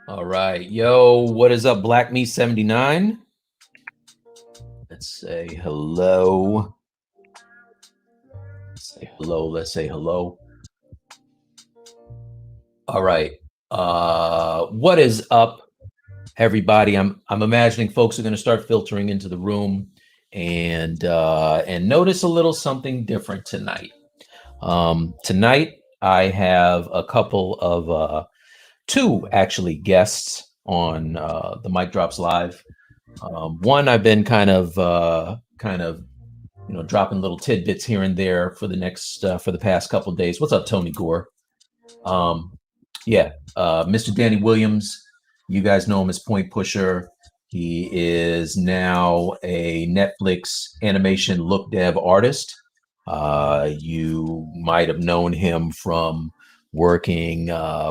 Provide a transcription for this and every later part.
All right. Yo, what is up, Black Me 79? Let's say hello. Let's say hello. All right. What is up, everybody? I'm imagining folks are going to start filtering into the room and notice a little something different tonight. Tonight I have a couple of two actually guests on the Mic Drops Live. One I've been kind of dropping little tidbits here and there for the past couple of days. What's up, Tony Gore? Mr. Danny Williams. You guys know him as Point Pusher. He is now a Netflix animation look dev artist. You might have known him from working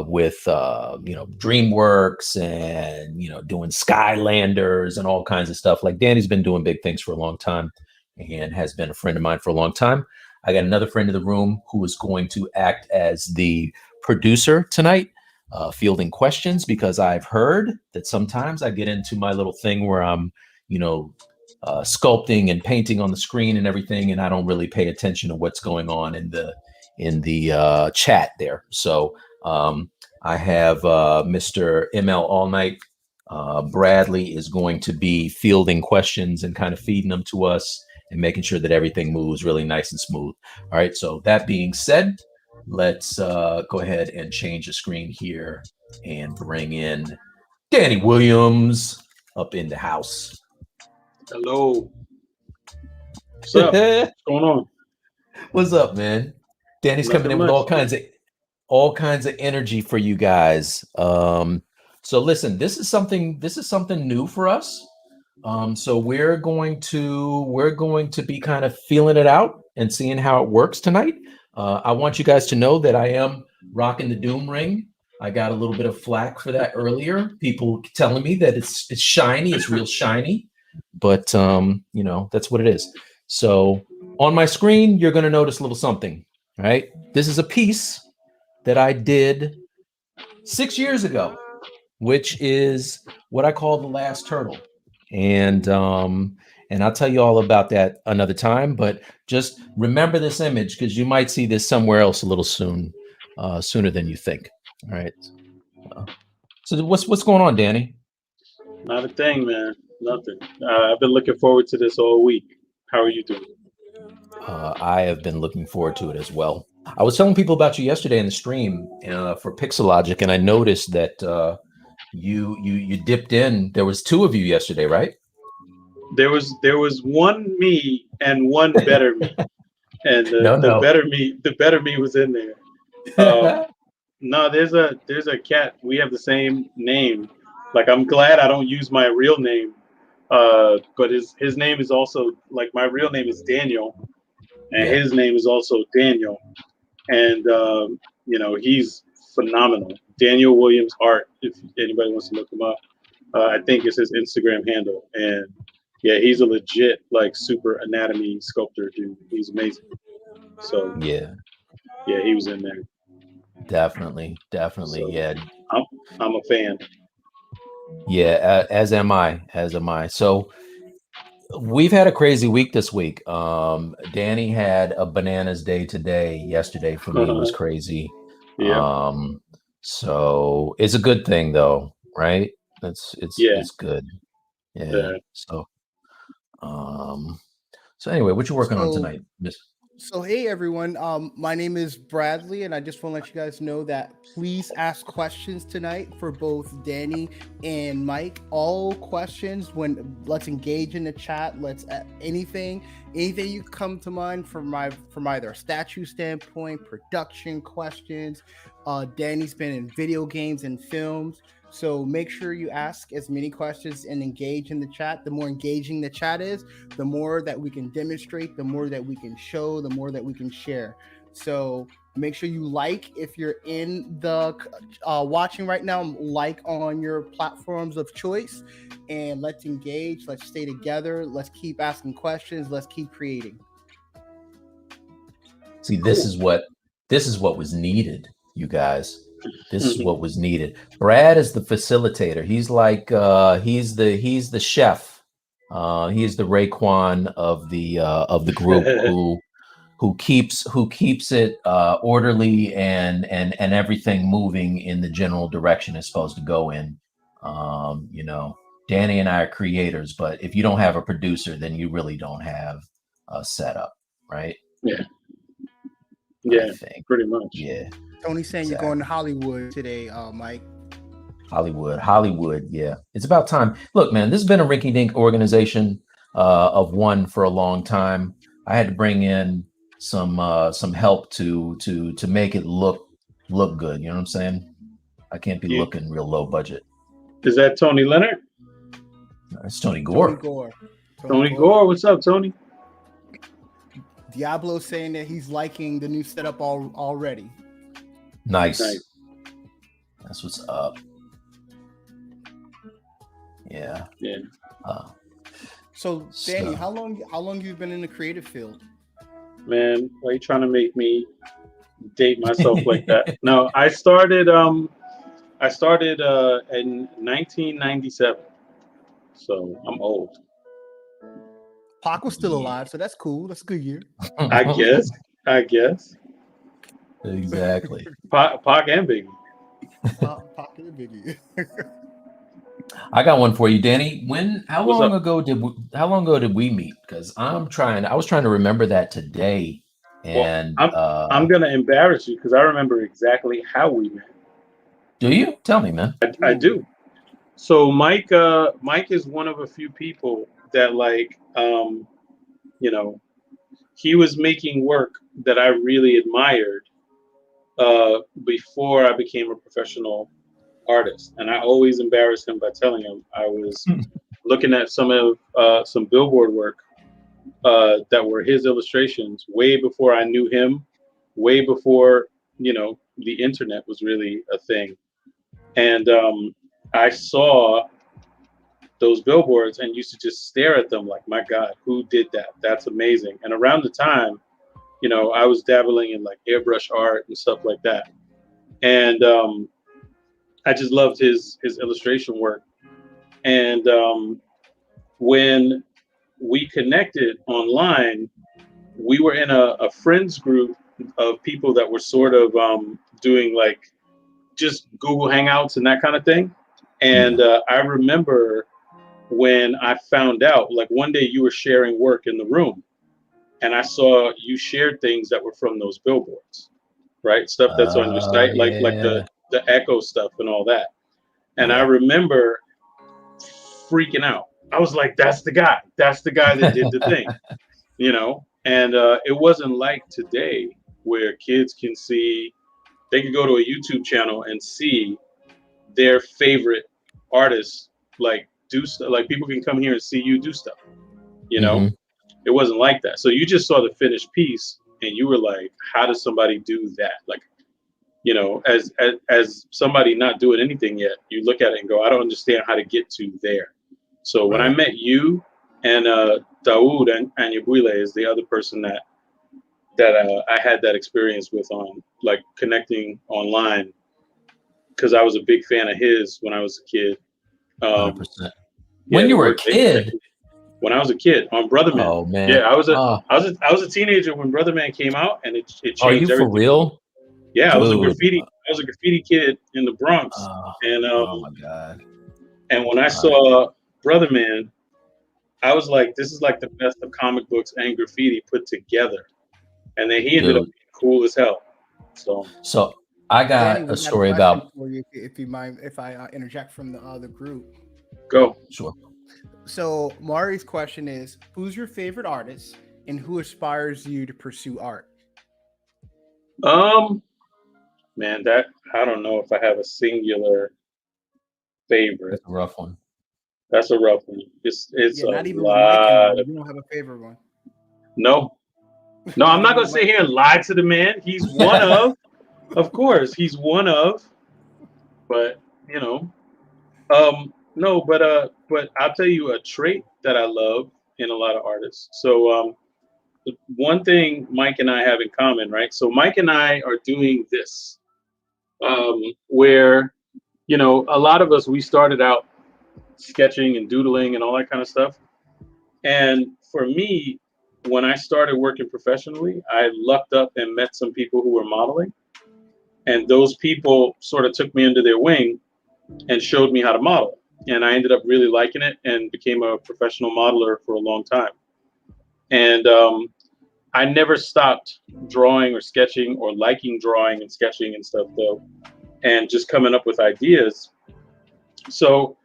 with DreamWorks and doing Skylanders and all kinds of stuff. Like, Danny's been doing big things for a long time and has been a friend of mine for a long time. I got another friend in the room who is going to act as the producer tonight, fielding questions, because I've heard that sometimes I get into my little thing where I'm sculpting and painting on the screen and everything, and I don't really pay attention to what's going on in the chat there. So I have Mr. ML All Night. Bradley is going to be fielding questions and kind of feeding them to us and making sure that everything moves really nice and smooth. All right. So that being said, let's go ahead and change the screen here and bring in Danny Williams up in the house. Hello. What's up? What's going on? What's up, man? Danny's coming in with all kinds of energy for you guys. So listen, this is something new for us. So we're going to be kind of feeling it out and seeing how it works tonight. I want you guys to know that I am rocking the Doom ring. I got a little bit of flack for that earlier. People telling me that it's shiny, it's real shiny, but that's what it is. So on my screen, you're going to notice a little something. All right. This is a piece that I did 6 years ago, which is what I call the last turtle. And I'll tell you all about that another time, but just remember this image because you might see this somewhere else a little sooner than you think. All right. So what's going on, Danny? Not a thing, man. Nothing. I've been looking forward to this all week. How are you doing? I have been looking forward to it as well. I was telling people about you yesterday in the stream for Pixelogic, and I noticed that you dipped in. There was two of you yesterday, right? There was one me and one better me, and the better me was in there. No, there's a cat. We have the same name. Like, I'm glad I don't use my real name, but his name is also, like, my real name is Daniel, and his name is also Daniel, and he's phenomenal. Daniel Williams Art, if anybody wants to look him up. I think it's his Instagram handle, and yeah, he's a legit, like, super anatomy sculptor dude. He's amazing. So yeah, he was in there. Definitely. So, yeah. I'm a fan. Yeah, as am I. So we've had a crazy week this week. Danny had a bananas day today. Yesterday for me was crazy. Yeah. So it's a good thing though, right? It's good. Yeah. So anyway, what you working on tonight, Miss? So hey everyone, my name is Bradley, and I just want to let you guys know that please ask questions tonight for both Danny and Mike. All questions, let's engage in the chat. Let's anything you come to mind from either a statue standpoint, production questions. Danny's been in video games and films. So make sure you ask as many questions and engage in the chat. The more engaging the chat is, the more that we can demonstrate, the more that we can show, the more that we can share. So make sure you like, if you're in the watching right now, like on your platforms of choice, and let's engage. Let's stay together. Let's keep asking questions. Let's keep creating. See, this is what was needed, you guys. This is what was needed. Brad is the facilitator. He's like he's the chef. He's the Raekwon of the group who keeps it orderly and everything moving in the general direction it's supposed to go in. You know, Danny and I are creators, but if you don't have a producer, then you really don't have a setup, right? Yeah. Yeah, I think. pretty much. Yeah. Tony's saying you're going to Hollywood today, Mike. Hollywood. Yeah, it's about time. Look, man, this has been a rinky-dink organization of one for a long time. I had to bring in some help to make it look good. You know what I'm saying? I can't be looking real low budget. Is that Tony Leonard? It's Tony Gore. Tony Gore, what's up, Tony? Diablo saying that he's liking the new setup already. Nice. That's what's up. Yeah. So Danny, how long you been in the creative field? Man, why are you trying to make me date myself like that? No, I started in 1997. So I'm old. Pac was still alive, so that's cool. That's a good year. I guess. Exactly. Pac and Biggie. Pac and Biggie. I got one for you, Danny. How long ago did we meet? Because I was trying to remember that today. And I'm gonna embarrass you because I remember exactly how we met. Do you? Tell me, man. I do. So Mike is one of a few people that he was making work that I really admired before I became a professional artist, and I always embarrassed him by telling him I was looking at some billboard work that were his illustrations way before I knew him, way before the internet was really a thing, and I saw those billboards and used to just stare at them like, my God, who did that? That's amazing. And around the time, I was dabbling in like airbrush art and stuff like that. And I just loved his illustration work. And when we connected online, we were in a friends group of people that were sort of doing like just Google Hangouts and that kind of thing. And I remember when I found out, like one day you were sharing work in the room and I saw you shared things that were from those billboards, right? Stuff that's on your site, like the Echo stuff and all that. And I remember freaking out. I was like, that's the guy that did the thing, and it wasn't like today where kids can see, they could go to a YouTube channel and see their favorite artists like do stuff. Like people can come here and see you do stuff. It wasn't like that. So you just saw the finished piece and you were like, how does somebody do that? Like, as somebody not doing anything yet, you look at it and go, I don't understand how to get to there. So when I met you and Daoud and Yabuile is the other person that I had that experience with on like connecting online, because I was a big fan of his when I was a kid. 100%. When you were a kid? When I was a kid on Brother Man. Oh man. Yeah, I was a teenager when Brother Man came out, and it changed everything. Are you for real? Yeah, I was a graffiti kid in the Bronx. And oh my God. And when I saw Brother Man, I was like, this is like the best of comic books and graffiti put together. And then he ended up being cool as hell. So I got a story about. If you mind, if I interject from the other group. Go. Sure. So Mari's question is, who's your favorite artist and who inspires you to pursue art? Man, that I don't know if I have a singular favorite. That's a rough one. That's a rough one. It's not even lot. You don't have a favorite one. No, I'm not gonna sit here and lie to the man. He's one of course, he's one of, but no, but I'll tell you a trait that I love in a lot of artists. So one thing Mike and I have in common, right? So Mike and I are doing this. where, you know, a lot of us, we started out sketching and doodling and all that kind of stuff. And for me, when I started working professionally, I lucked up and met some people who were modeling. And those people sort of took me under their wing and showed me how to model. And I ended up really liking it and became a professional modeler for a long time. And I never stopped drawing or sketching or liking drawing and sketching and stuff, though, and just coming up with ideas. So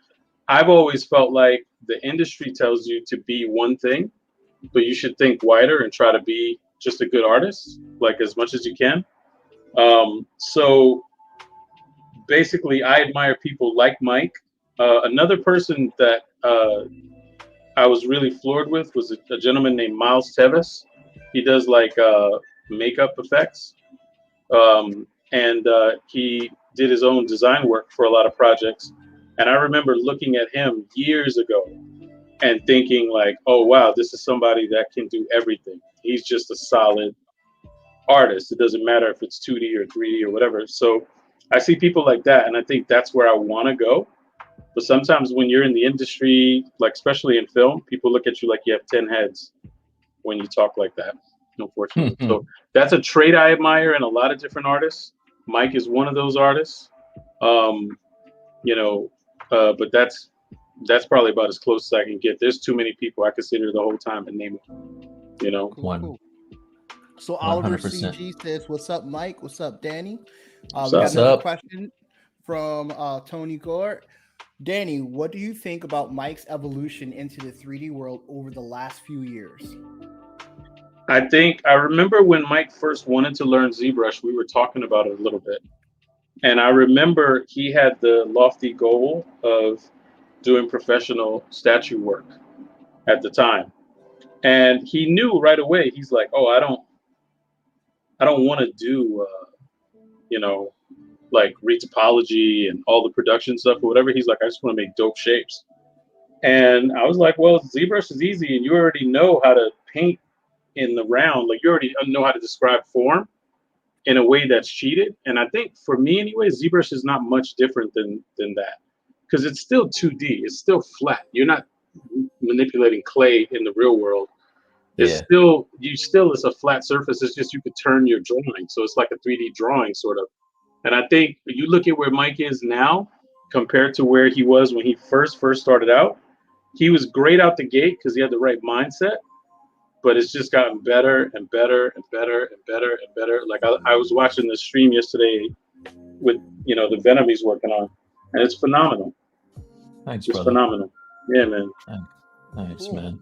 I've always felt like the industry tells you to be one thing, but you should think wider and try to be just a good artist, like as much as you can. So basically, I admire people like Mike. Another person that I was really floored with was a gentleman named Miles Tevis. He does like makeup effects, and he did his own design work for a lot of projects. And I remember looking at him years ago and thinking like, oh wow, this is somebody that can do everything. He's just a solid artist. It doesn't matter if it's 2D or 3D or whatever. So I see people like that, and I think that's where I want to go. But sometimes when you're in the industry, like especially in film, people look at you like you have 10 heads when you talk like that, unfortunately. So that's a trait I admire in a lot of different artists. Mike is one of those artists. But that's probably about as close as I can get. There's too many people I could sit here the whole time and name it. Cool. So Oliver CG says, "What's up, Mike? What's up, Danny?" We got another question from Tony Gore. Danny, what do you think about Mike's evolution into the 3D world over the last few years? I remember when Mike first wanted to learn ZBrush, we were talking about it a little bit. And I remember he had the lofty goal of doing professional statue work at the time. And he knew right away, he's like, oh, I don't want to do, like retopology and all the production stuff or whatever. He's like, I just want to make dope shapes. And I was like, well, ZBrush is easy and you already know how to paint in the round. Like you already know how to describe form in a way that's cheated. And I think for me anyway, ZBrush is not much different than that, because it's still 2D. It's still flat. You're not manipulating clay in the real world. It's it's a flat surface. It's just you could turn your drawing. So it's like a 3D drawing sort of. And I think you look at where Mike is now compared to where he was when he first started out. He was great out the gate because he had the right mindset, but it's just gotten better and better and better and better and better. Like I was watching the stream yesterday with the Venom he's working on, and it's phenomenal. Thanks, it's brother. Phenomenal. Yeah, man. Nice, man.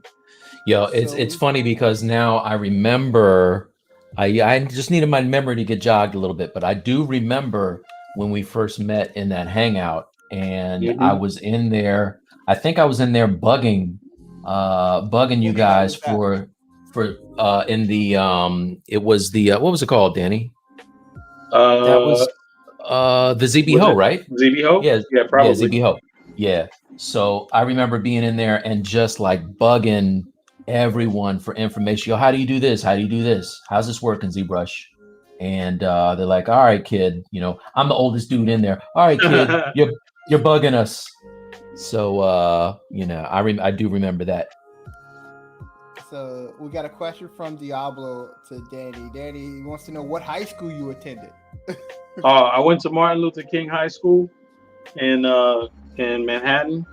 Yo, it's funny because now I remember. I just needed my memory to get jogged a little bit, but I do remember when we first met in that hangout, and I was in there. I think I was in there bugging you guys for in the it was the what was it called, Danny? That was the ZBHO, right? ZBHO? Yeah, probably. Yeah, ZBHO. Yeah. So I remember being in there and just like bugging everyone for information. Yo, how do you do this? How do you do this? How's this working, ZBrush? And they're like, all right, kid, I'm the oldest dude in there. All right, kid, you're bugging us. So I do remember that. So we got a question from Diablo to Danny. Danny wants to know what high school you attended. I went to Martin Luther King High School in Manhattan,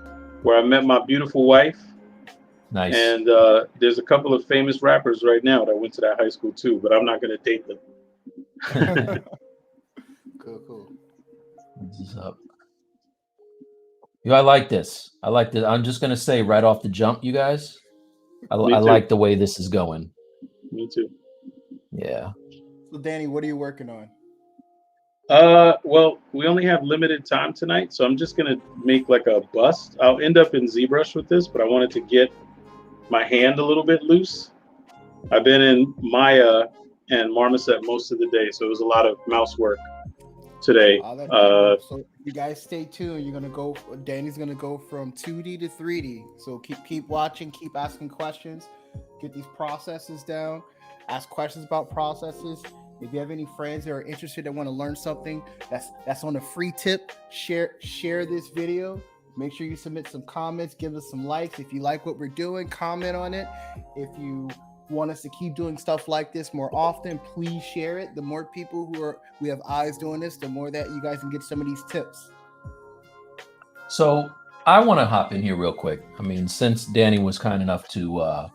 where I met my beautiful wife. Nice. And there's a couple of famous rappers right now that went to that high school too, but I'm not going to date them. Cool. What's up? Yo, I like this. I'm just going to say right off the jump, you guys, I like the way this is going. Me too. Yeah. So Danny, what are you working on? Well, we only have limited time tonight, so I'm just going to make like a bust. I'll end up in ZBrush with this, but I wanted to get my hand a little bit loose. I've been in Maya and Marmoset most of the day, so it was a lot of mouse work today. So you guys stay tuned. Danny's gonna go from 2D to 3D. So keep watching, keep asking questions, get these processes down, ask questions about processes, If you have any friends that are interested that want to learn something that's on a free tip, share this video. Make sure you submit some comments, give us some likes. If you like what we're doing, comment on it. If you want us to keep doing stuff like this more often, please share it. The more people we have eyes doing this, the more that you guys can get some of these tips. So I want to hop in here real quick. I mean, since Danny was kind enough to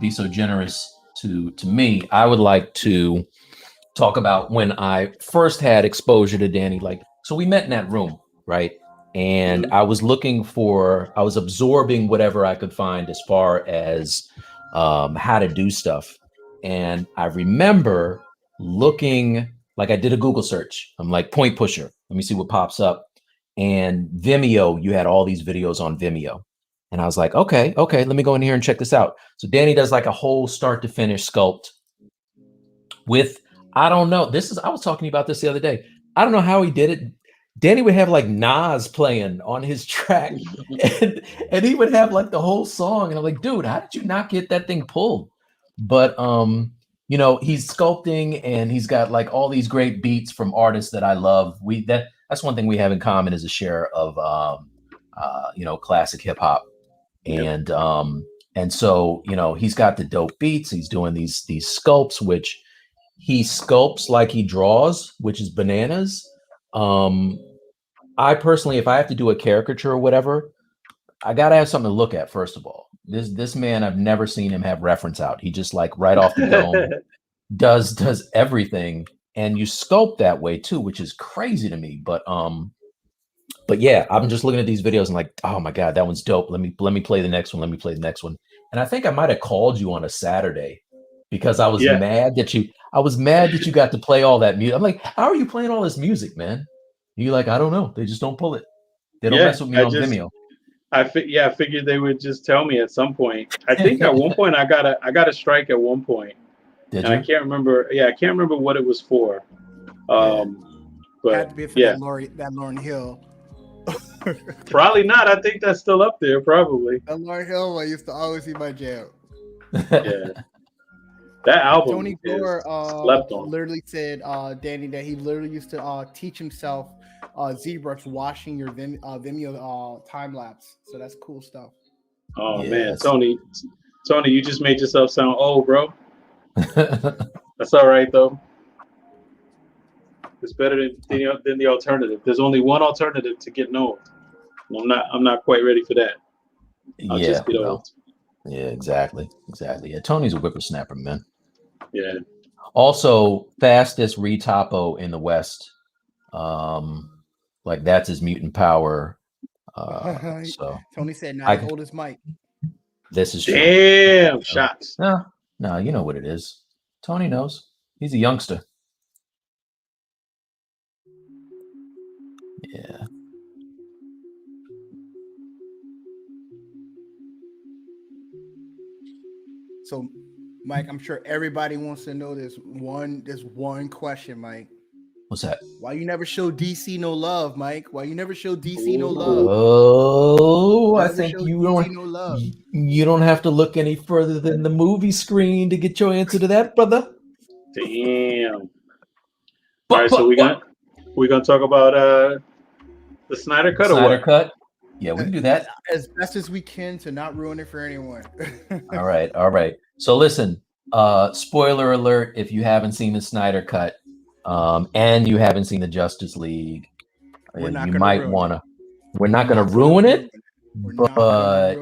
be so generous to me, I would like to talk about when I first had exposure to Danny. Like, so we met in that room, right? And I was absorbing whatever I could find as far as how to do stuff. And I remember looking, like I did a Google search. I'm like, point pusher. Let me see what pops up. And Vimeo, you had all these videos on Vimeo. And I was like, okay, let me go in here and check this out. So Danny does like a whole start to finish sculpt with, I don't know. I was talking about this the other day. I don't know how he did it. Danny would have like Nas playing on his track and he would have like the whole song. And I'm like, dude, how did you not get that thing pulled? But, he's sculpting and he's got like all these great beats from artists that I love. That's one thing we have in common is a share of, classic hip hop. And, and so, he's got the dope beats. He's doing these sculpts, which he sculpts like he draws, which is bananas. I personally, if I have to do a caricature or whatever, I got to have something to look at. First of all, this man, I've never seen him have reference out. He just like right off the dome does everything. And you sculpt that way too, which is crazy to me. But yeah, I'm just looking at these videos and like, oh my God, that one's dope. Let me play the next one. Let me play the next one. And I think I might have called you on a Saturday because I was mad that you got to play all that music. I'm like, how are you playing all this music, man? You're like, I don't know. They just don't pull it. They don't mess with me on Vimeo. I figured they would just tell me at some point. I think at one point I got a strike at one point. Did and you? I can't remember. Yeah, I can't remember what it was for. But had to be for that Lauryn Hill. Probably not. I think that's still up there. Probably. That Lauryn Hill one used to always be my jam. Yeah. That album. Tony Gore slept on. literally said, Danny, that he literally used to teach himself ZBrush washing your Vimeo time lapse. So that's cool stuff. Oh man, Tony, you just made yourself sound old, bro. That's all right though. It's better than the alternative. There's only one alternative to getting old. I'm not quite ready for that. I'll just get old. Yeah, exactly. Yeah, Tony's a whippersnapper, man. Yeah. Also, fastest Retopo in the West. Like that's his mutant power. So Tony said, "Not as old as Mike." This is true. Damn shots. No, you know what it is. Tony knows. He's a youngster. Yeah. So, Mike, I'm sure everybody wants to know this one question, Mike. What's that? Why you never show DC no love, Mike? Why you never show DC no love? Oh, I think you don't have to look any further than the movie screen to get your answer to that, brother. Damn. All right, so we're gonna talk about the Snyder Cut. Snyder Cut. Yeah, we can do that as best as we can to not ruin it for anyone. All right. So listen, spoiler alert: if you haven't seen the Snyder Cut, and you haven't seen the Justice League, you might want to. We're not going to ruin it, but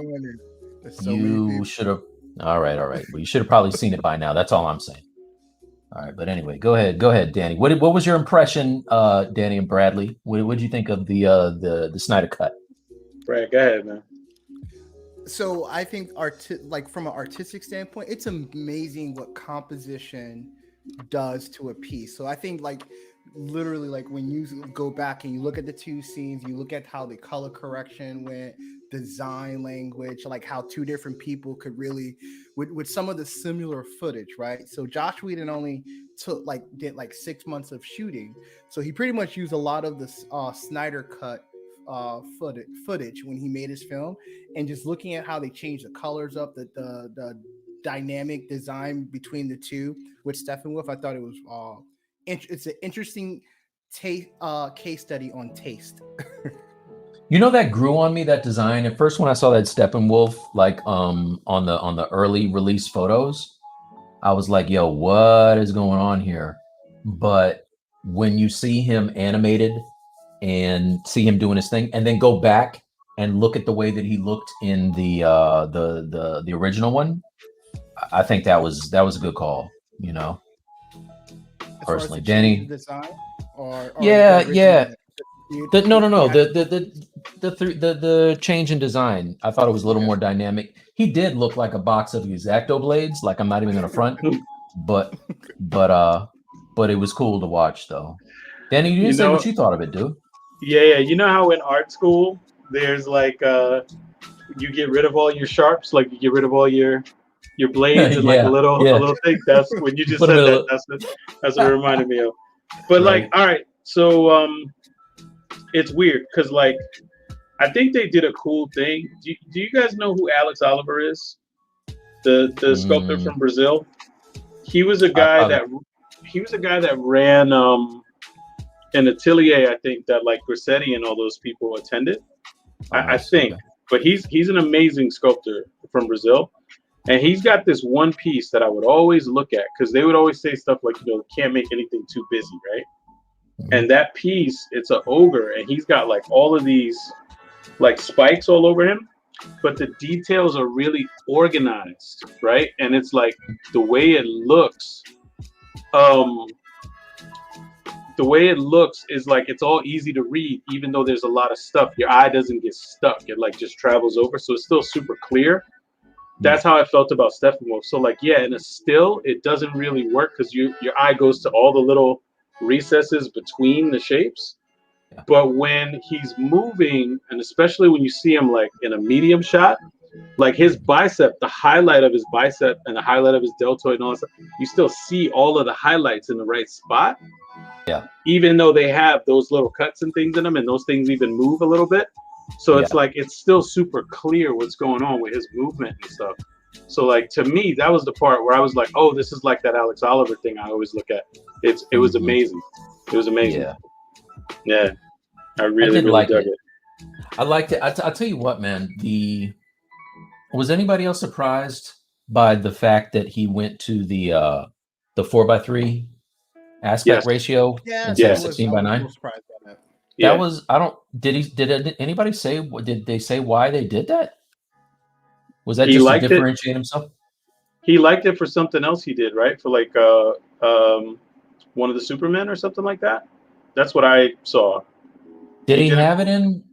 you should have. All right. Well, you should have probably seen it by now. That's all I'm saying. All right, but anyway, go ahead, Danny. What was your impression, Danny and Bradley? What did you think of the Snyder Cut? Brad, go ahead, man. So I think from an artistic standpoint, it's amazing what composition does to a piece. So I think literally when you go back and you look at the two scenes, you look at how the color correction went, design language, like how two different people could really with some of the similar footage, right? So Josh Whedon only did 6 months of shooting, so he pretty much used a lot of the Snyder Cut footage when he made his film, and just looking at how they changed the colors up, the dynamic design between the two with Steppenwolf. I thought it was it's an interesting case study on taste. You know, that grew on me, that design. At first, when I saw that Steppenwolf, like on the early release photos, I was like, yo, what is going on here? But when you see him animated and see him doing his thing, and then go back and look at the way that he looked in the original one, I think that was a good call, you know. As Personally, far as Danny. The design or yeah. No. The change in design. I thought it was a little more dynamic. He did look like a box of X-Acto blades. Like, I'm not even gonna front, but it was cool to watch though. Danny, you didn't say what you thought of it, dude. Yeah. You know how in art school there's like you get rid of all your sharps, like you get rid of all your blades and like a little thing. That's when you just said that. That's what it reminded me of. But like, all right, so it's weird because like I think they did a cool thing. Do you guys know who Alex Oliver is? The sculptor from Brazil. He was a guy that ran an atelier, I think, that like Grassetti and all those people attended. I think. Okay. But he's an amazing sculptor from Brazil. And he's got this one piece that I would always look at because they would always say stuff like, can't make anything too busy, right? Mm-hmm. And that piece, it's an ogre, and he's got like all of these like spikes all over him, but the details are really organized, right? And it's like the way it looks, is like it's all easy to read, even though there's a lot of stuff. Your eye doesn't get stuck; it like just travels over, so it's still super clear. That's how I felt about Steppenwolf. So like, yeah, in a still, it doesn't really work because your eye goes to all the little recesses between the shapes. Yeah. But when he's moving, and especially when you see him like in a medium shot, like his bicep, the highlight of his bicep and the highlight of his deltoid and all that stuff, you still see all of the highlights in the right spot. Yeah. Even though they have those little cuts and things in them, and those things even move a little bit. So it's like it's still super clear what's going on with his movement and stuff. So like to me, that was the part where I was like, oh, this is like that Alex Oliver thing I always look at. It was amazing. It was amazing. Yeah. I really dug it. I liked it. I'll tell you what, man. Was anybody else surprised by the fact that he went to the 4:3 aspect ratio instead of 16:9? That was, did anybody say, did they say why they did that? Was that just to differentiate himself? He liked it for something else he did, right? For like one of the Supermen or something like that. That's what I saw. Did he have it in?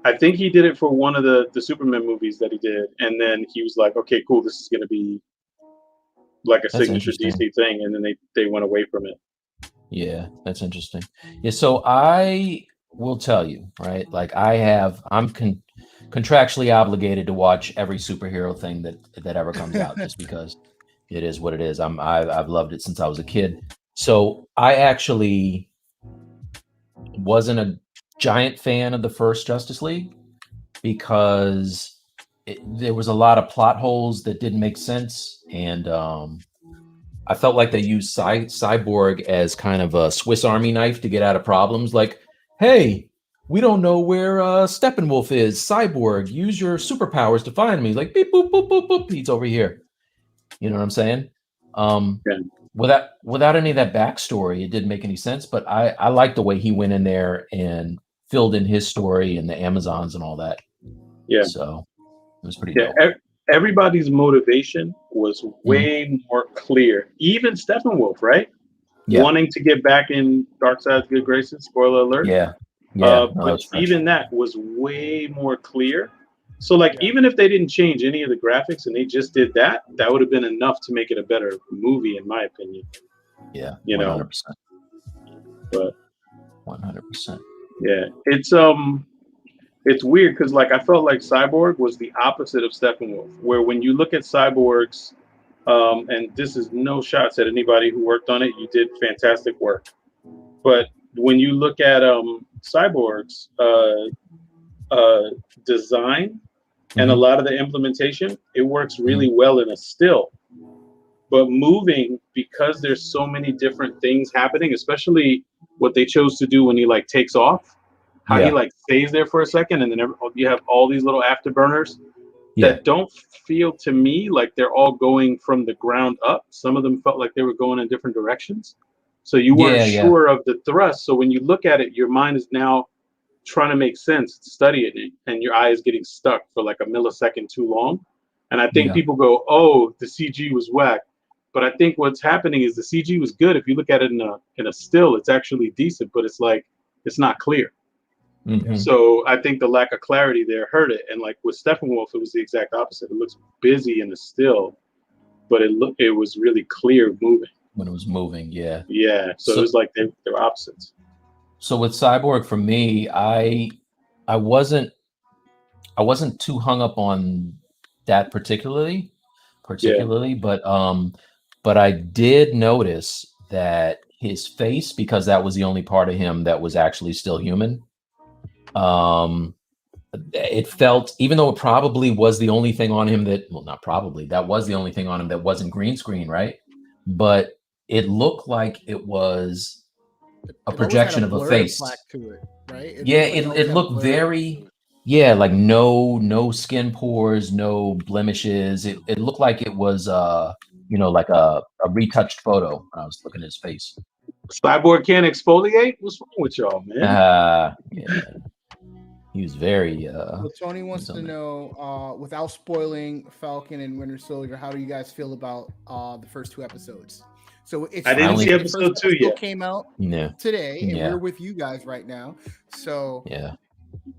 I think he did it for one of the Superman movies that he did. And then he was like, okay, cool, this is going to be like a signature DC thing. And then they went away from it. Yeah, that's interesting. Yeah, so I will tell you, right? Like I'm contractually obligated to watch every superhero thing that ever comes out, just because it is what it is. I've loved it since I was a kid. So I actually wasn't a giant fan of the first Justice League because there was a lot of plot holes that didn't make sense, and I felt like they used Cyborg as kind of a Swiss Army knife to get out of problems. Like, hey, we don't know where Steppenwolf is. Cyborg, use your superpowers to find me. Like, beep, boop, boop, boop, boop. He's over here. You know what I'm saying? Without any of that backstory, it didn't make any sense. But I liked the way he went in there and filled in his story and the Amazons and all that. Yeah. So it was pretty dope. Everybody's motivation was way more clear. Even Steppenwolf, right? Yeah. Wanting to get back in Darkseid's good graces. Spoiler alert. Yeah. But even that was way more clear. So, like, even if they didn't change any of the graphics and they just did that, that would have been enough to make it a better movie, in my opinion. Yeah. You 100%. know. But 100%. Yeah, it's weird because like I felt like Cyborg was the opposite of Steppenwolf, where when you look at Cyborg's, and this is no shots at anybody who worked on it, you did fantastic work. But when you look at Cyborg's design, and a lot of the implementation, it works really well in a still. But moving, because there's so many different things happening, especially what they chose to do when he like takes off, how he like stays there for a second, and then you have all these little afterburners that don't feel to me like they're all going from the ground up. Some of them felt like they were going in different directions. So you weren't sure of the thrust. So when you look at it, your mind is now trying to make sense, study it, and your eye is getting stuck for like a millisecond too long. And I think people go, oh, the CG was whack. But I think what's happening is the CG was good. If you look at it in a still, it's actually decent, but it's like, it's not clear. So I think the lack of clarity there hurt it. And like with Steppenwolf, it was the exact opposite. It looks busy in the still, but it was really clear moving. When it was moving, yeah. So it was like they're opposites. So with Cyborg, for me, I wasn't too hung up on that particularly, but I did notice that his face, because that was the only part of him that was actually still human. It felt, even though it probably was the only thing on him that, well, not probably, that was the only thing on him that wasn't green screen, right? But it looked like it was a projection of a face. To it, right? It looked very, like no skin pores, no blemishes. It looked like it was, like a retouched photo when I was looking at his face. Cyborg can't exfoliate? What's wrong with y'all, man? He was very. Well, Tony wants to know, without spoiling Falcon and Winter Soldier, how do you guys feel about the first 2 episodes? So it's I didn't see episode 2 yet. Came out today, and we're with you guys right now. So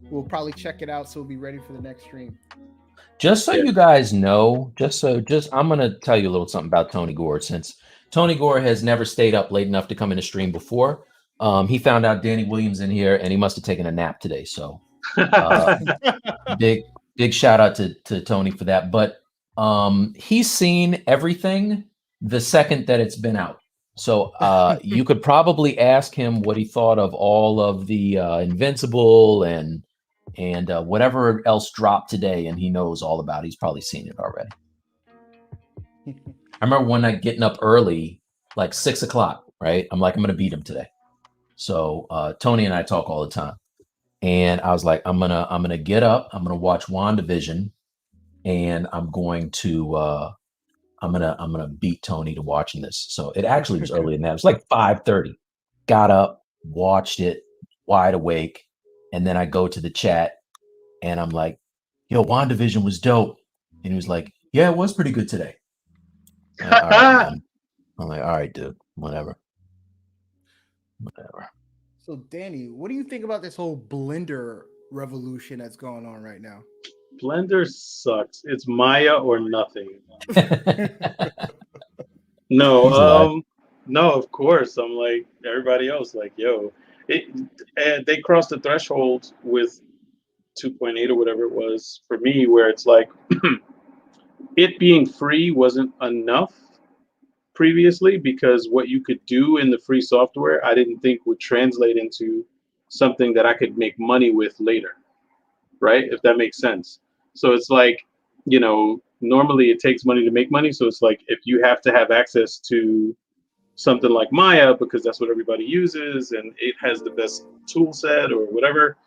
we'll probably check it out. So we'll be ready for the next stream. Just so you guys know, I'm gonna tell you a little something about Tony Gore, since Tony Gore has never stayed up late enough to come in the stream before. He found out Danny Williams in here, and he must have taken a nap today. So big shout out to Tony for that. But he's seen everything the second that it's been out. So you could probably ask him what he thought of all of the Invincible and whatever else dropped today, and he knows all about it. He's probably seen it already. I remember one night getting up early, like 6 o'clock, right? I'm like, I'm gonna beat him today. So Tony and I talk all the time, and I was like, I'm gonna get up, I'm gonna watch WandaVision, and I'm gonna beat Tony to watching this. So it actually was earlier than that. It was like 5:30. Got up, watched it, wide awake, and then I go to the chat, and I'm like, "Yo, WandaVision was dope," and he was like, "Yeah, it was pretty good today." All right, I'm like, "All right, dude, whatever." So, Danny, what do you think about this whole Blender revolution that's going on right now? Blender sucks. It's Maya or nothing. No, of course. I'm like everybody else. Like, yo, they crossed the threshold with 2.8 or whatever it was for me, where it's like it being free wasn't enough previously, because what you could do in the free software, I didn't think would translate into something that I could make money with later, right? If that makes sense. So it's like, normally it takes money to make money. So it's like, if you have to have access to something like Maya, because that's what everybody uses and it has the best tool set or whatever,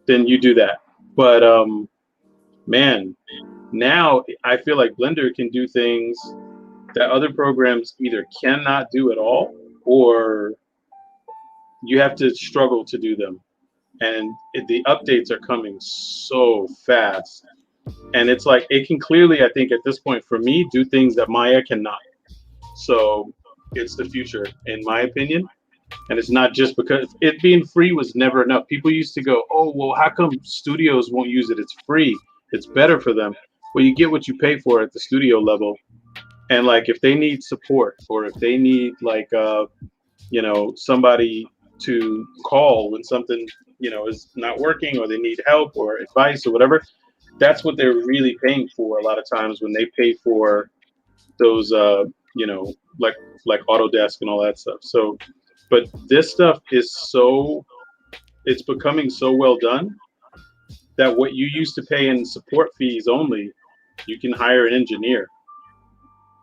then you do that. But man, now I feel like Blender can do things that other programs either cannot do at all, or you have to struggle to do them. And the updates are coming so fast. And it's like, it can clearly, I think at this point for me, do things that Maya cannot. So it's the future, in my opinion. And it's not just because it being free was never enough. People used to go, oh, well, how come studios won't use it? It's free. It's better for them. Well, you get what you pay for at the studio level. And like, if they need support, or if they need like, somebody to call when something, is not working, or they need help or advice or whatever, that's what they're really paying for a lot of times when they pay for those, like Autodesk and all that stuff. So, but this stuff is it's becoming so well done that what you used to pay in support fees only, you can hire an engineer,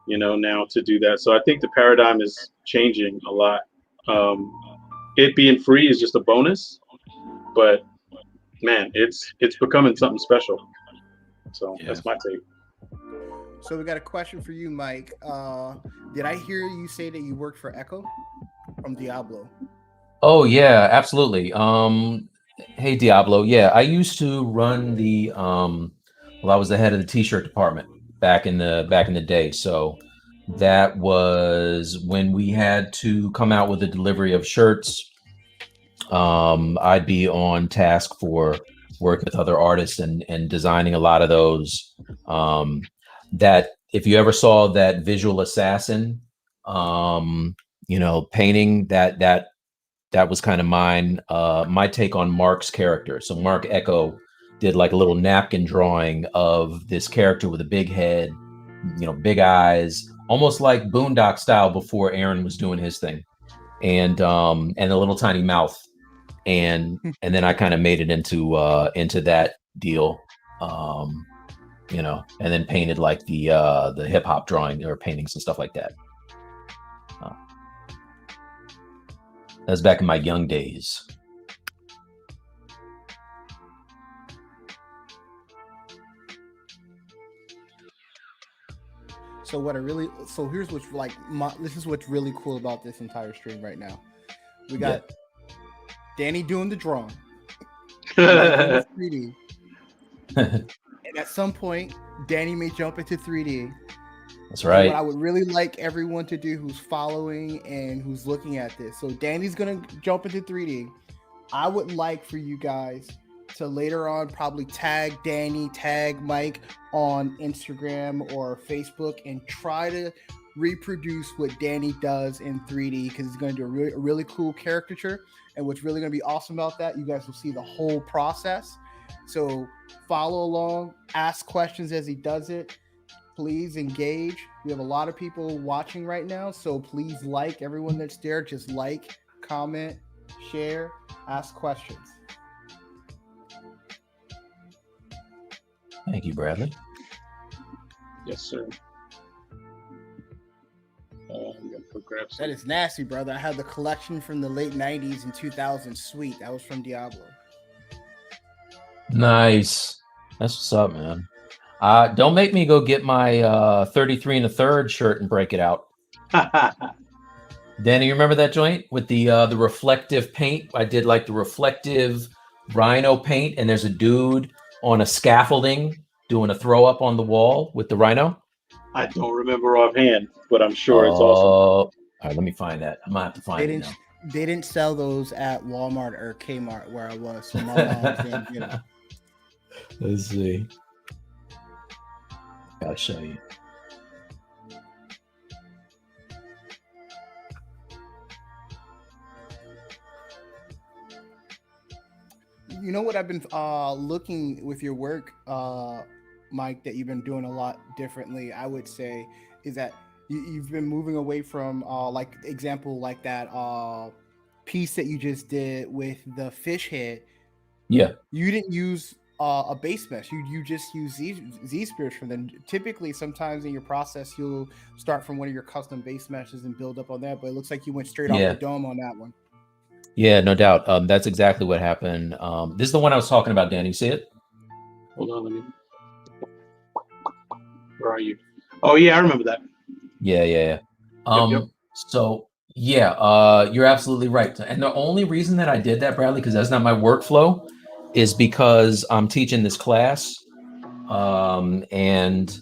now to do that. So I think the paradigm is changing a lot. It being free is just a bonus, but man, it's becoming something special. So that's my take. So we got a question for you, Mike. Did I hear you say that you worked for Echo from Diablo? Oh yeah, absolutely. Hey Diablo, yeah, I used to run the I was the head of the t-shirt department back in the day. So that was when we had to come out with a delivery of shirts. I'd be on task for working with other artists and designing a lot of those. That if you ever saw that Visual Assassin, painting that was kind of mine, my take on Mark's character. So Mark Echo did like a little napkin drawing of this character with a big head, big eyes, almost like Boondock style before Aaron was doing his thing, and a little tiny mouth, and then I kind of made it into that deal, and then painted like the hip hop drawing or paintings and stuff like that. That was back in my young days. So here's what's this is what's really cool about this entire stream right now. We got Danny doing the drawing, 3D, and at some point, Danny may jump into 3D. That's right. What I would really like everyone to do who's following and who's looking at this. So Danny's gonna jump into 3D. I would like for you guys to later on probably tag Danny, tag Mike on Instagram or Facebook and try to reproduce what Danny does in 3D, because he's going to do a really cool caricature. And what's really going to be awesome about that, you guys will see the whole process. So follow along, ask questions as he does it. Please engage. We have a lot of people watching right now, so please everyone that's there. Just comment, share, ask questions. Thank you, Bradley. Yes, sir. That is nasty, brother. I had the collection from the late 90s and 2000s. Sweet. That was from Diablo. Nice. That's what's up, man. Don't make me go get my 33 1/3 shirt and break it out. Danny, you remember that joint with the reflective paint? I did like the reflective rhino paint, and there's a dude on a scaffolding doing a throw up on the wall with the rhino. I don't remember offhand, but I'm sure it's awesome. All right, let me find that. I'm gonna have to find it now. They didn't sell those at Walmart or Kmart where I was, so my mom didn't get it. Let's see. I'll show you. You know what I've been looking with your work, Mike, that you've been doing a lot differently, I would say, is that you've been moving away from like that piece that you just did with the fish head. Yeah. You didn't use a base mesh. You just use Z spheres from them. Typically, sometimes in your process, you'll start from one of your custom base meshes and build up on that. But it looks like you went straight off the dome on that one. Yeah, no doubt. That's exactly what happened. This is the one I was talking about, Danny. You see it? Hold on, let me. Where are you? Oh yeah, I remember that. Yeah. Yep. So yeah, you're absolutely right. And the only reason that I did that, Bradley, because that's not my workflow, is because I'm teaching this class, and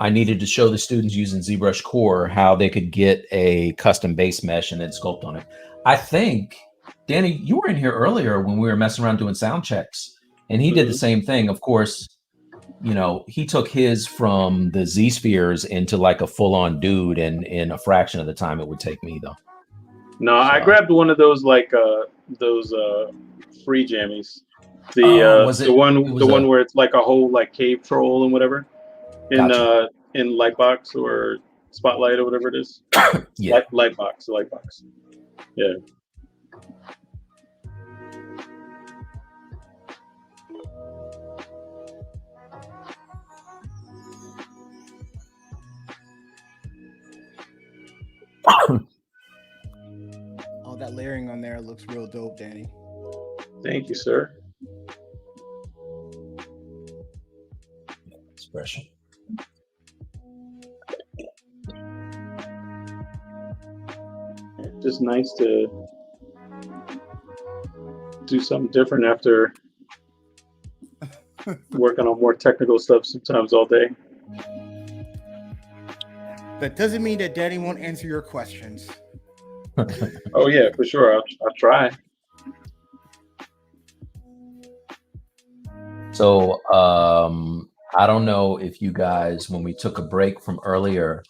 I needed to show the students using ZBrush Core how they could get a custom base mesh and then sculpt on it. I think, Danny, you were in here earlier when we were messing around doing sound checks, and he did the same thing. Of course, he took his from the Z spheres into like a full-on dude in a fraction of the time it would take me, though. No, so I grabbed one of those free jammies. The one where it's like a whole like cave troll and whatever in Lightbox or Spotlight or whatever it is. Yeah, Lightbox. Yeah. hair looks real dope, Danny. Thank you, sir. Expression. Just nice to do something different after working on more technical stuff sometimes all day. That doesn't mean that Danny won't answer your questions. Oh yeah, for sure. I'll try. So I don't know if you guys, when we took a break from earlier,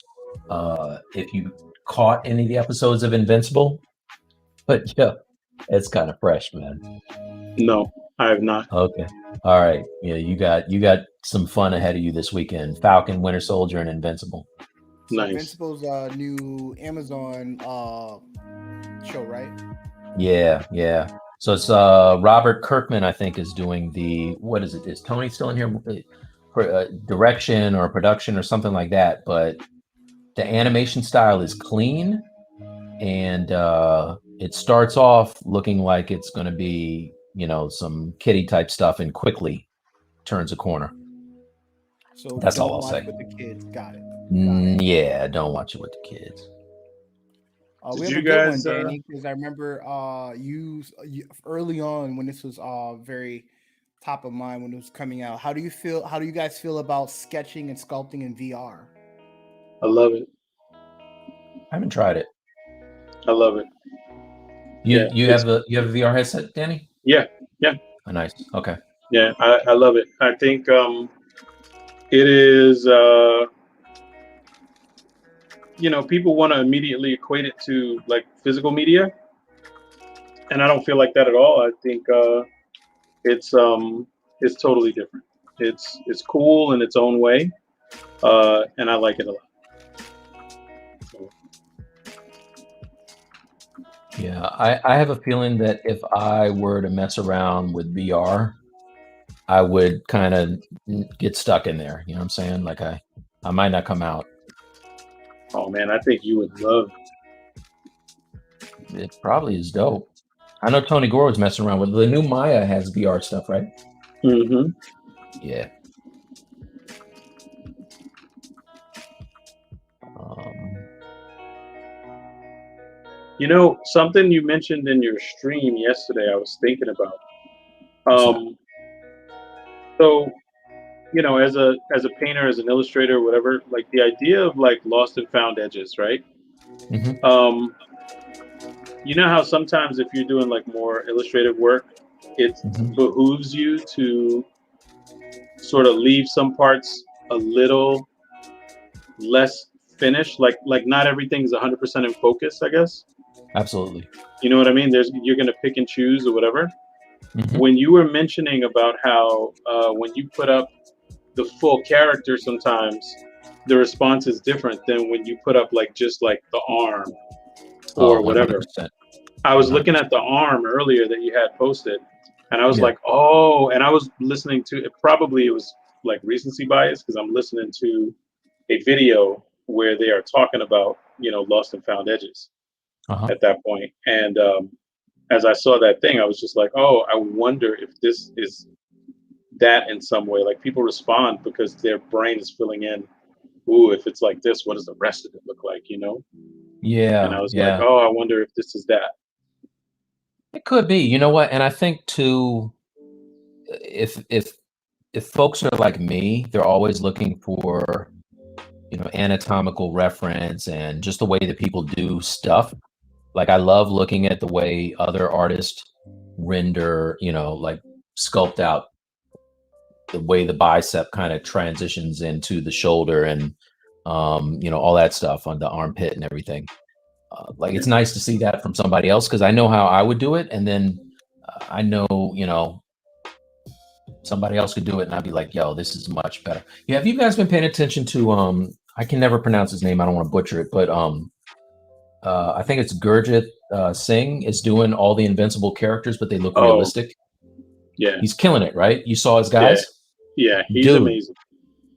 if you caught any of the episodes of Invincible, but yeah, it's kind of fresh, man. No, I have not. Okay. All right. Yeah, you got some fun ahead of you this weekend. Falcon, Winter Soldier, and Invincible. So Nice. Invincible's new Amazon show, right? Yeah. So it's Robert Kirkman, I think, is doing the, what is it? Is Tony still in here for direction or production or something like that? But the animation style is clean, and it starts off looking like it's going to be, some kiddie type stuff, and quickly turns a corner. So that's don't all I'll watch say. with the kids. Got it. Yeah, don't watch it with the kids. We have you a good guys, one, Danny, because I remember you early on when this was very top of mind when it was coming out. How do you guys feel about sketching and sculpting in VR? I love it. I haven't tried it. I love it. You have a VR headset, Danny? Yeah. Oh, nice. Okay. Yeah, I love it. I think it is people want to immediately equate it to like physical media, and I don't feel like that at all. I think it's totally different. It's cool in its own way, and I like it a lot. Yeah, I have a feeling that if I were to mess around with VR, I would kind of get stuck in there. You know what I'm saying? Like I might not come out. Oh man, I think you would love it. Probably is dope. I know Tony Gore was messing around with the new Maya has VR stuff, right? Mm-hmm. Yeah. Something you mentioned in your stream yesterday, I was thinking about. So, as a painter, as an illustrator, whatever, like the idea of like lost and found edges, right? Mm-hmm. You know how sometimes if you're doing like more illustrative work, it behooves you to sort of leave some parts a little less finished, like not everything's 100% in focus, I guess. Absolutely. You know what I mean? You're going to pick and choose or whatever. Mm-hmm. When you were mentioning about how when you put up the full character, sometimes the response is different than when you put up like just like the arm or whatever. 100%. I was looking at the arm earlier that you had posted, and I was like, oh, and I was listening to it. Probably it was like recency bias because I'm listening to a video where they are talking about, lost and found edges at that point. And as I saw that thing, I was just like, oh, I wonder if this is that in some way. Like people respond because their brain is filling in, ooh, if it's like this, what does the rest of it look like, Yeah. And I was like, oh, I wonder if this is that. It could be. You know what? And I think too, if folks are like me, they're always looking for, anatomical reference and just the way that people do stuff. Like I love looking at the way other artists render, like sculpt out the way the bicep kind of transitions into the shoulder and, all that stuff on the armpit and everything. Like it's nice to see that from somebody else because I know how I would do it, and then I know somebody else could do it, and I'd be like, "Yo, this is much better." Yeah, have you guys been paying attention to? I can never pronounce his name. I don't want to butcher it, but I think it's Gurjit Singh is doing all the Invincible characters, but they look realistic. Yeah, he's killing it, right? You saw his guys. Yeah, he's amazing.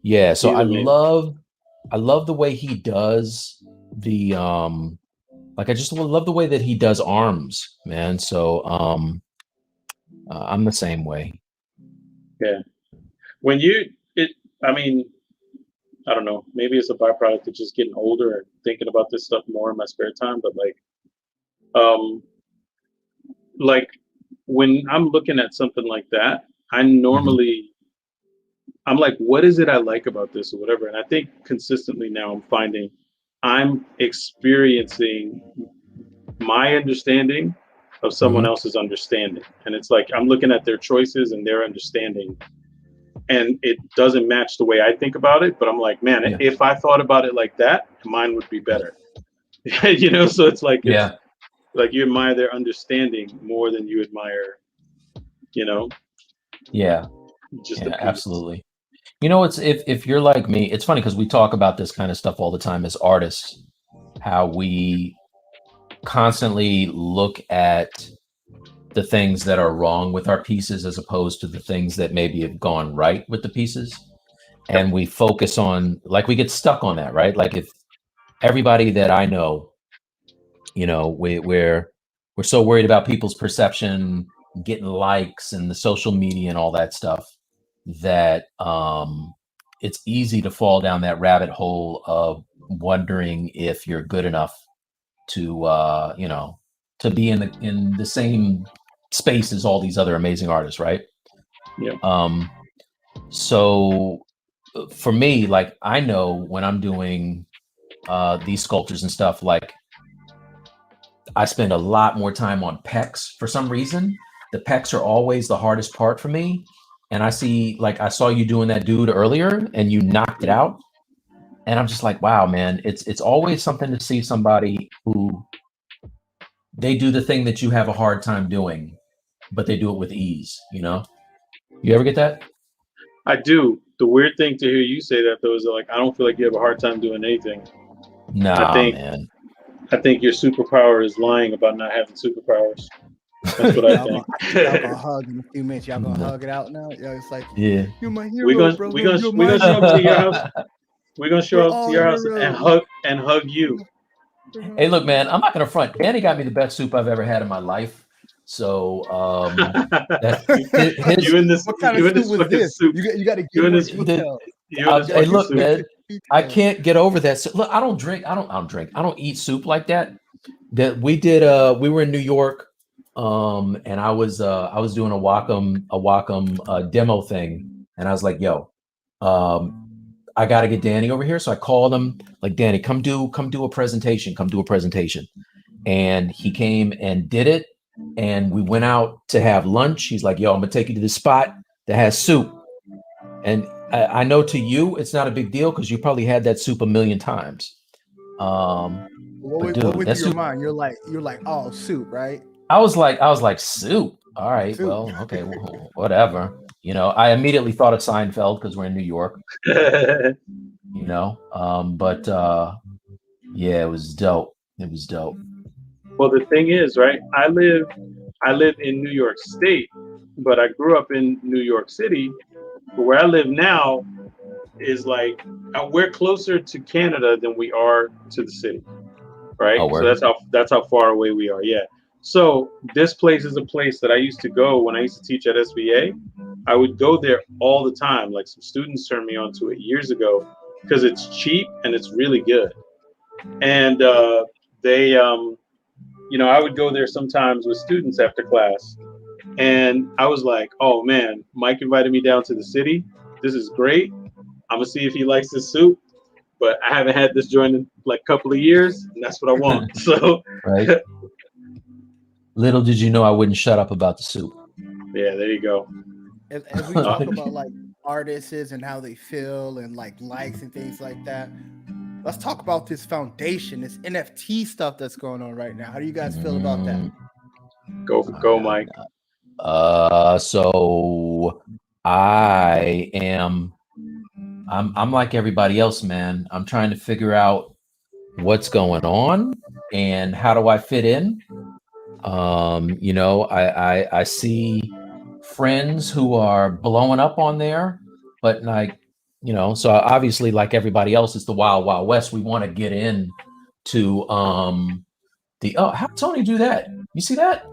Yeah, so I love the way he does the like I just love the way that he does arms, man. So I'm the same way. Yeah. When I mean, I don't know, maybe it's a byproduct of just getting older and thinking about this stuff more in my spare time, but um, like when I'm looking at something like that, I'm like, what is it I like about this or whatever? And I think consistently now I'm finding I'm experiencing my understanding of someone else's understanding. And it's like I'm looking at their choices and their understanding, and it doesn't match the way I think about it. But I'm like, man, if I thought about it like that, mine would be better. You know, so it's like like you admire their understanding more than you admire, you know. Just absolutely. You know, it's if you're like me, it's funny because we talk about this kind of stuff all the time as artists, how we constantly look at the things that are wrong with our pieces as opposed to the things that maybe have gone right with the pieces. And we focus on, like, we get stuck on that, right? Like if everybody that I know, you know, we're so worried about people's perception, getting likes and the social media and all that stuff, that it's easy to fall down that rabbit hole of wondering if you're good enough to you know, to be in the same space as all these other amazing artists, right? So for me, like, I know when I'm doing these sculptures and stuff, like I spend a lot more time on pecs. For some reason, the pecs are always the hardest part for me. And I see, like, I saw you doing that dude earlier and you knocked it out. And I'm just like, wow, man, it's always something to see somebody who they do the thing that you have a hard time doing, but they do it with ease, you know? You ever get that? I do. The weird thing to hear you say that though is like I don't feel like you have a hard time doing anything. Nah, man. I think your superpower is lying about not having superpowers. That's what I think. Y'all gonna hug in a few minutes. Y'all gonna hug it out now. Y'all, it's like, yeah, you're my hero, bro. We're gonna show up to your house. We're gonna show up to your house and hug you. Hey, look, man, I'm not gonna front. Danny got me the best soup I've ever had in my life. So you in this, what kind of soup was this? Soup. You got to give me details. Hey, look, man, I can't get over that. So, look, I don't drink. I don't eat soup like that. That we did. We were in New York, and I was doing a Wacom demo thing, and I was like, yo, I got to get Danny over here. So I called him, like, Danny, come do a presentation. And he came and did it. And we went out to have lunch. He's like, yo, I'm gonna take you to this spot that has soup. And I know to you, it's not a big deal because you probably had that soup a million times. What was your mind? You're like, oh, soup, right? I was like, soup. All right, soup. Well, okay, well, whatever. You know, I immediately thought of Seinfeld because we're in New York. You know, but yeah, it was dope. Well, the thing is, right? I live in New York State, but I grew up in New York City. But where I live now is like we're closer to Canada than we are to the city, right? Oh, so that's how far away we are. Yeah. So this place is a place that I used to go when I used to teach at SVA. I would go there all the time. Like some students turned me onto it years ago because it's cheap and it's really good. And they you know, I would go there sometimes with students after class. And I was like, oh man, Mike invited me down to the city. This is great. I'm gonna see if he likes this soup. But I haven't had this joint in like a couple of years, and that's what I want. So right. Little did you know I wouldn't shut up about the soup. Yeah, there you go. As we talk about like artists and how they feel and like likes and things like that, let's talk about this foundation, this NFT stuff that's going on right now. How do you guys feel about that? Go, Mike. So I'm like everybody else, man. I'm trying to figure out what's going on and how do I fit in. You know, I see friends who are blowing up on there, but like, you know, so obviously like everybody else, it's the wild, wild west. We want to get in to How Tony do that? You see that?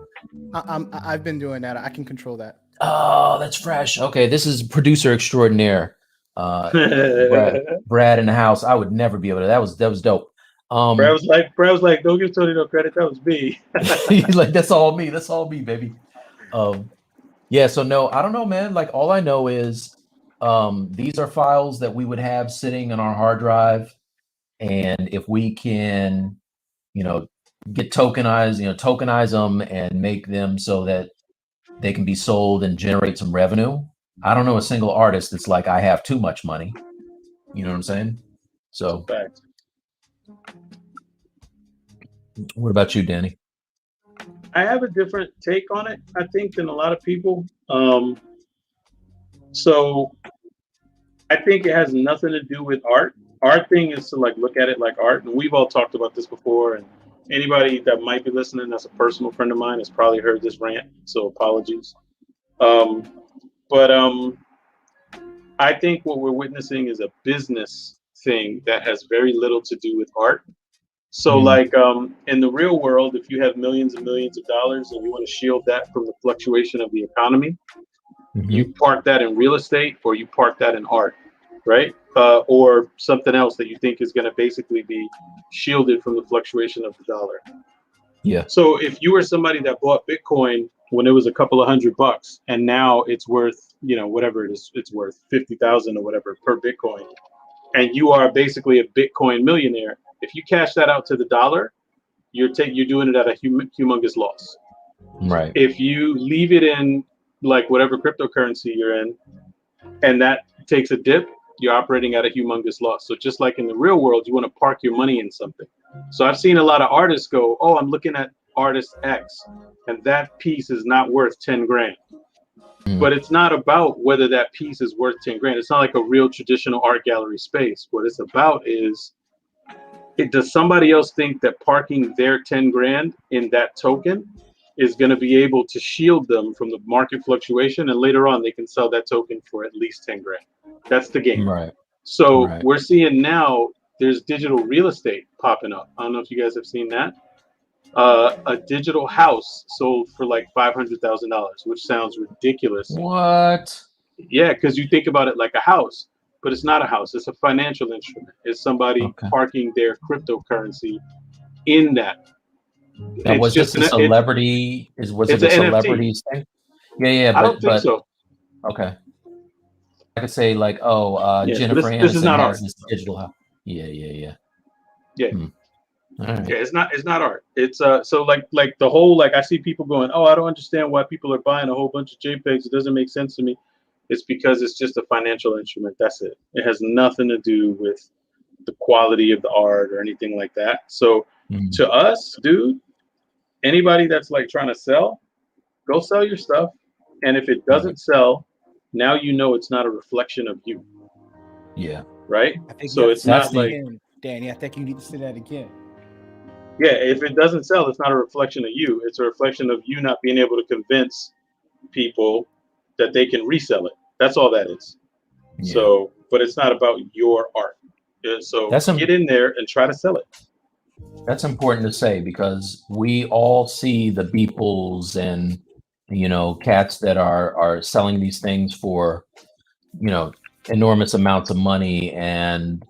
I've been doing that. I can control that. Oh, that's fresh. Okay, this is producer extraordinaire. Brad in the house. I would never be able to. That was dope. Brad was like, don't give Tony no credit. That was me. He's like, that's all me. That's all me, baby. Yeah. So no, I don't know, man. Like all I know is these are files that we would have sitting on our hard drive, and if we can, get tokenize them and make them so that they can be sold and generate some revenue. I don't know a single artist that's like, I have too much money. You know what I'm saying? So, what about you, Danny? I have a different take on it, I think, than a lot of people. So I think it has nothing to do with art. Our thing is to like look at it like art, and we've all talked about this before. And anybody that might be listening that's a personal friend of mine has probably heard this rant, so apologies. But I think what we're witnessing is a business thing that has very little to do with art. So like in the real world, if you have millions and millions of dollars and you want to shield that from the fluctuation of the economy, you park that in real estate or you park that in art, right? Or something else that you think is going to basically be shielded from the fluctuation of the dollar. Yeah. So if you were somebody that bought Bitcoin when it was a couple of $100 and now it's worth, whatever it is, it's worth 50,000 or whatever per Bitcoin, and you are basically a Bitcoin millionaire, if you cash that out to the dollar, you're doing it at a humongous loss. Right. If you leave it in like whatever cryptocurrency you're in, and that takes a dip, you're operating at a humongous loss. So just like in the real world, you want to park your money in something. So I've seen a lot of artists go, oh, I'm looking at artist X, and that piece is not worth 10 grand. But it's not about whether that piece is worth 10 grand. It's not like a real traditional art gallery space. What it's about is, does somebody else think that parking their 10 grand in that token is going to be able to shield them from the market fluctuation, and later on they can sell that token for at least 10 grand? That's the game. Right. So we're seeing now there's digital real estate popping up. I don't know if you guys have seen that. A digital house sold for like $500,000, which sounds ridiculous. What? Yeah, because you think about it like a house, but it's not a house. It's a financial instrument. It's somebody parking their cryptocurrency in that. Now, was this a celebrity? Was it a celebrity thing? Yeah. I don't think so. Okay. I could say like, Jennifer Aniston this is not has art. This digital house. Yeah. Yeah. Right. Yeah, it's not art. It's so like the whole, like, I see people going, oh, I don't understand why people are buying a whole bunch of JPEGs. It doesn't make sense to me. It's because it's just a financial instrument. That's it. It has nothing to do with the quality of the art or anything like that. So to us, dude, anybody that's like trying to sell, go sell your stuff. And if it doesn't sell, now you know it's not a reflection of you. Yeah. Right? I think so it's not like again, Danny, I think you need to say that again. Yeah, if it doesn't sell, it's not a reflection of you. It's a reflection of you not being able to convince people that they can resell it. That's all that is. Yeah. So, but it's not about your art. So get in there and try to sell it. That's important to say, because we all see the Beeples and, cats that are selling these things for, enormous amounts of money, and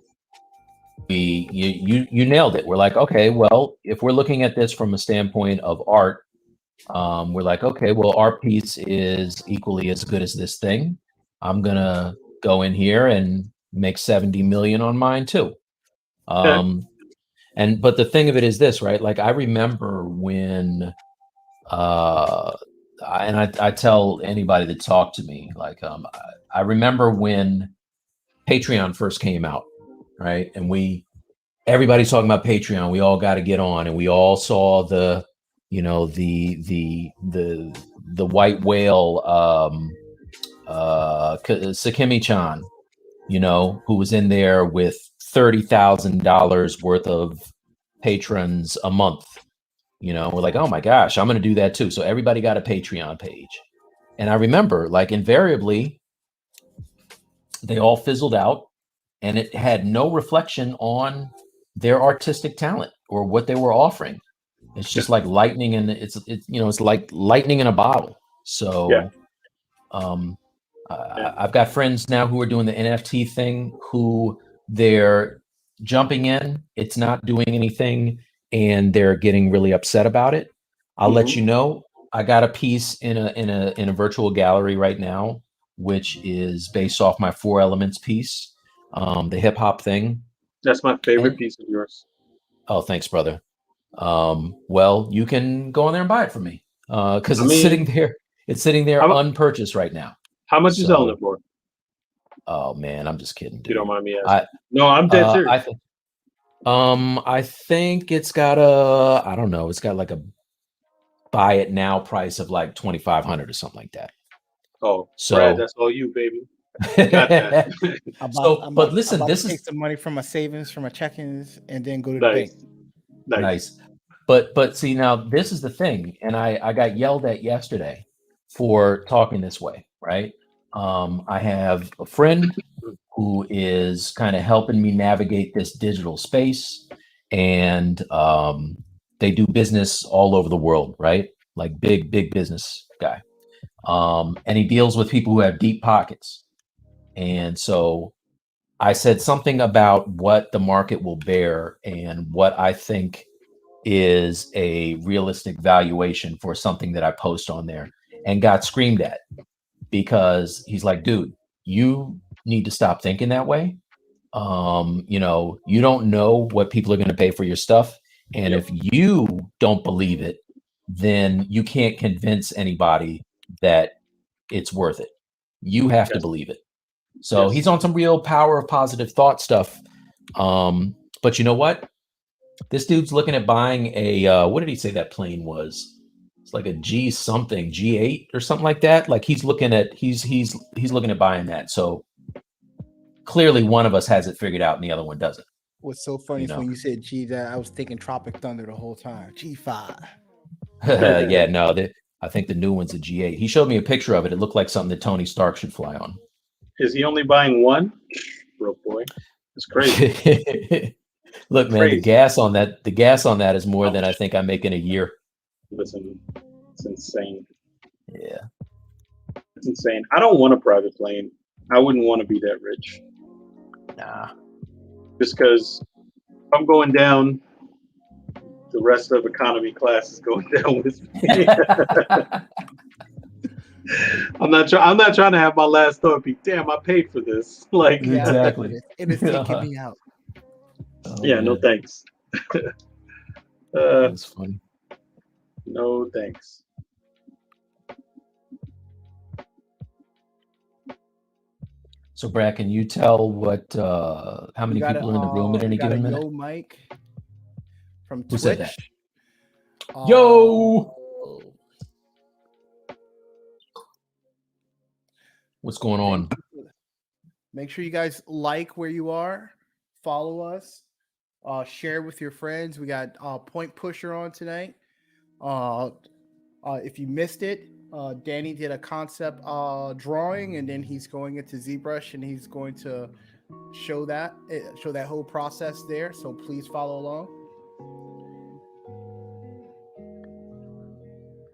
you nailed it. We're like, okay, well, if we're looking at this from a standpoint of art, we're like, okay, well, our piece is equally as good as this thing. I'm gonna go in here and make 70 million on mine too. But the thing of it is this, right? Like, I remember when, I tell anybody that talk to me, like, I remember when Patreon first came out, right? And everybody's talking about Patreon. We all got to get on, and we all saw the white whale, Sakimi-chan, who was in there with $30,000 worth of patrons a month. We're like, oh my gosh, I'm going to do that too. So everybody got a Patreon page. And I remember, like, invariably, they all fizzled out, and it had no reflection on their artistic talent or what they were offering. It's just like lightning, and it's like lightning in a bottle. So, I've got friends now who are doing the NFT thing, who they're jumping in. It's not doing anything, and they're getting really upset about it. I'll let you know. I got a piece in a virtual gallery right now, which is based off my 4 Elements piece, the hip hop thing. That's my favorite piece of yours. Oh, thanks, brother. Well, you can go on there and buy it for me, because it's sitting there. It's sitting there unpurchased right now. How much you selling it for? Oh man, I'm just kidding, dude. You don't mind me asking? No, I'm dead serious. I think it's got a, I don't know, it's got like a buy it now price of like 2,500 or something like that. Oh, so Brad, that's all you, baby. Got that. But listen, this is take some money from my savings, from my check-ins, and then go to the bank. Nice. But see, now this is the thing, and I got yelled at yesterday for talking this way, right? I have a friend who is kind of helping me navigate this digital space, and they do business all over the world, right? Like big business guy. And he deals with people who have deep pockets. And so I said something about what the market will bear and what I think is a realistic valuation for something that I post on there, and got screamed at, because he's like, dude, you need to stop thinking that way. You don't know what people are going to pay for your stuff. And if you don't believe it, then you can't convince anybody that it's worth it. You have to believe it. So he's on some real power of positive thought stuff. But you know what? This dude's looking at buying a, what did he say that plane was? It's like a G something, G8 or something like that. Like he's looking at buying that. So clearly one of us has it figured out and the other one doesn't. What's so funny is when you said G, that I was thinking Tropic Thunder the whole time. G5. Yeah, no, I think the new one's a G8. He showed me a picture of it. It looked like something that Tony Stark should fly on. Is he only buying one? Real boy. It's crazy. Look, man, the gas on that is more than I think I make in a year. Listen, it's insane. Yeah. It's insane. I don't want a private plane. I wouldn't want to be that rich. Nah. Just because I'm going down, the rest of economy class is going down with me. I'm not trying to have my last thought be, damn, I paid for this. Like, exactly. It is taking me out. Yeah, no thanks. That's funny. No thanks. So, Brad, can you tell what how many people are in the room at any given minute? Yo, Mike from Twitch. Who said that? Yo. What's going on? Make sure you guys like where you are, follow us, share with your friends. We got Point Pusher on tonight. If you missed it, Danny did a concept drawing, and then he's going into ZBrush, and he's going to show that whole process there. So please follow along.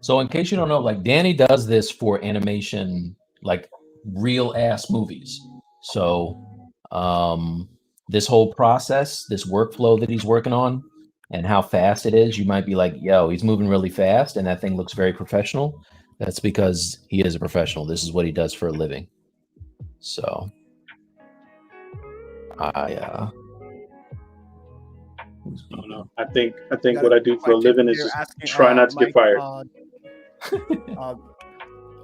So in case you don't know, like Danny does this for animation, like real ass movies. So this whole process, this workflow that he's working on and how fast it is, you might be like, yo, he's moving really fast and that thing looks very professional. That's because he is a professional. This is what he does for a living. So I don't know. I think what I do for a living is just try not to get fired.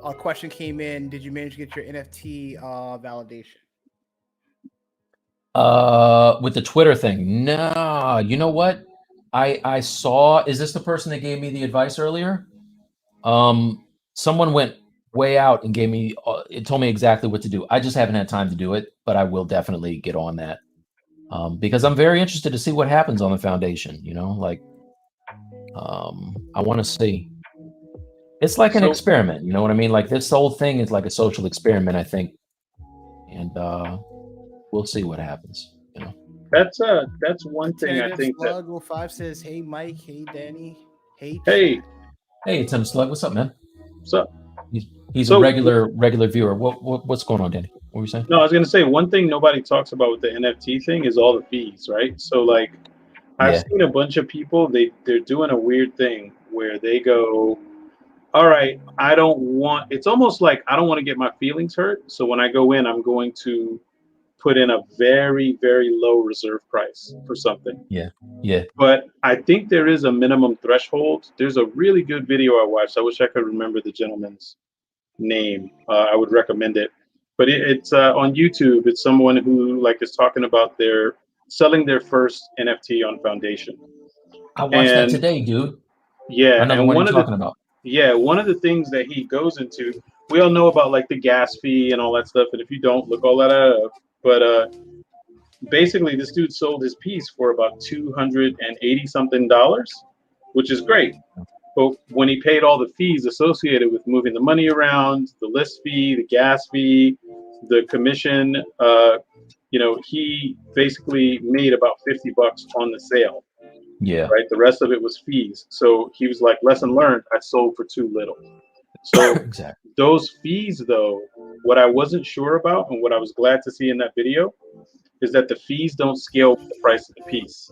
A question came in. Did you manage to get your NFT validation? With the Twitter thing? No. You know what? I saw, is this the person that gave me the advice earlier? Someone went way out and gave me, it told me exactly what to do. I just haven't had time to do it, but I will definitely get on that. Because I'm very interested to see what happens on the foundation, like, I want to see. It's like an experiment, you know what I mean? Like this whole thing is like a social experiment, I think. And we'll see what happens, That's one thing I think that 05 says, hey Mike, hey Danny. Hey, Hey. chat. Hey, Tim Slug, what's up, man? What's up? He's a regular viewer. What's going on, Danny? What were you saying? No, I was gonna say one thing nobody talks about with the NFT thing is all the fees, right? So like, I've seen a bunch of people they're doing a weird thing where they go, all right, I don't want. It's almost like I don't want to get my feelings hurt. So when I go in, I'm going to put in a very, very low reserve price for something. Yeah. But I think there is a minimum threshold. There's a really good video I watched. I wish I could remember the gentleman's name. I would recommend it. But it's on YouTube. It's someone who like is talking about their selling their first NFT on Foundation. I watched that today, dude. Yeah, I know the one you're talking about. Yeah, one of the things that he goes into, we all know about like the gas fee and all that stuff. And if you don't, look all that up. But basically, this dude sold his piece for about $280 something, which is great. But when he paid all the fees associated with moving the money around, the list fee, the gas fee, the commission, he basically made about $50 on the sale. Yeah. Right. The rest of it was fees. So he was like, lesson learned, I sold for too little. So exactly. Those fees, though, what I wasn't sure about and what I was glad to see in that video is that the fees don't scale with the price of the piece.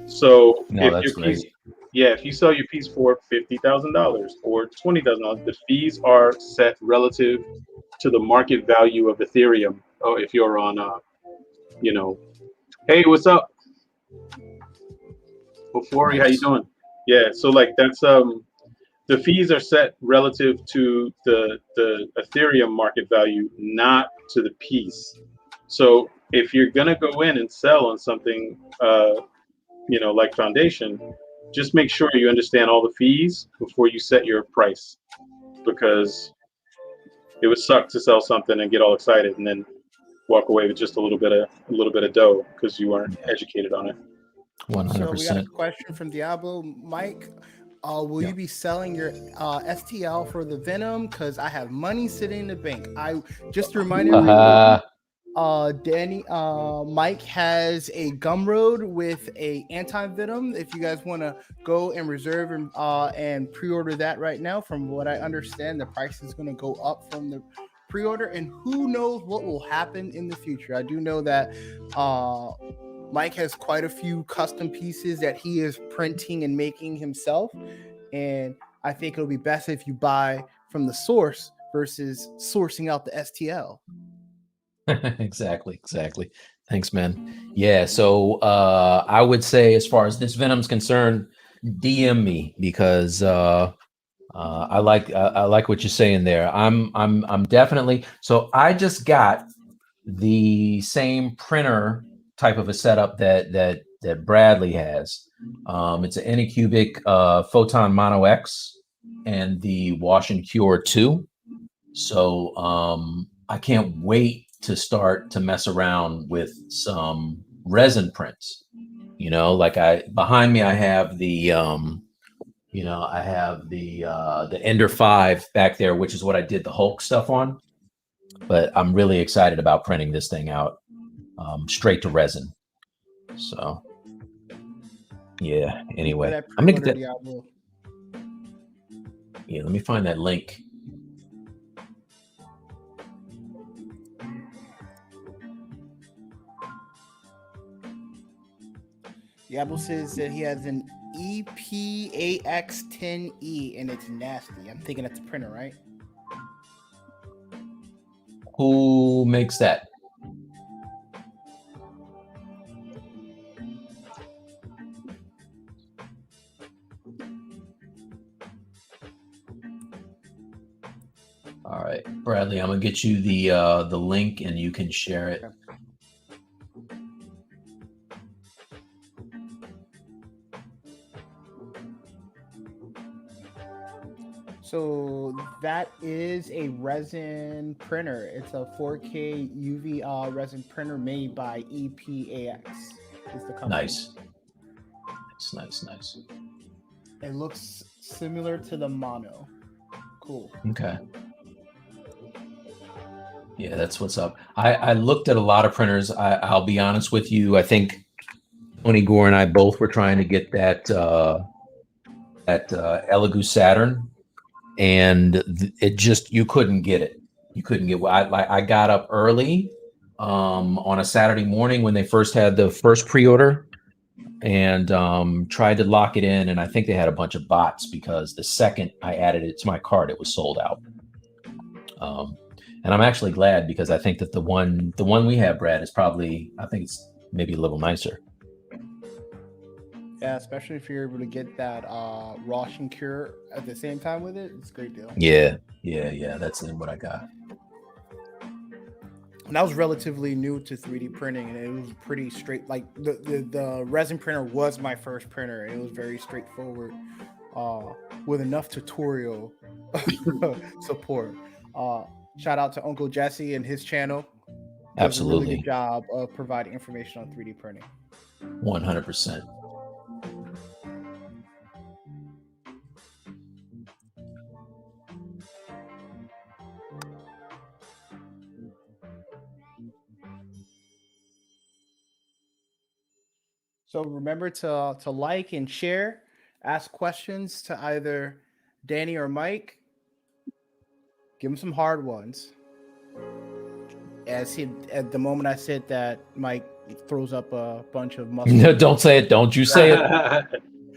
So if you sell your piece for $50,000 or $20,000, the fees are set relative to the market value of Ethereum. Oh, if you're on, hey, what's up? Before how you doing? Yeah, so like that's the fees are set relative to the Ethereum market value, not to the piece. So if you're gonna go in and sell on something, like Foundation, just make sure you understand all the fees before you set your price, because it would suck to sell something and get all excited and then walk away with just a little bit of dough because you weren't educated on it. 100%. So we got a question from Diablo. Mike, will you be selling your STL for the Venom? Because I have money sitting in the bank. I just to remind everyone, Mike has a Gumroad with a anti-venom. If you guys want to go and reserve and pre-order that right now, from what I understand, the price is going to go up from the pre-order, and who knows what will happen in the future. I do know that Mike has quite a few custom pieces that he is printing and making himself, and I think it'll be best if you buy from the source versus sourcing out the STL. Exactly. Thanks, man. Yeah, so I would say, as far as this Venom's concerned, DM me, because I like what you're saying there. I'm definitely, so I just got the same printer type of a setup that Bradley has. It's an Anycubic Photon Mono X and the Wash and Cure 2. So I can't wait to start to mess around with some resin prints. Like behind me I have the the Ender 5 back there, which is what I did the Hulk stuff on. But I'm really excited about printing this thing out straight to resin. So yeah, anyway, I'm gonna get that. Yeah, let me find that link. Diablo says that he has an EPAX10E and it's nasty. I'm thinking that's a printer, right? Who makes that? All right, Bradley, I'm gonna get you the link and you can share it. Okay. So that is a resin printer. It's a 4K UV resin printer made by EPAX. Is the company. Nice. It looks similar to the Mono. Cool. Okay. Yeah, that's what's up. I looked at a lot of printers. I'll be honest with you. I think Tony Gore and I both were trying to get that at Elegoo Saturn, and it just, you couldn't get it. You couldn't get. I got up early on a Saturday morning when they first had the first pre-order, and tried to lock it in, and I think they had a bunch of bots because the second I added it to my cart, it was sold out. And I'm actually glad, because I think that the one we have, Brad, is probably, I think it's maybe a little nicer. Yeah, especially if you're able to get that Roshan cure at the same time with it, it's a great deal. Yeah. That's what I got. And I was relatively new to 3D printing, and it was pretty straight. Like the resin printer was my first printer. It was very straightforward, with enough tutorial support. Shout out to Uncle Jesse and his channel. Does a really good job of providing information on 3D printing. 100%. So remember to like and share, ask questions to either Danny or Mike. Give them some hard ones. At the moment I said that, Mike throws up a bunch of muscle. No, don't say it. Don't you say it.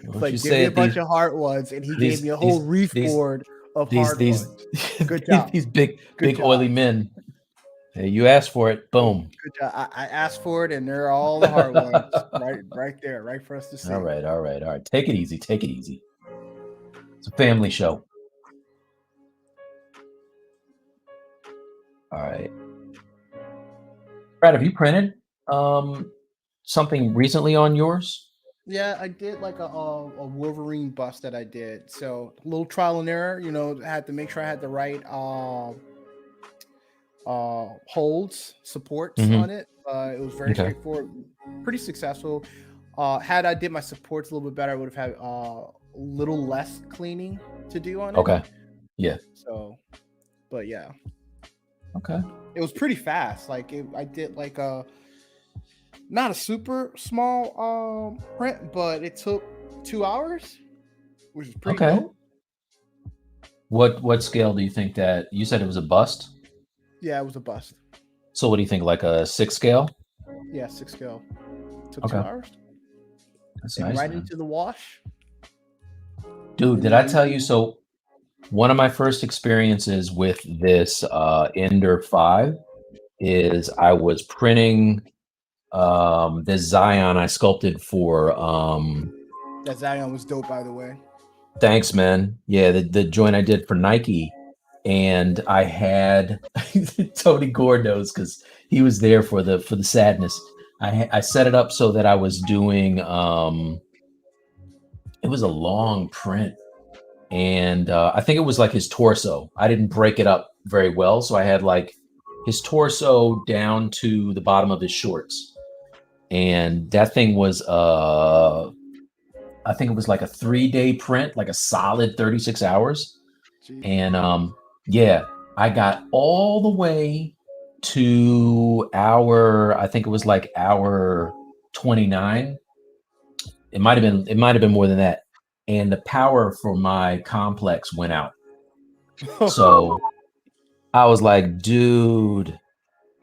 Like, give me a bunch of hard ones, and he gave me a whole reef board of hard ones. Good job. These big oily men. Hey, you asked for it. Boom. Good job. I asked for it, and they're all the hard ones, right there, right for us to see. All right. Take it easy. It's a family show. All right. Brad, have you printed something recently on yours? Yeah, I did like a Wolverine bust that I did. So a little trial and error, I had to make sure I had the right holds, supports on it. It was very straightforward, pretty successful. Had I did my supports a little bit better, I would have had a little less cleaning to do on it. Okay. Yeah. So, but yeah. Okay. It was pretty fast. Like I did like not a super small print, but it took 2 hours, which is pretty dope. What scale do you think that you said it was a bust? Yeah, it was a bust. So what do you think, like a 6 scale? Yeah, 6 scale. Took 2 hours. That's and nice. Right man. into the wash. Dude, did I tell you? So one of my first experiences with this Ender 5 is I was printing this Zion I sculpted for. That Zion was dope, by the way. Thanks, man. Yeah, the joint I did for Nike. And I had Tony Gore knows because he was there for the sadness. I set it up so that I was doing it was a long print, and I think it was like his torso. I didn't break it up very well, so I had like his torso down to the bottom of his shorts, and that thing was I think it was like a 3-day print, like a solid 36 hours. Jeez. And yeah, I got all the way to I think it was like hour 29. It might have been more than that. And the power for my complex went out. So I was like, dude,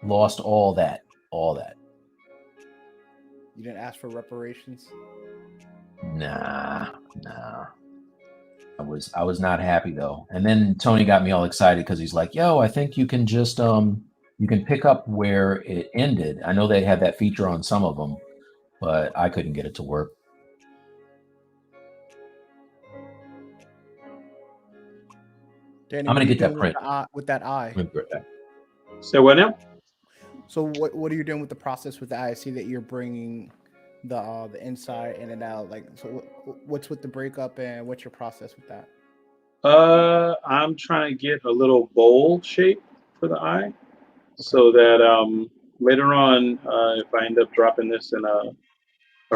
lost all that. You didn't ask for reparations? Nah. I was not happy though. And then Tony got me all excited because he's like, yo, I think you can just you can pick up where it ended. I know they had that feature on some of them, but I couldn't get it to work. Danny, I'm gonna get that print with that eye. So what now? So what are you doing with the process with the eye? I see that you're bringing the inside in and out. Like, so what's with the breakup and what's your process with that? I'm trying to get a little bowl shape for the eye, so that later on, if I end up dropping this in a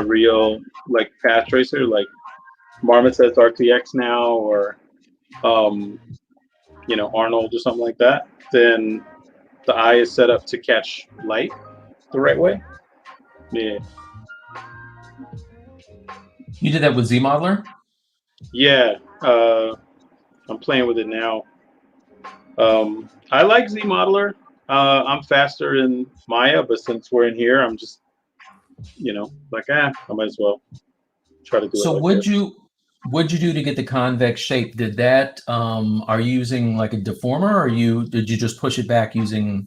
real like fast tracer, like Marmot says RTX now, or Arnold or something like that, then the eye is set up to catch light the right way. Yeah. You did that with Z Modeler? Yeah, I'm playing with it now. I like Z Modeler. I'm faster in Maya, but since we're in here, I'm just, like, I might as well try to do it So like this. what'd you do to get the convex shape? Did that are you using like a deformer, or did you just push it back using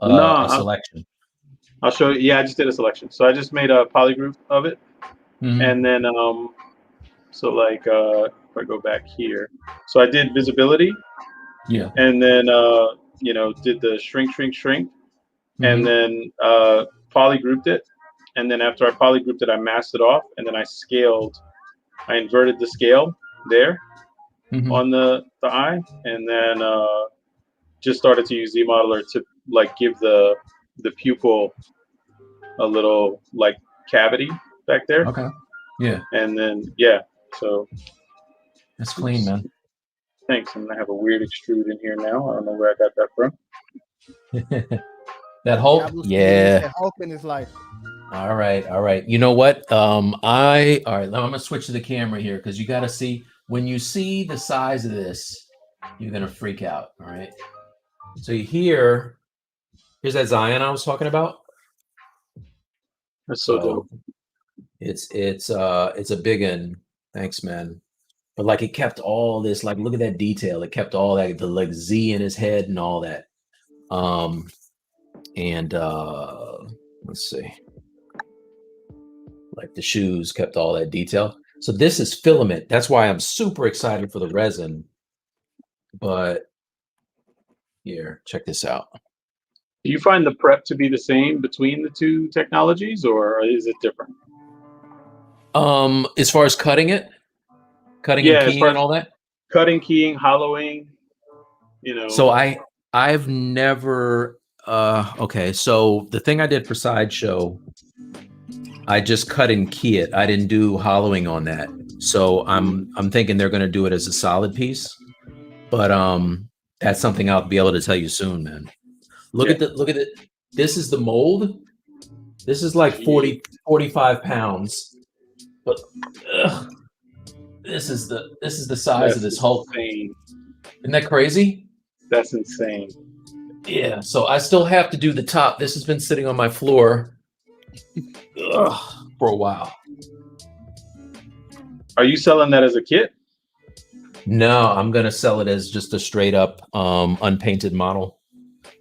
No, a selection? I'll show you. Yeah, I just did a selection. So I just made a polygroup of it, Mm-hmm. and then so like if I go back here, so I did visibility, Yeah. and then did the shrink, and Mm-hmm. then polygrouped it, and then after I polygrouped it, I masked it off, and then I inverted the scale there Mm-hmm. on the eye, and then just started to use ZModeler to like give the pupil a little like cavity back there, Okay. Yeah. and then yeah, so That's clean, oops, man. thanks. And I have a weird extrude in here now. I don't know where I got that from. That Hulk? Diablo City needs Yeah. the Hulk in his life. All right, all right. You know what? All right, now I'm gonna switch to the camera here because you gotta see when you see the size of this, you're gonna freak out. All right. So here's that Zion I was talking about. That's so So dope. it's a big one. Thanks, man. But like it kept all this, like look at that detail. It kept all that, the like Z in his head and all that. And let's see. Like the shoes kept all that detail. So this is filament. That's why I'm super excited for the resin. But here, check this out. Do you find the prep to be the same between the two technologies, or is it different? As far as cutting and Yeah, as keying far and as all that. cutting, keying, hollowing, So I've never okay, so the thing I did for Sideshow, I just cut and key it. I didn't do hollowing on that. So I'm thinking they're gonna do it as a solid piece. But that's something I'll be able to tell you soon, man. Look at it. This is the mold. This is like 45 pounds. But this is the size of this Hulk. Insane. Isn't that crazy? That's insane. Yeah. So I still have to do the top. This has been sitting on my floor for a while. Are you selling that as a kit? No, I'm gonna sell it as just a straight up unpainted model.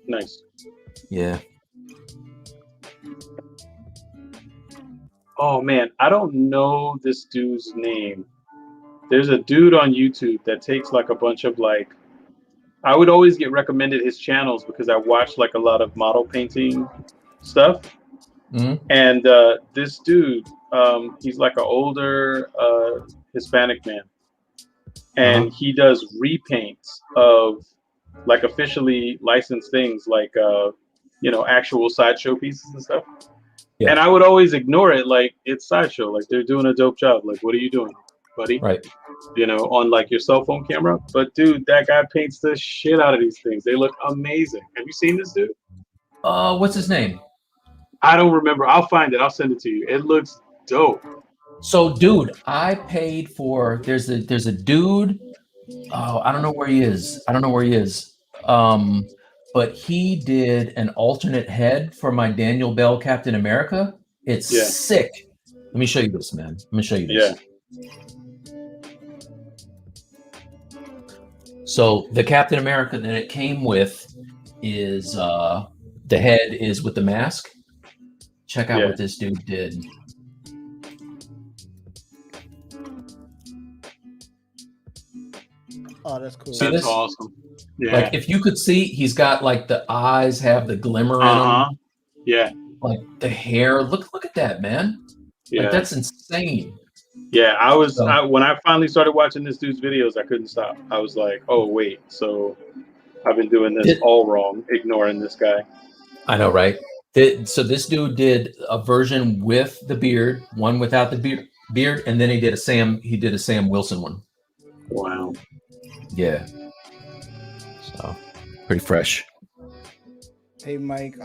Nice. Yeah. Oh man, I don't know this dude's name. There's a dude on YouTube that takes like a bunch of like, I would always get recommended his channels because I watch like a lot of model painting stuff. Mm-hmm. And this dude, he's like an older Hispanic man, and he does repaints of like officially licensed things, like actual sideshow pieces and stuff. Yeah. And I would always ignore it, like it's Sideshow, like they're doing a dope job. Like, what are you doing, buddy? Right. On like your cell phone camera. But dude, that guy paints the shit out of these things. They look amazing. Have you seen this dude? What's his name? I don't remember. I'll find it. I'll send it to you. It looks dope. So, dude, I paid for. There's a dude. Oh, I don't know where he is. But he did an alternate head for my Daniel Bell Captain America. It's sick. Let me show you this, man. Let me show you this. Yeah. So the Captain America that it came with is the head is with the mask. Check out what this dude did. Oh, that's cool. See that's awesome. Yeah. Like if you could see, he's got like the eyes have the glimmer in them. Yeah. Like the hair. Look at that, man. Yeah. Like that's insane. Yeah, when I finally started watching this dude's videos, I couldn't stop. I was like, oh wait, so I've been doing this all wrong, ignoring this guy. I know, right? So this dude did a version with the beard, one without the beard, and then he did a Sam Wilson one. Wow. Yeah. So pretty fresh. Hey Mike,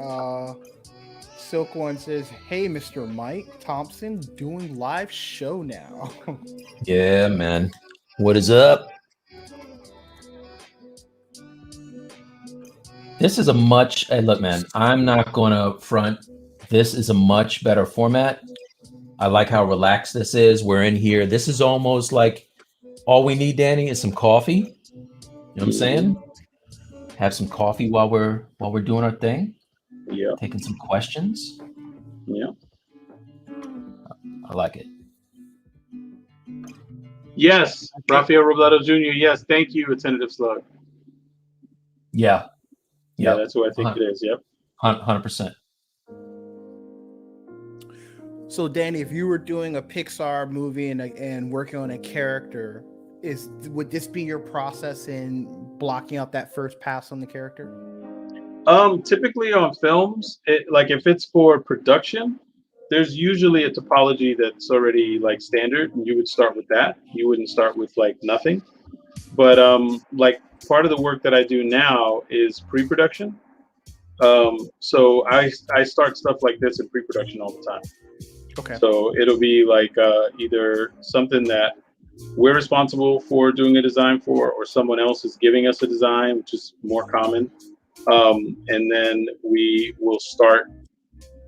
Silk One says, "Hey, Mr. Mike Thompson, doing live show now." Yeah, man. What is up? This is a much, hey, look, man, I'm not going to front. This is a much better format. I like how relaxed this is. We're in here. This is almost like all we need, Danny, is some coffee. You know what I'm saying? Have some coffee while we're doing our thing. Yeah. Taking some questions. Yeah. I like it. Yes, Rafael Robledo Jr. Yes, thank you, Attentive Slug. Yeah. Yeah, that's what I think it is. Yep. 100%. So, Danny, if you were doing a Pixar movie and working on a character, would this be your process in blocking out that first pass on the character? Typically on films, like if it's for production, there's usually a topology that's already like standard, and you would start with that. You wouldn't start with like nothing. But like part of the work that I do now is pre-production. So I start stuff like this in pre-production all the time. Okay. So it'll be like either something that we're responsible for doing a design for, or someone else is giving us a design, which is more common. And then we will start,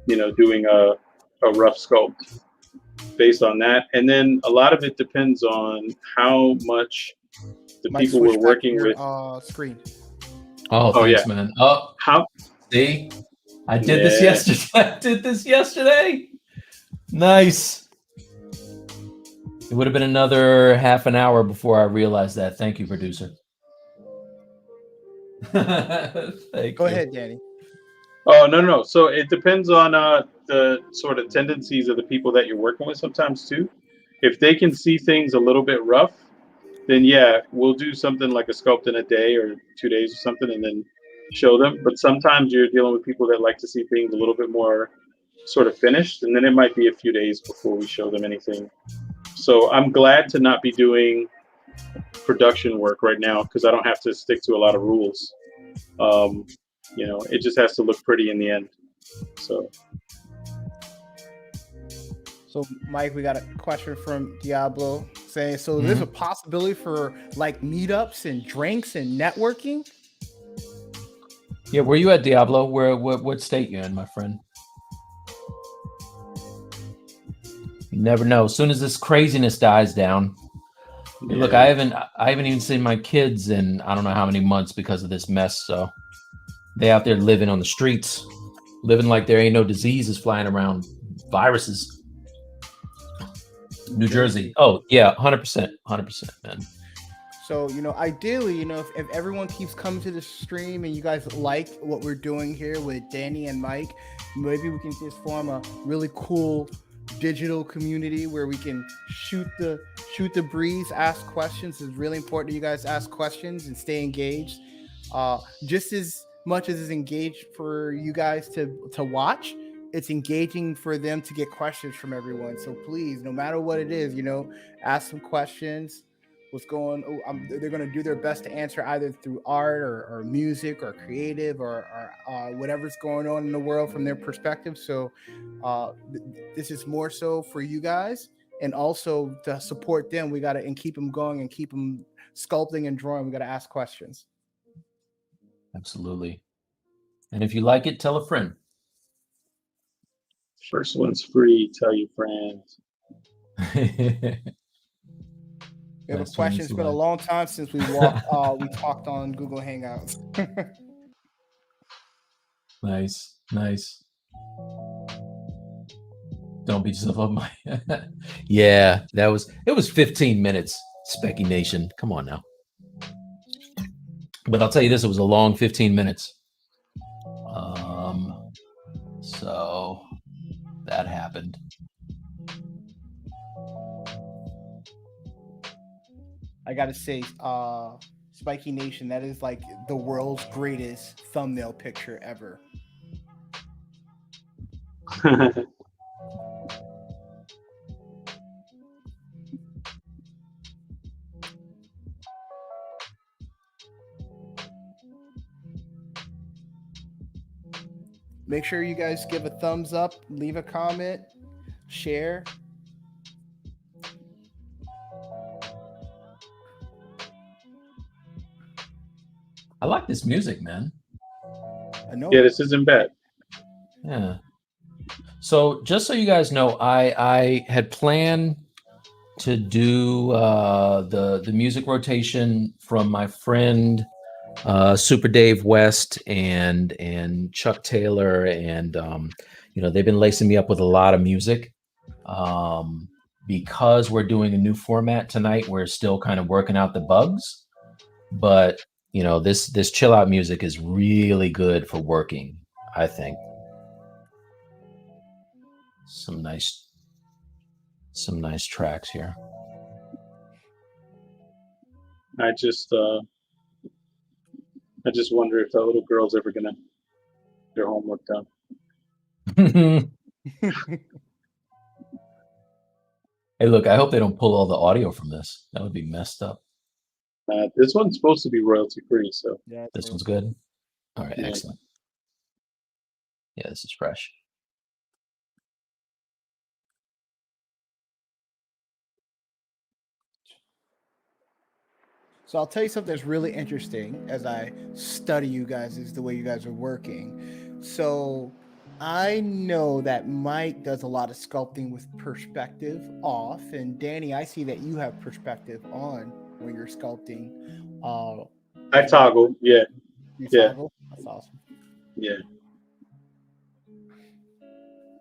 doing a rough sculpt based on that. And then a lot of it depends on how much the people we're working with. Screen. Oh, thanks, man. Oh, how? See, I did this yesterday. Nice. It would have been another half an hour before I realized that. Thank you, producer. Go ahead, Danny. Oh, no. So it depends on the sort of tendencies of the people that you're working with sometimes too. If they can see things a little bit rough, then yeah, we'll do something like a sculpt in a day or 2 days or something and then show them. But sometimes you're dealing with people that like to see things a little bit more sort of finished, and then it might be a few days before we show them anything. So I'm glad to not be doing production work right now because I don't have to stick to a lot of rules. It just has to look pretty in the end. So Mike, we got a question from Diablo saying, so there's a possibility for like meetups and drinks and networking? Yeah, where you at, Diablo? What state you in, my friend? You never know. As soon as this craziness dies down. Yeah. Look, I haven't even seen my kids in I don't know how many months because of this mess. So they out there living on the streets, living like there ain't no diseases flying around, viruses. New Jersey. Oh yeah, 100%, man. So, ideally, if everyone keeps coming to the stream and you guys like what we're doing here with Danny and Mike, maybe we can just form a really cool digital community where we can shoot the breeze, ask questions. It's really important that you guys ask questions and stay engaged. Just as much as it's engaged for you guys to watch, it's engaging for them to get questions from everyone. So please, no matter what it is, ask some questions. What's going on? They're going to do their best to answer either through art or music or creative or whatever's going on in the world from their perspective. So this is more so for you guys, and also to support them. We got to and keep them going and keep them sculpting and drawing. We got to ask questions. Absolutely. And if you like it, tell a friend. First one's free. Tell your friends. We have a question. It's been a long time since we talked on Google Hangouts. Nice. Don't beat yourself up, Mike. Yeah, it was 15 minutes, Specky Nation. Come on now. But I'll tell you this, it was a long 15 minutes. So that happened. I gotta say, Spiky Nation, that is like the world's greatest thumbnail picture ever. Make sure you guys give a thumbs up, leave a comment, share. I like this music, man. I know. Yeah, this isn't bad. Yeah. So just so you guys know, I had planned to do the music rotation from my friend Super Dave West and Chuck Taylor, and they've been lacing me up with a lot of music. Because we're doing a new format tonight, we're still kind of working out the bugs, but this chill out music is really good for working, I think. Some nice tracks here. I just wonder if that little girl's ever gonna get their homework done. Hey, look, I hope they don't pull all the audio from this. That would be messed up. This one's supposed to be royalty free, so Yeah, this one's good. All right, yeah. Excellent. Yeah, this is fresh. So I'll tell you something that's really interesting as I study you guys, is the way you guys are working. So I know that Mike does a lot of sculpting with perspective off, and Danny, I see that you have perspective on when you're sculpting. I toggle, yeah. You Yeah. toggle? That's awesome. Yeah.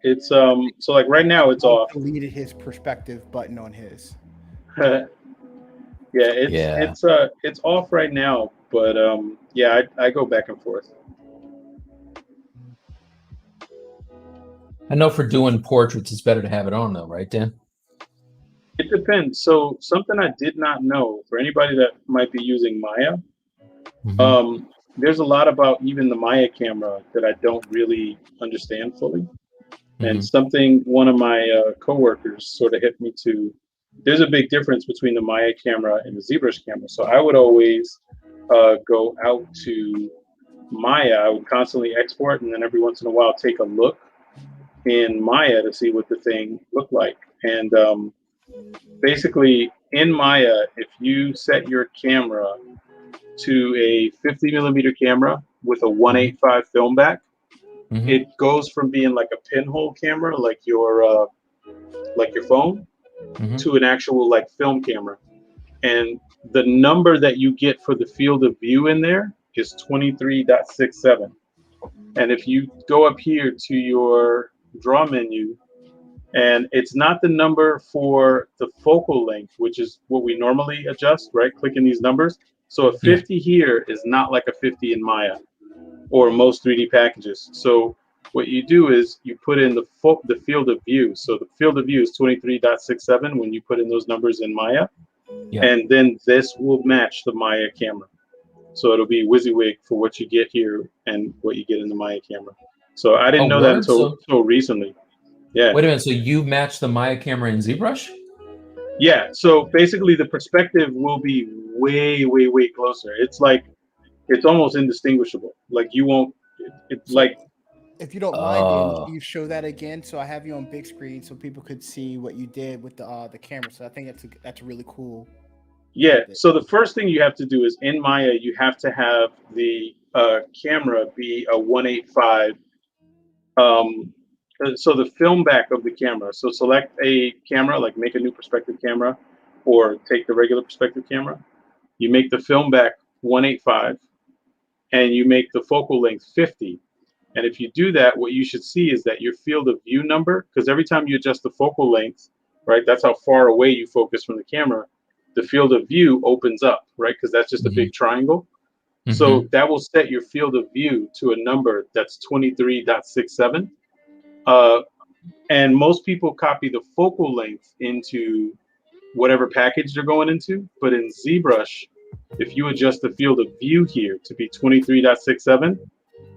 It's so like right now it's off. Deleted his perspective button on his. It's off right now, but I go back and forth. I know for doing portraits, it's better to have it on though, right, Dan? It depends. So something I did not know for anybody that might be using Maya, there's a lot about even the Maya camera that I don't really understand fully. And something one of my coworkers sort of hit me to. There's a big difference between the Maya camera and the ZBrush camera. So I would always go out to Maya. I would constantly export, and then every once in a while take a look in Maya to see what the thing looked like. And basically in Maya, if you set your camera to a 50 millimeter camera with a 1.85 film back, it goes from being like a pinhole camera, like your phone, to an actual like film camera. And the number that you get for the field of view in there is 23.67. And if you go up here to your draw menu, and it's not the number for the focal length, which is what we normally adjust, right? Clicking these numbers. So a 50 here is not like a 50 in Maya or most 3D packages. So what you do is you put in the field of view. So the field of view is 23.67 when you put in those numbers in Maya. And then this will match the Maya camera. So it'll be WYSIWYG for what you get here and what you get in the Maya camera. So I didn't know that until recently. Yeah. Wait a minute. So you match the Maya camera in ZBrush? Yeah. So basically the perspective will be way, way, way closer. It's like, it's almost indistinguishable. Like you won't, it's like. If you don't mind, Dan, can you show that again? So I have you on big screen so people could see what you did with the camera. So I think that's really cool. Yeah. So the first thing you have to do is in Maya, you have to have the camera be a 1.85. So the film back of the camera. So select a camera, like make a new perspective camera, or take the regular perspective camera. You make the film back 1.85, and you make the focal length 50. And if you do that, what you should see is that your field of view number, because every time you adjust the focal length, right, that's how far away you focus from the camera, the field of view opens up, right, because that's just a big triangle. So that will set your field of view to a number that's 23.67. And most people copy the focal length into whatever package they're going into. But in ZBrush, if you adjust the field of view here to be 23.67,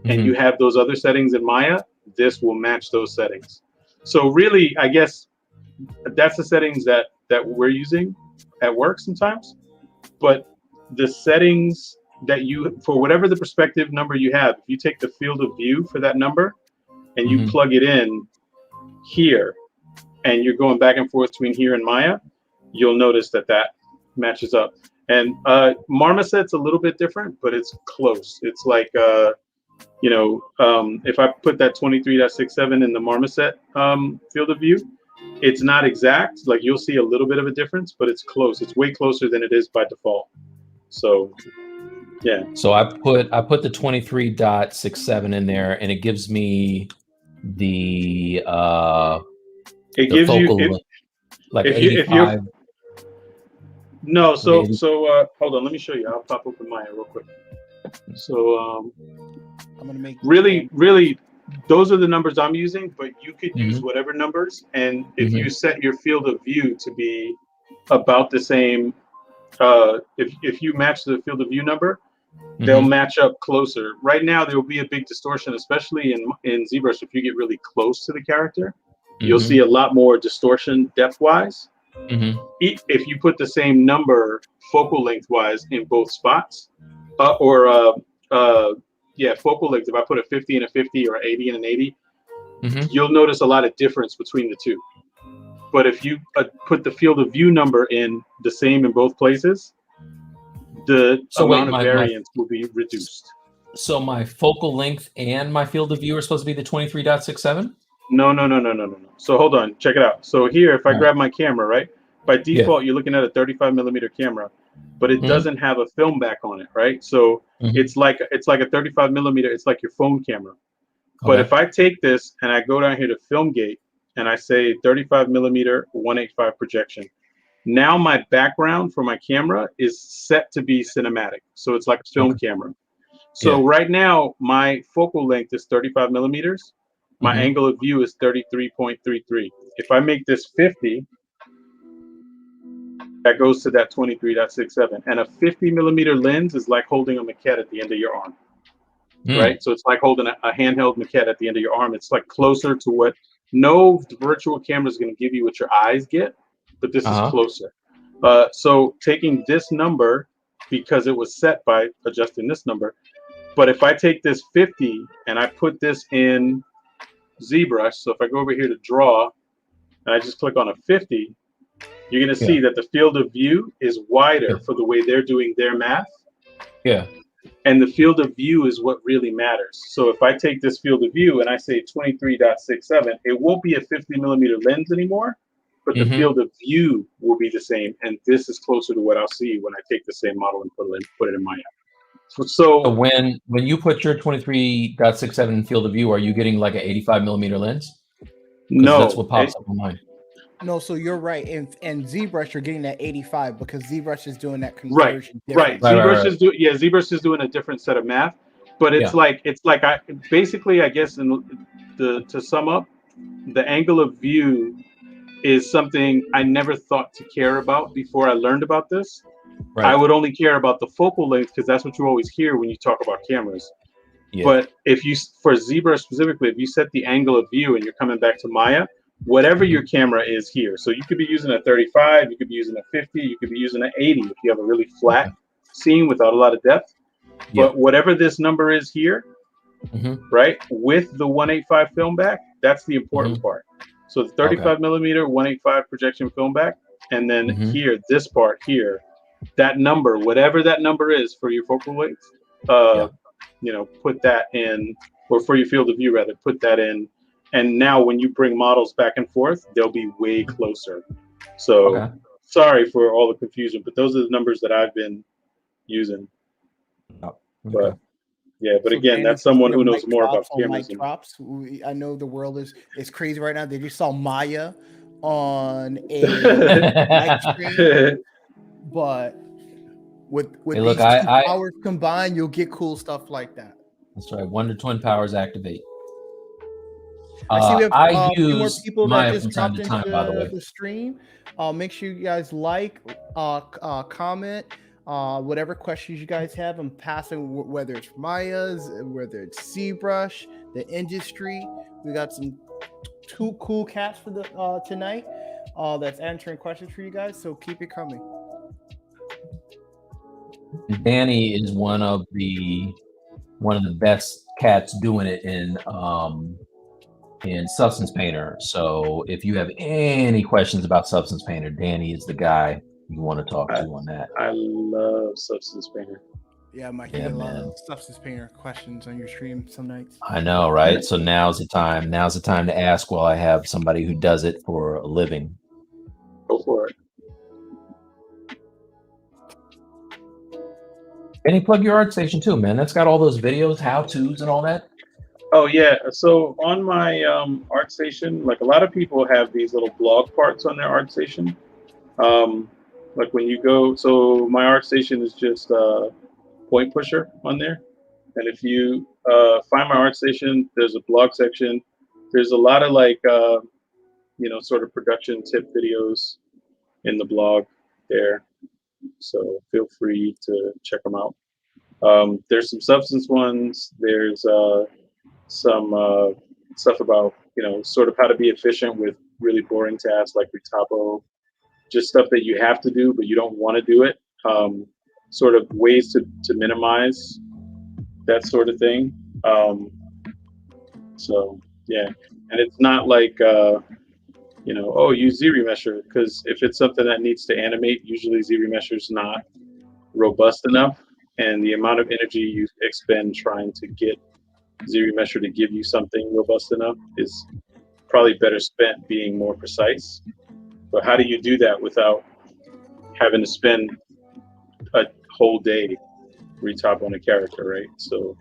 and you have those other settings in Maya, this will match those settings. So really, I guess that's the settings that we're using at work sometimes. But the settings that you, for whatever the perspective number you have, if you take the field of view for that number and you plug it in here, and you're going back and forth between here and Maya, you'll notice that matches up. And marmoset's a little bit different, but it's close. It's like if I put that 23.67 in the marmoset field of view, it's not exact. Like you'll see a little bit of a difference, but it's close. It's way closer than it is by default. So yeah. So I put the 23.67 in there, and it gives me the like 85. No, so hold on, let me show you. I'll pop open Maya real quick. So I'm gonna make really those are the numbers I'm using, but you could use whatever numbers, and if you set your field of view to be about the same, if you match the field of view number, they'll match up closer. Right now there will be a big distortion, especially in ZBrush. If you get really close to the character, you'll see a lot more distortion depth wise. If you put the same number focal length wise in both spots, focal length, if I put a 50 and a 50 or 80 and an 80, you'll notice a lot of difference between the two. But if you put the field of view number in the same in both places, the amount of variance will be reduced. So my focal length and my field of view are supposed to be the 23.67? No. So hold on, check it out. So here, if I grab my camera, right? By default, you're looking at a 35 millimeter camera, but it doesn't have a film back on it, right? So it's like a 35 millimeter. It's like your phone camera. But if I take this and I go down here to film gate and I say 35 millimeter 185 projection, now my background for my camera is set to be cinematic. So it's like a film camera. So right now my focal length is 35 millimeters. My angle of view is 33.33. If I make this 50, that goes to that 23.67. And a 50 millimeter lens is like holding a maquette at the end of your arm, right? So it's like holding a handheld maquette at the end of your arm. It's like closer to what no virtual camera is going to give you what your eyes get, but this is closer. So taking this number, because it was set by adjusting this number, but if I take this 50 and I put this in ZBrush, so if I go over here to draw and I just click on a 50, you're going to see that the field of view is wider for the way they're doing their math. And the field of view is what really matters. So if I take this field of view and I say 23.67, it won't be a 50 millimeter lens anymore, but the field of view will be the same. And this is closer to what I'll see when I take the same model and put it in Maya. So when you put your 23.67 field of view, are you getting like an 85 millimeter lens? No, that's what pops up on mine. No, so you're right. And ZBrush, you're getting that 85 because ZBrush is doing that conversion. Right. ZBrush is doing a different set of math, but it's like I guess to sum up, the angle of view is something I never thought to care about before I learned about this. I would only care about the focal length because that's what you always hear when you talk about cameras. But if you, for ZBrush specifically, if you set the angle of view and you're coming back to Maya, whatever your camera is here. So you could be using a 35, you could be using a 50, you could be using an 80 if you have a really flat scene without a lot of depth. But whatever this number is here, right, with the 185 film back, that's the important part. So the 35 millimeter 185 projection film back, and then here, this part here, that number, whatever that number is for your focal length, put that in, or for your field of view rather, put that in. And now when you bring models back and forth, they'll be way closer. So sorry for all the confusion, but those are the numbers that I've been using. But again, that's someone who knows more about cameras. I know the world is crazy right now. They just saw Maya on a stream, but with these two powers combined, you'll get cool stuff like that. That's right. Wonder Twin powers activate. I see we have a few more people Maya that just jumped into the stream. Make sure you guys like, comment, whatever questions you guys have. I'm passing, whether it's Maya's, whether it's ZBrush, the industry. We got some two cool cats for the tonight that's answering questions for you guys. So keep it coming. Danny is one of the best cats doing it in Substance Painter. So if you have any questions about Substance Painter, Danny is the guy you want to talk to on that. I love Substance Painter. Yeah, Mike, you get a lot of Substance Painter questions on your stream some nights. I know, right? So now's the time. Now's the time to ask while I have somebody who does it for a living. Go for it. And you plug your ArtStation too, man. That's got all those videos, how-tos, and all that. Oh yeah. So on my ArtStation, like a lot of people have these little blog parts on their ArtStation. Like when you go, so my ArtStation is just Point Pusher on there, and if you find my ArtStation, there's a blog section. There's a lot of like sort of production tip videos in the blog there. So feel free to check them out. There's some substance ones. There's some stuff about sort of how to be efficient with really boring tasks like Retopo, just stuff that you have to do but you don't want to do it. Sort of ways to minimize that sort of thing. So yeah, and it's not like use ZRemesher, because if it's something that needs to animate, usually ZRemesher is not robust enough, and the amount of energy you expend trying to get ZRemesher to give you something robust enough is probably better spent being more precise. But how do you do that without having to spend a whole day retop on a character, right? So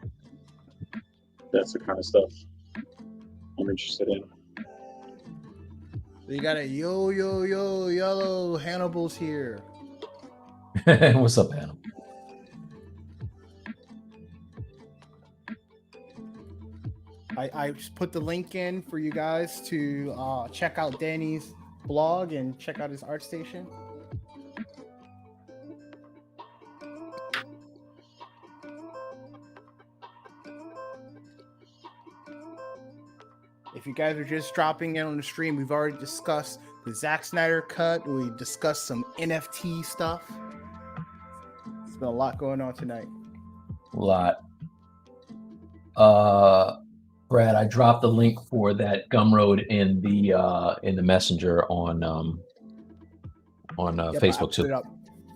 that's the kind of stuff I'm interested in. You got a yellow Hannibal's here. What's up, Hannibal? I just put the link in for you guys to check out Danny's blog and check out his ArtStation. If you guys are just dropping in on the stream, we've already discussed the Snyder Cut. We discussed some NFT stuff. It's been a lot going on tonight. A lot. Brad, I dropped the link for that Gumroad in the messenger on Facebook too.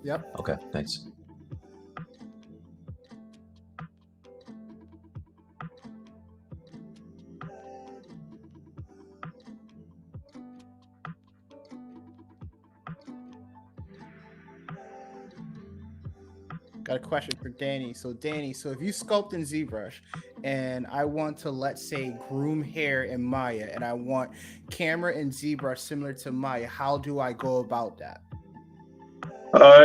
Yep. Okay, thanks. Got a question for Danny. So Danny, if you sculpt in ZBrush and I want to, let's say, groom hair in Maya, and I want camera in ZBrush similar to Maya, how do I go about that?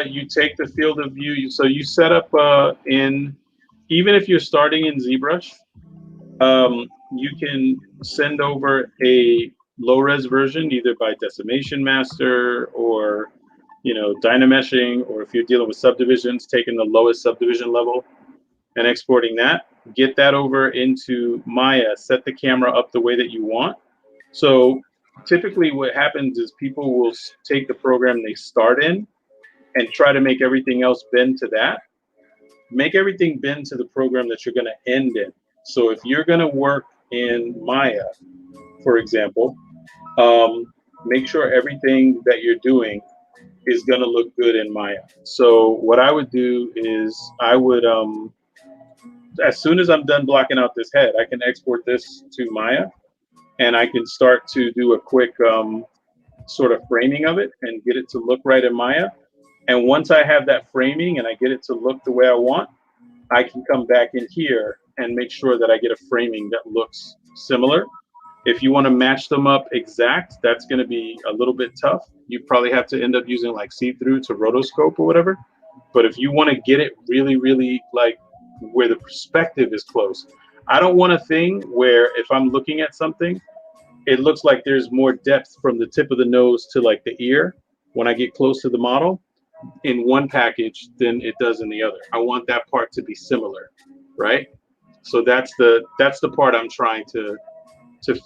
You take the field of view. So you set up even if you're starting in ZBrush, you can send over a low-res version, either by Decimation Master or Dynameshing, or if you're dealing with subdivisions, taking the lowest subdivision level and exporting that. Get that over into Maya, set the camera up the way that you want. So typically what happens is people will take the program they start in and try to make everything else bend to that. Make everything bend to the program that you're going to end in. So if you're going to work in Maya, for example, make sure everything that you're doing is going to look good in Maya. So what I would do is I would, as soon as I'm done blocking out this head, I can export this to Maya, and I can start to do a quick sort of framing of it and get it to look right in Maya. And once I have that framing and I get it to look the way I want, I can come back in here and make sure that I get a framing that looks similar. If you want to match them up exact, that's going to be a little bit tough. You probably have to end up using like see-through to rotoscope or whatever. But if you want to get it really, really like where the perspective is close, I don't want a thing where if I'm looking at something, it looks like there's more depth from the tip of the nose to like the ear when I get close to the model in one package than it does in the other. I want that part to be similar, right? So that's the part I'm trying to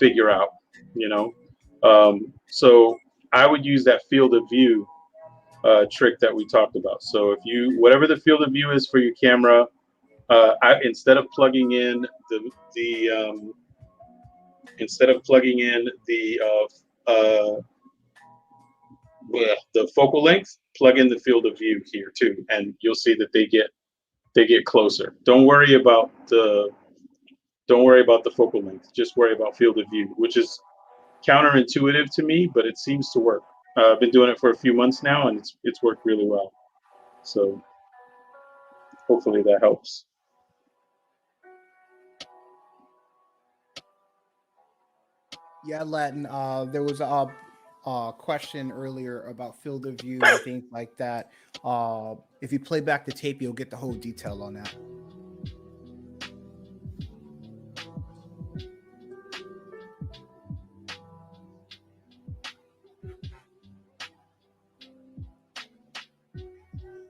figure out, so I would use that field of view trick that we talked about. So if whatever the field of view is for your camera, instead of plugging in the the focal length, plug in the field of view here too, and you'll see that they get closer. Don't worry about the focal length. Just worry about field of view, which is counterintuitive to me, but it seems to work. I've been doing it for a few months now, and it's worked really well. So hopefully that helps. Yeah, Latin. There was a question earlier about field of view and things like that. If you play back the tape, you'll get the whole detail on that.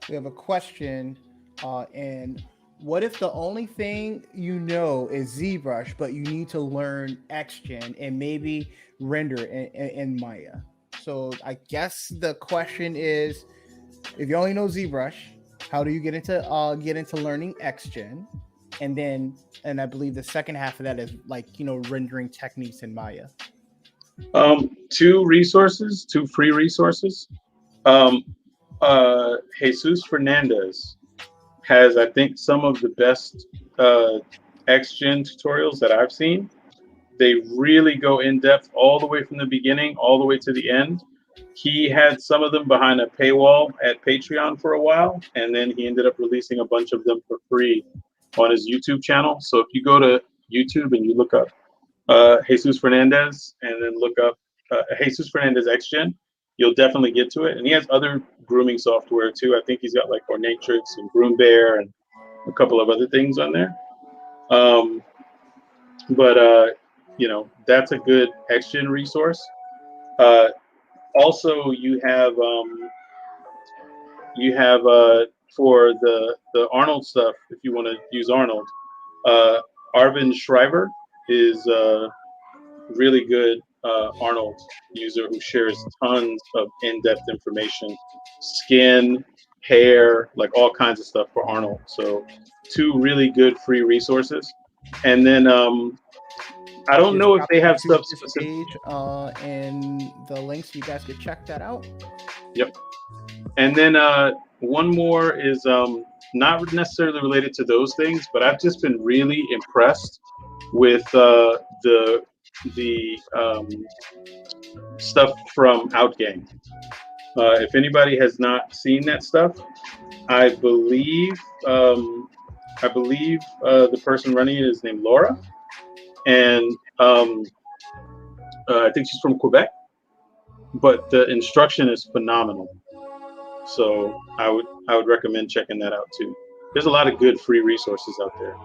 We have a question, and what if the only thing you know is ZBrush, but you need to learn XGen and maybe render in Maya? So I guess the question is, if you only know ZBrush, how do you get into learning XGen? And I believe the second half of that is rendering techniques in Maya. Two free resources. Jesus Fernandez has, I think, some of the best XGen tutorials that I've seen. They really go in depth all the way from the beginning all the way to the end. He had some of them behind a paywall at Patreon for a while, and then he ended up releasing a bunch of them for free on his YouTube channel. So if you go to YouTube and you look up Jesus Fernandez and then look up Jesus Fernandez XGen, you'll definitely get to it. And he has other grooming software too. I think he's got like Ornatrix and Groom Bear and a couple of other things on there. That's a good XGen resource. Also, you have for the Arnold stuff, if you want to use Arnold, Arvind Shriver is a really good Arnold user who shares tons of in-depth information, skin, hair, like all kinds of stuff for Arnold. So two really good free resources. And then I don't know if they have stuff specific. And the links, you guys could check that out. Yep. And then one more is not necessarily related to those things, but I've just been really impressed with the stuff from Outgang. If anybody has not seen that stuff, I believe the person running it is named Laura, and I think she's from Quebec. But the instruction is phenomenal, so I would recommend checking that out too. There's a lot of good free resources out there.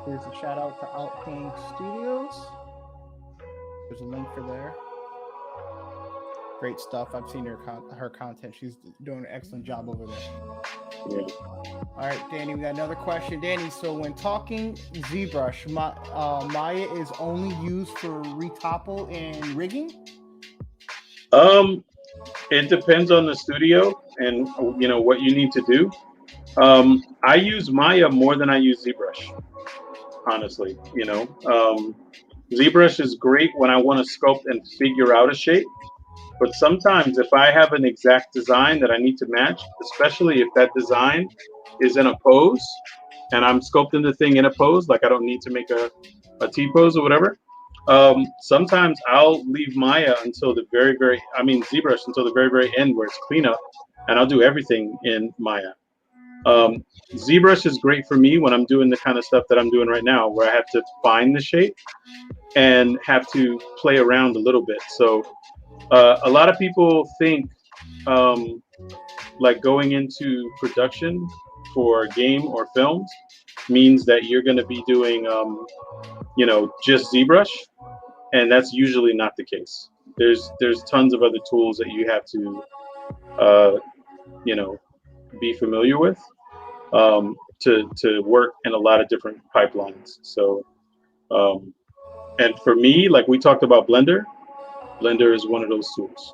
Here's a shout out to Outgang Studios. There's a link for there. Great stuff. I've seen her content. She's doing an excellent job over there. Yeah. All right, Danny, we got another question. Danny, so when talking ZBrush, Maya is only used for Retopo and rigging? It depends on the studio and what you need to do. I use Maya more than I use ZBrush, honestly. ZBrush is great when I want to sculpt and figure out a shape. But sometimes if I have an exact design that I need to match, especially if that design is in a pose and I'm sculpting the thing in a pose, like I don't need to make a T-pose or whatever, sometimes I'll leave Maya until ZBrush until the very, very end where it's cleanup, and I'll do everything in Maya. ZBrush is great for me when I'm doing the kind of stuff that I'm doing right now, where I have to find the shape and have to play around a little bit. So a lot of people think like going into production for a game or films means that you're going to be doing, just ZBrush, and that's usually not the case. There's tons of other tools that you have to, be familiar with to work in a lot of different pipelines. So, and for me, like we talked about Blender is one of those tools.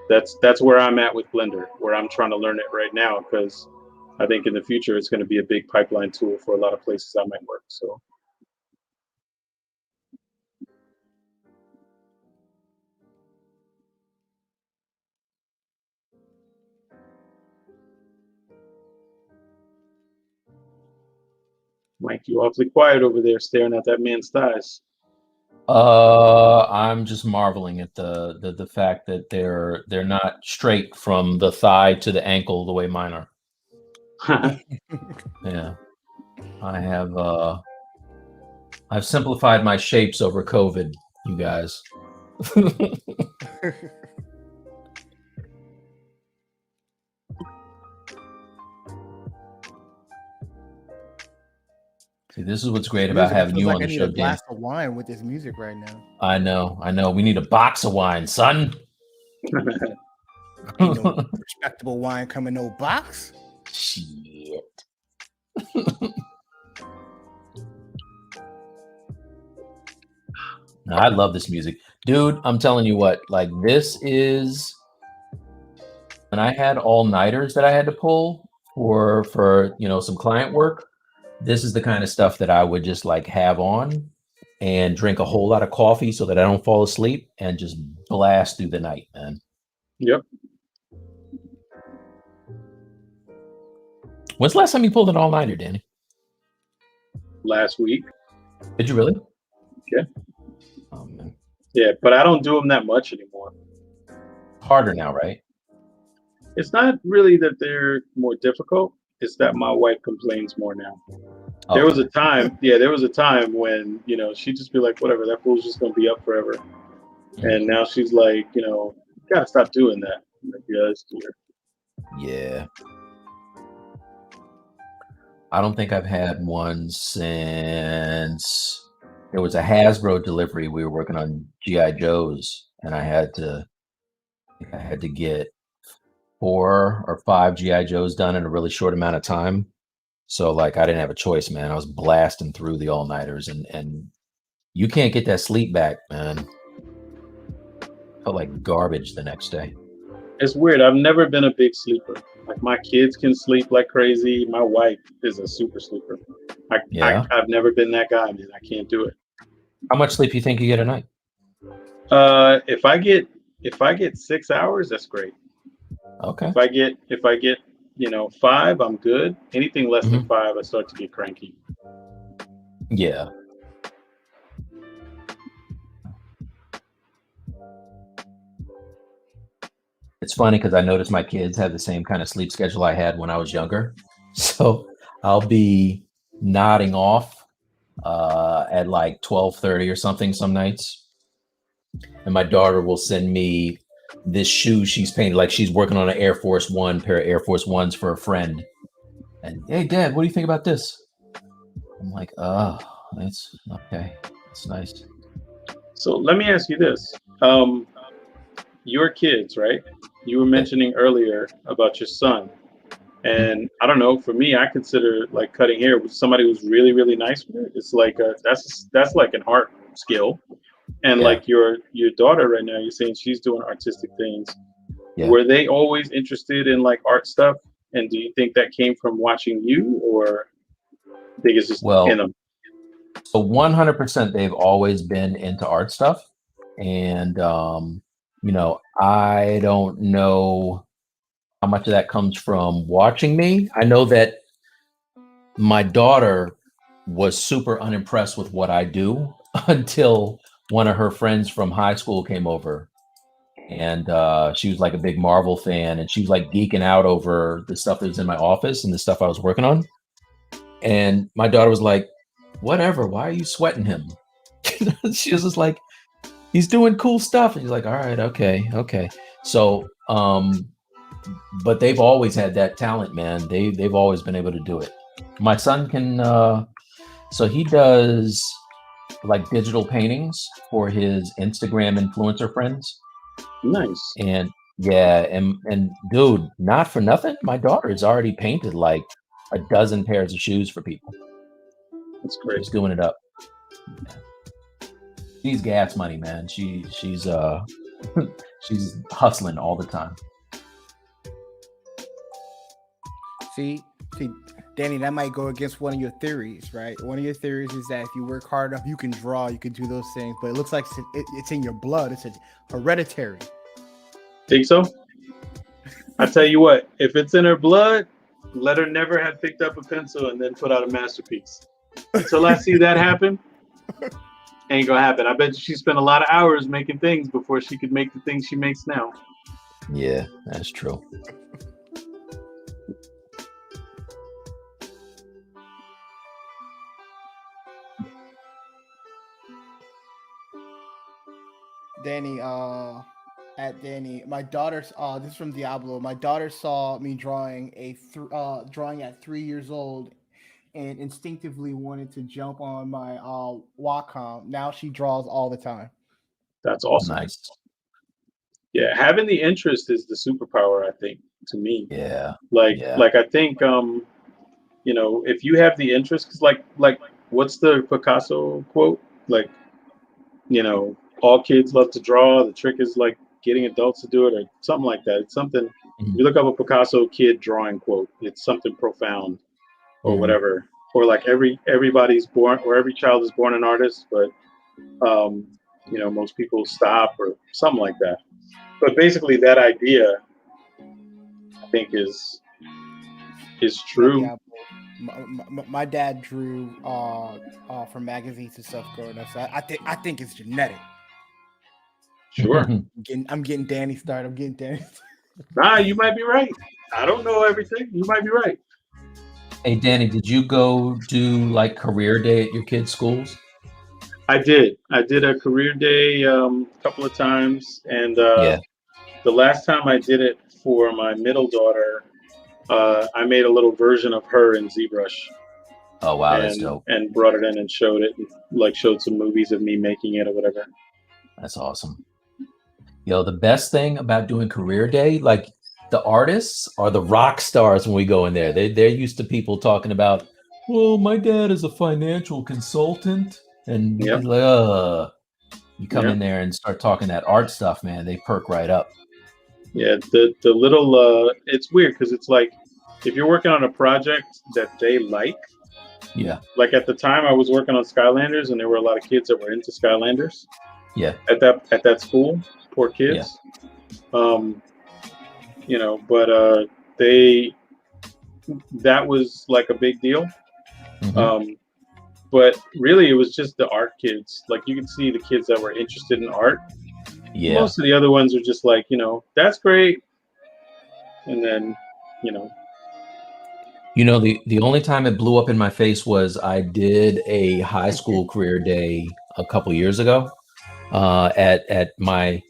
That's where I'm at with Blender, where I'm trying to learn it right now, because I think in the future it's going to be a big pipeline tool for a lot of places I might work. So Mike, you awfully quiet over there staring at that man's thighs. I'm just marveling at the fact that they're not straight from the thigh to the ankle the way mine are. Yeah. I've simplified my shapes over COVID, you guys. See, this is what's great about having you on the show, Dan. I need a glass of wine with this music right now. I know. We need a box of wine, son. Ain't no respectable wine coming no box. Shit. No, I love this music, dude. I'm telling you what, like, this is when I had all-nighters that I had to pull for some client work. This is the kind of stuff that I would just like have on and drink a whole lot of coffee so that I don't fall asleep and just blast through the night, man. Yep. When's the last time you pulled an all-nighter, Danny? Last week. Did you really? Yeah. Oh, man. Yeah, but I don't do them that much anymore. Harder now, right? It's not really that they're more difficult. It's that my wife complains more now. Oh. There was a time when, she'd just be like, whatever, that fool's just going to be up forever. Mm-hmm. And now she's like, you got to stop doing that. I'm like, yeah, that's weird. Yeah. I don't think I've had one since there was a Hasbro delivery. We were working on G.I. Joes, and I had to get 4 or 5 G.I. Joes done in a really short amount of time. So like I didn't have a choice, man. I was blasting through the all-nighters and you can't get that sleep back, man. Felt like garbage the next day. It's weird. I've never been a big sleeper. Like my kids can sleep like crazy. My wife is a super sleeper. I've never been that guy, man. I can't do it. How much sleep do you think you get a night? If I get 6 hours, that's great. Okay. If I get 5, I'm good. Anything less than 5, I start to get cranky. Yeah. It's funny because I noticed my kids have the same kind of sleep schedule I had when I was younger. So I'll be nodding off at like 12:30 or something some nights. And my daughter will send me this shoe she's painted, like she's working on an Air Force One, pair of Air Force Ones for a friend. And, hey, Dad, what do you think about this? I'm like, oh, that's okay. That's nice. So let me ask you this. Your kids, right? You were mentioning earlier about your son. And I don't know, for me, I consider like cutting hair with somebody who's really, really nice with it. It's like that's like an art skill. And like your daughter right now, you're saying she's doing artistic things. Yeah. Were they always interested in like art stuff? And do you think that came from watching you, or I think it's just in them? So 100% they've always been into art stuff. And, I don't know how much of that comes from watching me. I know that my daughter was super unimpressed with what I do until one of her friends from high school came over, and she was like a big Marvel fan, and she was like geeking out over the stuff that was in my office and the stuff I was working on. And my daughter was like, whatever, why are you sweating him? She was just like, he's doing cool stuff. And he's like, all right, okay. So, but they've always had that talent, man. They've always been able to do it. My son can, so he does like digital paintings for his Instagram influencer friends. Nice. And yeah, and dude, not for nothing, my daughter has already painted like a dozen pairs of shoes for people. That's great. She's doing it up. She's gas money, man. She's she's hustling all the time. See, Danny, that might go against one of your theories, right? One of your theories is that if you work hard enough, you can draw, you can do those things. But it looks like it's in your blood. It's hereditary. Think so? I tell you what, if it's in her blood, let her never have picked up a pencil and then put out a masterpiece. Until I see that happen, ain't gonna happen. I bet she spent a lot of hours making things before she could make the things she makes now. Yeah, that's true. Danny, at Danny, my daughter's this is from Diablo. My daughter saw me drawing drawing at 3 years old and instinctively wanted to jump on my Wacom. Now she draws all the time. That's awesome. Nice. Yeah, having the interest is the superpower, I think, to me. Yeah. Like I think you know, if you have the interest, cause like what's the Picasso quote? Like, you know, all kids love to draw. The trick is like getting adults to do it, or something like that. It's something. If you look up a Picasso kid drawing quote, it's something profound, or whatever. Or like everybody's born, or every child is born an artist, but you know, most people stop, or something like that. But basically, that idea, I think, is true. Yeah, my dad drew for magazines and stuff growing up. So I think it's genetic. Sure. I'm getting Danny started. Nah, you might be right. I don't know everything. You might be right. Hey, Danny, did you go do like career day at your kids' schools? I did a career day a couple of times, and the last time I did it for my middle daughter, I made a little version of her in ZBrush. Oh wow, that's dope. And brought it in and showed it, like showed some movies of me making it or whatever. That's awesome. Yo, the best thing about doing career day, like the artists are the rock stars when we go in there. They're used to people talking about, well, my dad is a financial consultant. And he's like, you come in there and start talking that art stuff, man, they perk right up. Yeah, the little, it's weird because it's like, if you're working on a project that they like, like at the time I was working on Skylanders and there were a lot of kids that were into Skylanders. Yeah. At that school, poor kids. Yeah. You know, but that was like a big deal. But really, it was just the art kids. Like you could see the kids that were interested in art. Yeah. Most of the other ones are just like, you know, that's great. And then, you know. You know, the only time it blew up in my face was I did a high school career day a couple years ago. At my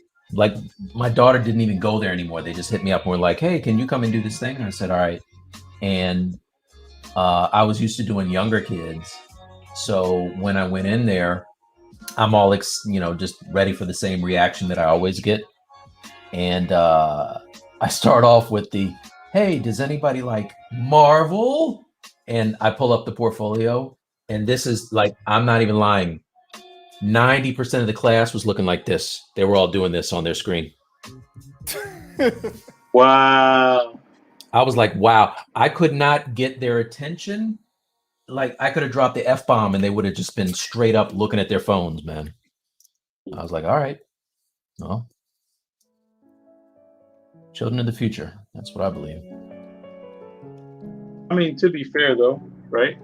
daughter didn't even go there anymore. They just hit me up and were like, "Hey, can you come and do this thing?" And I said, "All right." And I was used to doing younger kids. So when I went in there, I'm all, just ready for the same reaction that I always get. And I start off with hey, does anybody like Marvel? And I pull up the portfolio. And this is like, I'm not even lying. 90% of the class was looking like this. They were all doing this on their screen. Wow. I was like, wow, I could not get their attention. Like I could have dropped the F-bomb and they would have just been straight up looking at their phones, man. I was like, all right. Well, children of the future. That's what I believe. I mean, to be fair though, right?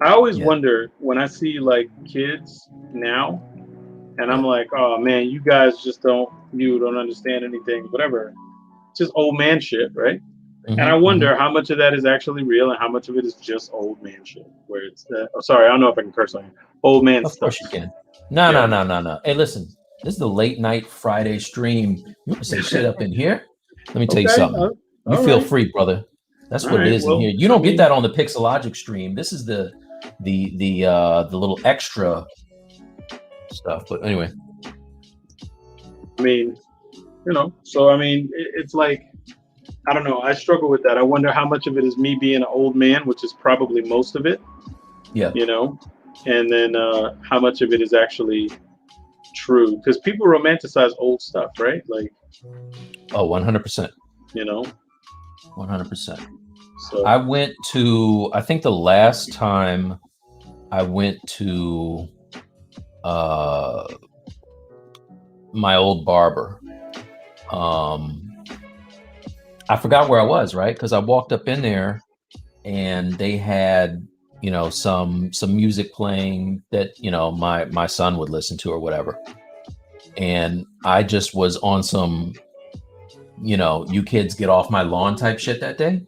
I always wonder when I see like kids now and I'm like, oh man, you guys just don't understand anything, whatever. It's just old man shit, right? And I wonder how much of that is actually real and how much of it is just old man shit. Where it's, sorry, I don't know if I can curse on you. Old man stuff. Of course you can. No. Hey, listen, this is the late night Friday stream. You want to say shit up in here? Let me tell you something. You feel free, brother. That's what it is in here. You don't get that on the Pixelogic stream. This is the little extra stuff. But anyway. I mean, so I mean, it's like, I don't know. I struggle with that. I wonder how much of it is me being an old man, which is probably most of it. Yeah. And then how much of it is actually true? Because people romanticize old stuff, right? Like. Oh, 100%. 100%. So I went to, I think the last time I went to my old barber, I forgot where I was, right? Because I walked up in there and they had, some music playing that my son would listen to or whatever, and I just was on some you kids get off my lawn type shit that day,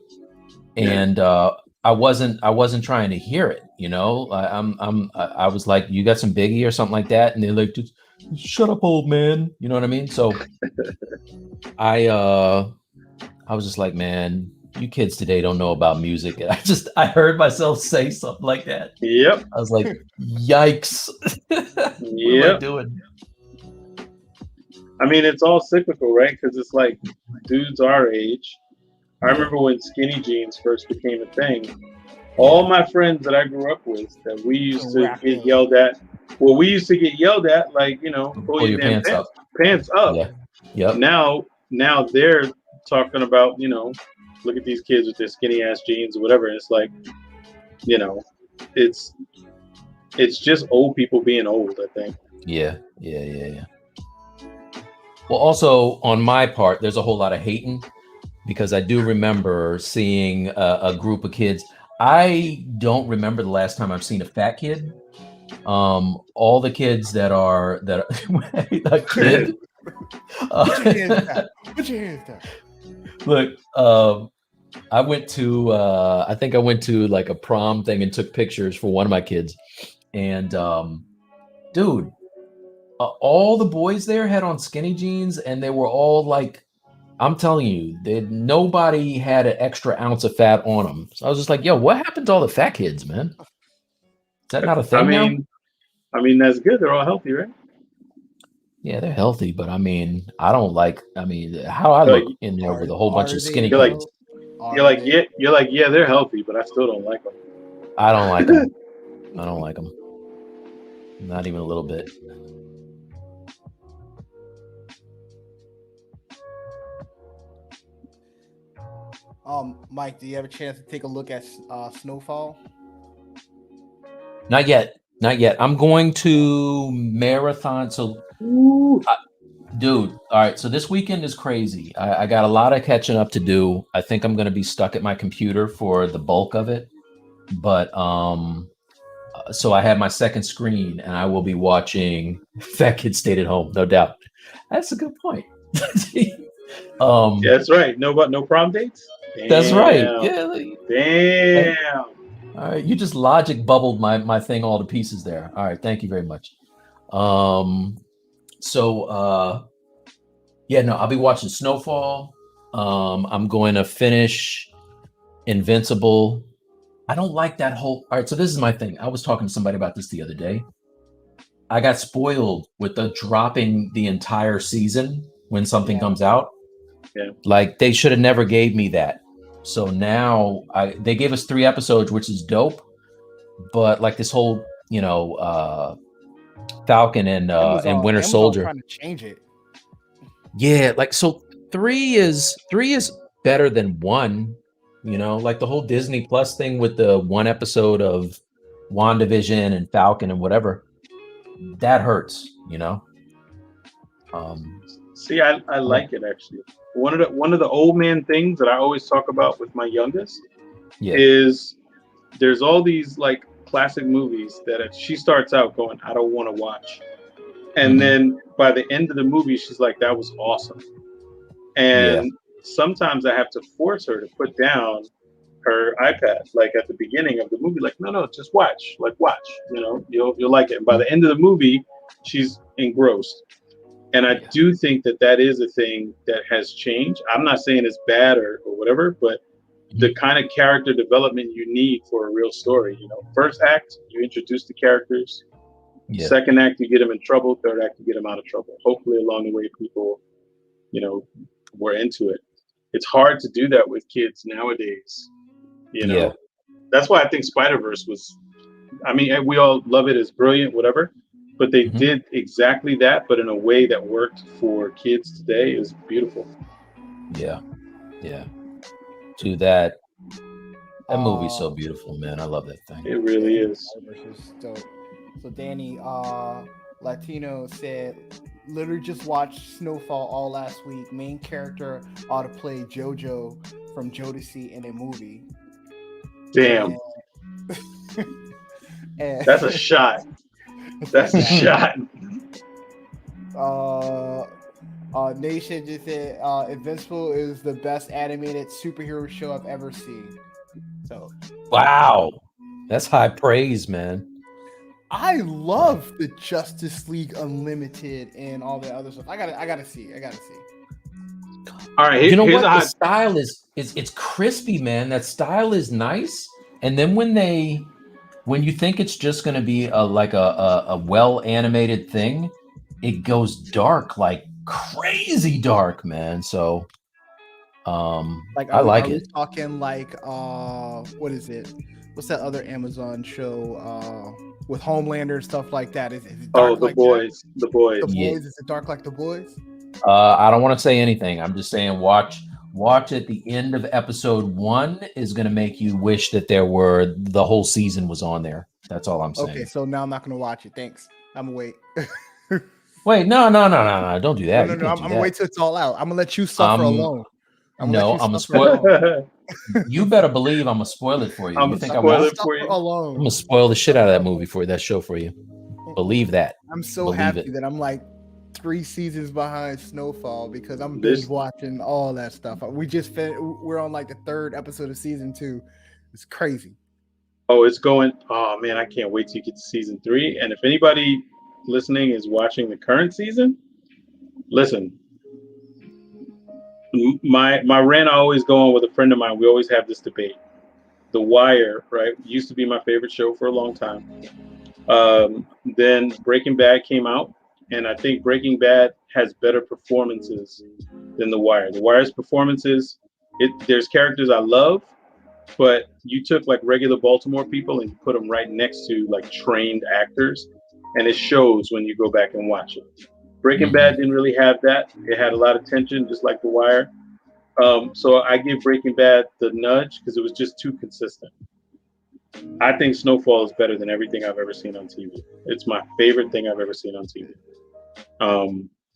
and I wasn't trying to hear it. I was like, you got some Biggie or something like that, and they're like, shut up, old man. You know what I mean? So I was just like, man, you kids today don't know about music. And I heard myself say something like that. Yep. I was like, yikes. What am I doing? I mean, it's all cyclical, right? Because it's like dudes our age. I remember when skinny jeans first became a thing. All my friends that I grew up with that we used to get yelled at. Well, we used to get yelled at, like, pull your damn pants up. Yeah. Yep. Now they're talking about, look at these kids with their skinny ass jeans or whatever. And it's like, it's just old people being old, I think. Yeah. Well, also on my part, there's a whole lot of hating, because I do remember seeing a group of kids. I don't remember the last time I've seen a fat kid. All the kids that are a kid. Put your hands down. Look, I went to I think I went to like a prom thing and took pictures for one of my kids, and dude, all the boys there had on skinny jeans, and they were all like, I'm telling you, nobody had an extra ounce of fat on them. So I was just like, yo, what happened to all the fat kids, man? Is that not a thing now? I mean, that's good. They're all healthy, right? Yeah, they're healthy, but I mean, how I look in there with a whole bunch of skinny kids. You're like, yeah, they're healthy, but I still don't like them. I don't like them. I don't like them. Not even a little bit. Mike, do you have a chance to take a look at Snowfall? Not yet. I'm going to marathon. So, dude, all right. So this weekend is crazy. I got a lot of catching up to do. I think I'm going to be stuck at my computer for the bulk of it. But so I have my second screen, and I will be watching Fat Kid Stayed at Home, no doubt. That's a good point. That's right. No prom dates? Damn. That's right. Yeah. Damn. All right. You just logic bubbled my thing all to pieces there. All right. Thank you very much. I'll be watching Snowfall. I'm going to finish Invincible. I don't like that whole. All right. So this is my thing. I was talking to somebody about this the other day. I got spoiled with the dropping the entire season when something comes out. Yeah. Like they should have never gave me that. So now they gave us 3 episodes, which is dope. But like this whole, Falcon and Winter Soldier trying to change it. Yeah, like so 3 is better than 1. Like the whole Disney Plus thing with the 1 episode of WandaVision and Falcon and whatever. That hurts, See, I like it actually. One of the old man things that I always talk about with my youngest is there's all these like classic movies that she starts out going, I don't want to watch. And then by the end of the movie, she's like, that was awesome. And sometimes I have to force her to put down her iPad, like at the beginning of the movie, like, no, just watch, you'll like it. And by the end of the movie, she's engrossed. And I do think that is a thing that has changed. I'm not saying it's bad or whatever, but the kind of character development you need for a real story. First act, you introduce the characters. Yeah. Second act, you get them in trouble. Third act, you get them out of trouble. Hopefully, along the way, people, were into it. It's hard to do that with kids nowadays. That's why I think Spider-Verse was. I mean, we all love it as brilliant, whatever. But they did exactly that, but in a way that worked for kids today. It was beautiful. Yeah. To that movie's so beautiful, man. I love that thing. It really is. So Danny, Latino said, literally just watched Snowfall all last week. Main character ought to play JoJo from Jodeci in a movie. Damn. That's a shot. That's a shot. Nation just said Invincible is the best animated superhero show I've ever seen. So wow, that's high praise, man. I love the Justice League Unlimited and all that other stuff. I gotta see. All right, you know what? The style is it's crispy, man. That style is nice. And then when you think it's just going to be a well animated thing, it goes dark, like crazy dark, man. So, I like it. Are we talking like what is it? What's that other Amazon show with Homelander and stuff like that? Is it dark The Boys. The Boys. Yeah. Is it dark like The Boys? I don't want to say anything. I'm just saying watch at the end of episode 1 is going to make you wish that the whole season was on there. That's all I'm saying. Okay, so now I'm not going to watch it. Thanks. I'm going to wait. Wait, no. Don't do that. No. I'm going to wait till it's all out. I'm going to let you suffer alone. I'm going to spoil. You better believe I'm going to spoil it for you. I'm you think spoil I'm it for you? Alone. I'm going to spoil the shit out of that movie for you, that show for you. Believe that. I'm so happy that I'm like 3 seasons behind Snowfall because I'm binge watching all that stuff. We're on like the 3rd episode of season 2. It's crazy. Oh, it's going. Oh man, I can't wait to get to season 3. And if anybody listening is watching the current season, listen. My rant I always go on with a friend of mine. We always have this debate. The Wire, right, used to be my favorite show for a long time. Then Breaking Bad came out, and I think Breaking Bad has better performances than The Wire. The Wire's performances, there's characters I love, but you took like regular Baltimore people and you put them right next to like trained actors, and it shows when you go back and watch it. Breaking Bad didn't really have that. It had a lot of tension, just like The Wire. So I give Breaking Bad the nudge because it was just too consistent. I think Snowfall is better than everything I've ever seen on TV. It's my favorite thing I've ever seen on TV.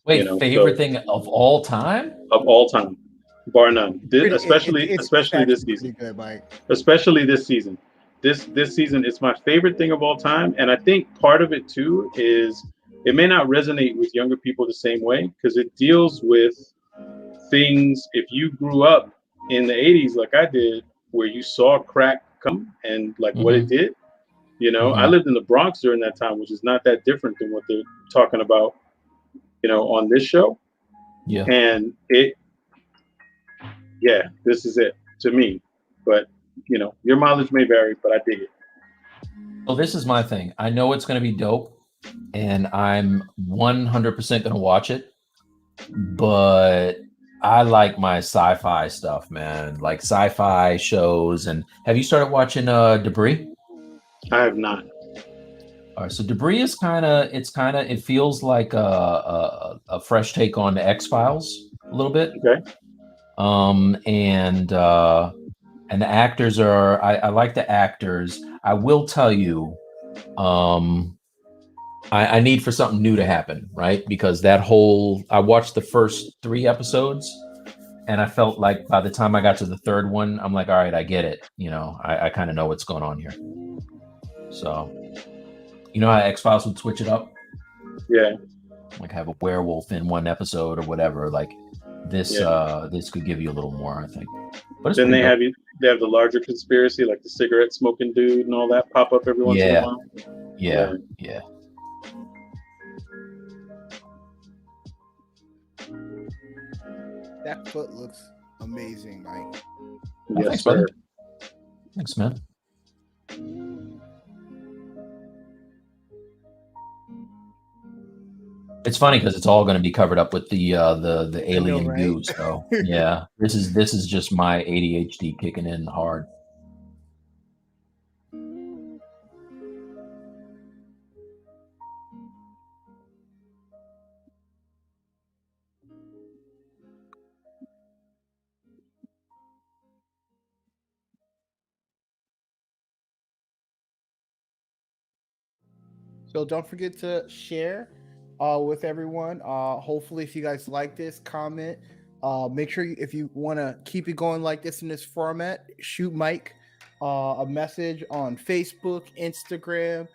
Favorite thing of all time? Of all time, bar none. Especially this season. Good, Mike. Especially this season. This season, it's my favorite thing of all time, and I think part of it too is it may not resonate with younger people the same way because it deals with things. If you grew up in the 80s like I did, where you saw crack come and like what it did, I lived in the Bronx during that time, which is not that different than what they're talking about, on this show. Yeah. And this is it to me. But, your mileage may vary, but I dig it. Well, this is my thing. I know it's going to be dope, and I'm 100% going to watch it, but I like my sci-fi stuff, man. Like sci-fi shows. And have you started watching Debris? I have not. All right, so Debris is it feels like a fresh take on the X-Files a little bit. Okay. And the actors are I like the actors. I will tell you, I need for something new to happen, right? Because I watched the first 3 episodes and I felt like by the time I got to the 3rd one, I'm like, all right, I get it. I kind of know what's going on here. So, how X-Files would switch it up? Yeah. Like have a werewolf in one episode or whatever. Like this could give you a little more, I think. But then they have the larger conspiracy, like the cigarette smoking dude and all that pop up every once in a while. Yeah. That foot looks amazing, Mike. Yes, sir. Thanks, man. It's funny because it's all going to be covered up with the alien goo. So yeah, this is just my ADHD kicking in hard. So don't forget to share with everyone. Hopefully, if you guys like this, comment. Make sure if you want to keep it going like this in this format, shoot Mike a message on Facebook, Instagram,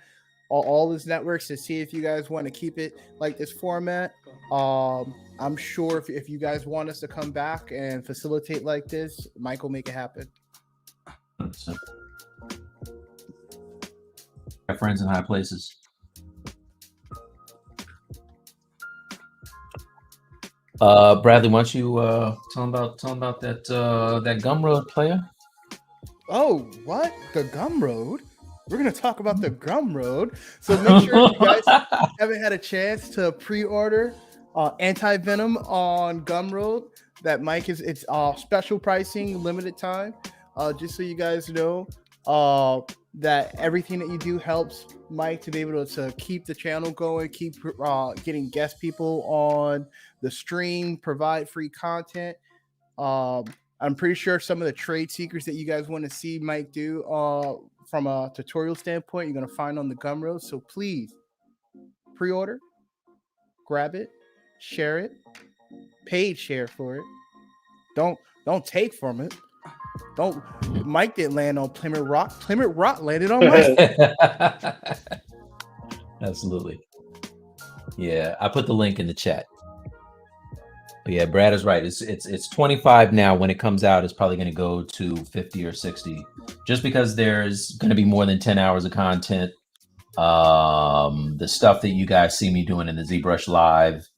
all these networks to see if you guys want to keep it like this format. I'm sure if you guys want us to come back and facilitate like this, Mike will make it happen. My friends in high places. Bradley, why don't you tell them about that Gumroad player? Oh, what? The Gumroad? We're gonna talk about the Gumroad. So make sure if you guys haven't had a chance to pre-order Anti-Venom on Gumroad. That Mike it's special pricing, limited time. Just so you guys know, that everything that you do helps Mike to be able to keep the channel going, keep getting guest people on the stream, provide free content. I'm pretty sure some of the trade secrets that you guys want to see Mike do from a tutorial standpoint, you're going to find on the Gumroad. So please pre-order, grab it, share it, paid share for it. Don't take from it. Mike didn't land on Plymouth Rock. Plymouth Rock landed on Mike. Absolutely. Yeah, I put the link in the chat. But yeah, Brad is right. It's 25 now. When it comes out, it's probably going to go to 50 or 60, just because there's going to be more than 10 hours of content. The stuff that you guys see me doing in the ZBrush Live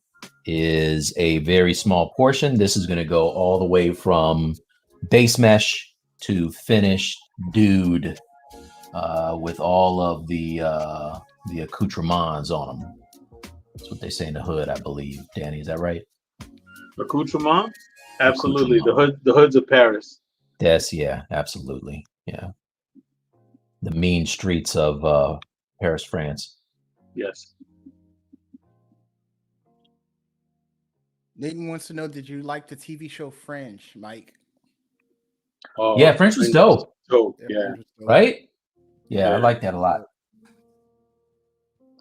is a very small portion. This is going to go all the way from base mesh to finished dude, with all of the accoutrements on them. That's what they say in the hood, I believe. Danny, is that right? Accoutrement? Absolutely. The hoods of Paris. Yes, yeah, absolutely. Yeah. The mean streets of Paris, France. Yes. Nathan wants to know, did you like the TV show Fringe, Mike? Oh, yeah, Fringe was dope. Yeah. Right? Yeah, I like that a lot.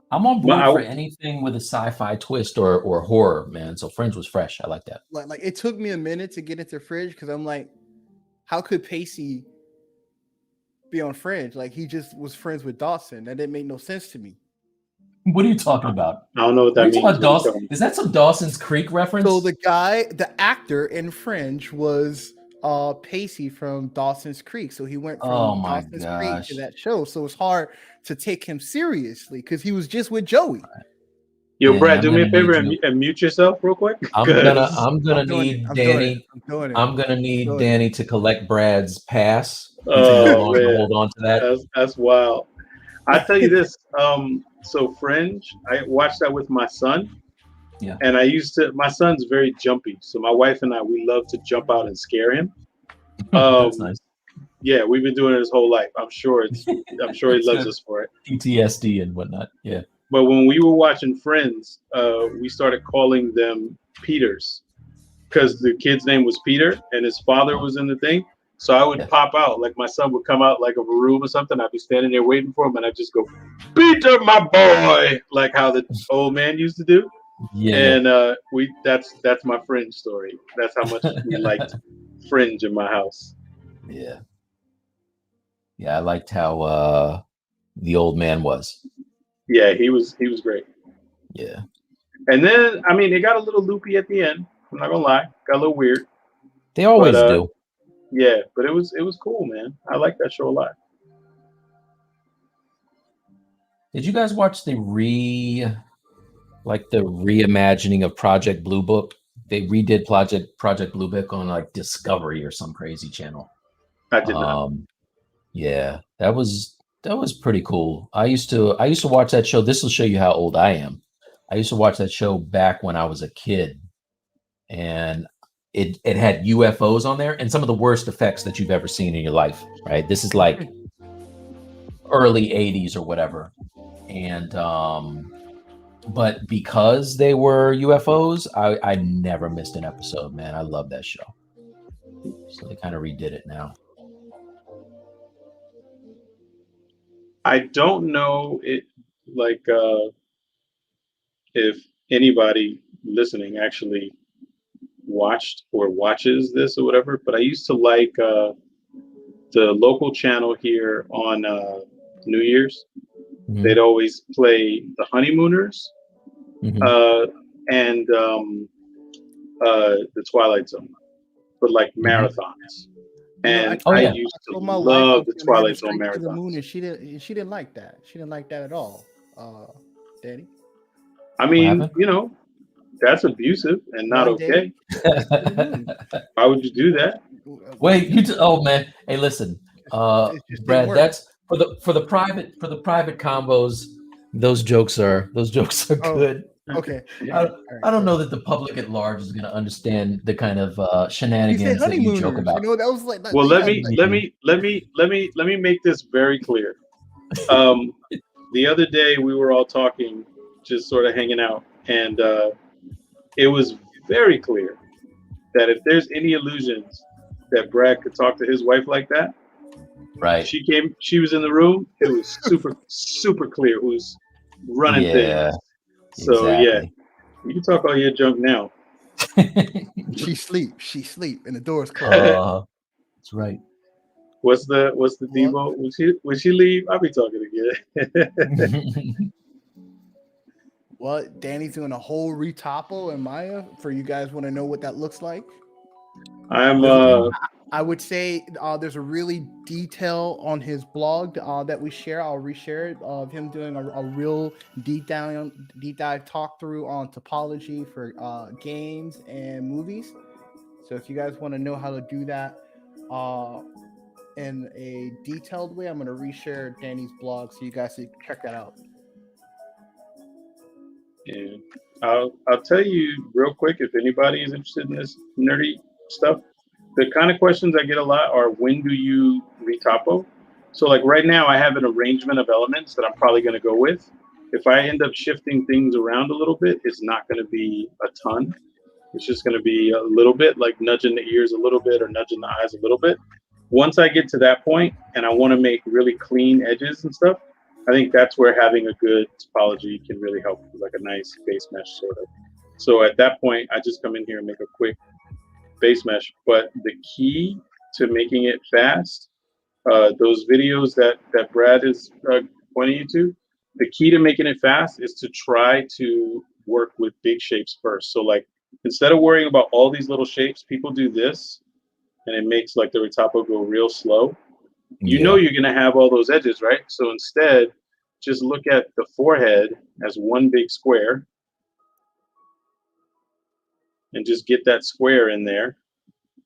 I'm on board for anything with a sci-fi twist or horror, man. So Fringe was fresh. I like that. Like it took me a minute to get into Fringe because I'm like, how could Pacey be on Fringe? Like he just was friends with Dawson. That didn't make no sense to me. What are you talking about? I don't know what that means. Dawson? Is that some Dawson's Creek reference? So the actor in Fringe was Pacey from Dawson's Creek. So he went from Dawson's Creek to that show. So it's hard to take him seriously because he was just with Joey. Yo, yeah, Brad, do me a favor and mute yourself real quick. I'm gonna need Danny to collect Brad's pass. Oh, hold on to that. That's wild. I tell you this. So Fringe, I watched that with my son. Yeah. And my son's very jumpy. So my wife and I, we love to jump out and scare him. That's nice. Yeah, we've been doing it his whole life. I'm sure he loves us for it. PTSD and whatnot. Yeah. But when we were watching Friends, we started calling them Peters because the kid's name was Peter and his father was in the thing. So I would pop out, like my son would come out like of a room or something. I'd be standing there waiting for him, and I'd just go, "Peter, my boy," like how the old man used to do. Yeah. And that's my Fringe story. That's how much we liked Fringe in my house. Yeah. Yeah, I liked how the old man was. Yeah, he was great. Yeah. And then it got a little loopy at the end. I'm not gonna lie, got a little weird. They always do. Yeah, but it was cool, man. I like that show a lot. Did you guys watch the reimagining of Project Blue Book? They redid Project Blue Book on like Discovery or some crazy channel. I did not. Yeah, that was pretty cool. I used to watch that show. This will show you how old I am. I used to watch that show back when I was a kid, and it had UFOs on there and some of the worst effects that you've ever seen in your life. Right? This is like early 80s or whatever, and but because they were UFOs, I never missed an episode, man. I love that show. So they kind of redid it now. I don't know if anybody listening actually watched or watches this or whatever, but I used to like the local channel here on New Year's. They'd always play The Honeymooners and The Twilight Zone, but like marathons. And I used to love the Twilight Zone marathons. The moon, and she didn't like that. She didn't like that at all, Danny. I mean, you know, that's abusive and not okay. Why would you do that? Wait, oh man, hey, listen, Brad, that's for the private combos. Those jokes are good. Okay. I don't know that the public at large is going to understand the kind of shenanigans that you joke about. You know, that was like. Well, let me make this very clear. The other day we were all talking, just sort of hanging out, and it was very clear that if there's any illusions that Brad could talk to his wife like that, right? She was in the room. It was super clear who was running things. So yeah, you can talk all your junk now. She sleep, and the door's closed. That's right. What's the Devo? When she leave, I'll be talking again. Well, Danny's doing a whole Retopo and Maya. For you guys want to know what that looks like? I would say there's a really detail on his blog that we share. I'll reshare it of him doing a real deep dive talk through on topology for games and movies. So if you guys want to know how to do that in a detailed way, I'm going to reshare Danny's blog so you guys can check that out. Yeah, I'll tell you real quick if anybody is interested in this nerdy stuff. The kind of questions I get a lot are, when do you retopo? So like right now I have an arrangement of elements that I'm probably going to go with. If I end up shifting things around a little bit, it's not going to be a ton. It's just going to be a little bit, like nudging the ears a little bit or nudging the eyes a little bit. Once I get to that point and I want to make really clean edges and stuff, I think that's where having a good topology can really help, like a nice base mesh sort of. So at that point, I just come in here and make a quick base mesh. But the key to making it fast, those videos that Brad is pointing you to, the key to making it fast is to try to work with big shapes first. So like, instead of worrying about all these little shapes, people do this and it makes like the Retopo go real slow. You know you're going to have all those edges, right? So instead, just look at the forehead as one big square and just get that square in there.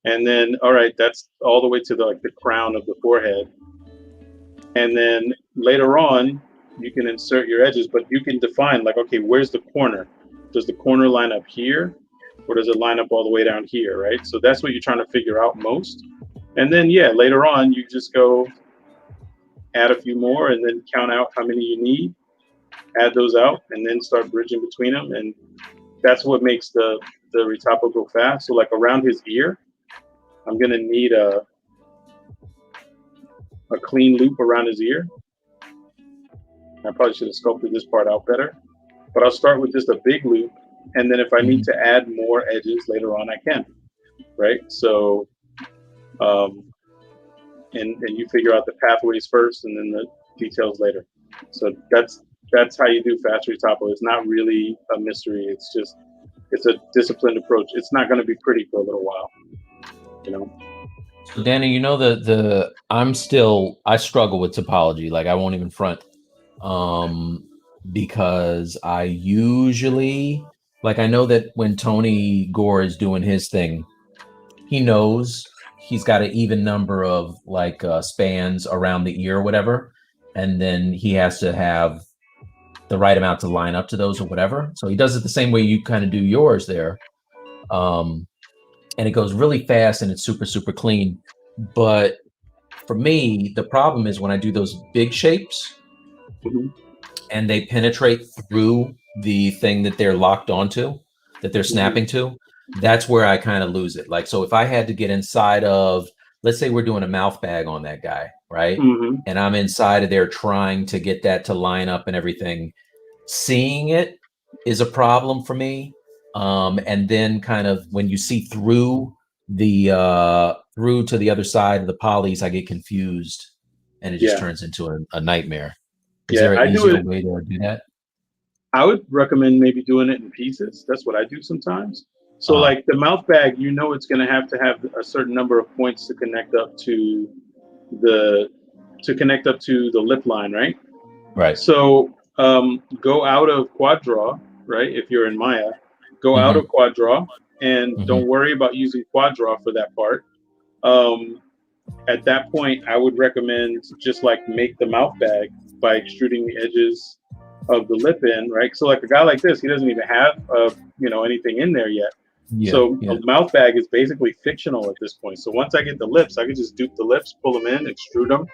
And then, all right, that's all the way to the crown of the forehead. And then later on, you can insert your edges, but you can define like, okay, where's the corner? Does the corner line up here or does it line up all the way down here, right? So that's what you're trying to figure out most. And then, yeah, later on, you just go add a few more and then count out how many you need, add those out, and then start bridging between them. And that's what makes the Retopo go fast. So like around his ear, I'm going to need a clean loop around his ear. I probably should have sculpted this part out better, but I'll start with just a big loop. And then if I need to add more edges later on, I can, right? So, and you figure out the pathways first and then the details later. So that's how you do fast Retopo. It's not really a mystery. It's a disciplined approach. It's not going to be pretty for a little while, you know? So Danny, you know, I struggle with topology. Like I won't even front, because I usually, like, I know that when Tony Gore is doing his thing, he knows he's got an even number of like spans around the ear or whatever. And then he has to have the right amount to line up to those or whatever. So he does it the same way you kind of do yours there. And it goes really fast and it's super, super clean. But for me, the problem is when I do those big shapes and they penetrate through the thing that they're locked onto, that they're snapping to, that's where I kind of lose it. Like, so if I had to get inside of, let's say we're doing a mouth bag on that guy, right? And I'm inside of there trying to get that to line up and everything, seeing it is a problem for me. And then kind of when you see through the through to the other side of the polys, I get confused, and it just turns into a nightmare. Is there an easier way to do that? I would recommend maybe doing it in pieces. That's what I do sometimes. So like the mouth bag, it's going to have a certain number of points to connect up to the lip line, right? Right. So go out of quad draw, right? If you're in Maya, go out of quad draw, and don't worry about using quad draw for that part. At that point, I would recommend just like make the mouth bag by extruding the edges of the lip in, right? So like a guy like this, he doesn't even have anything in there yet. So the mouth bag is basically fictional at this point. So once I get the lips, I can just dupe the lips, pull them in, extrude them,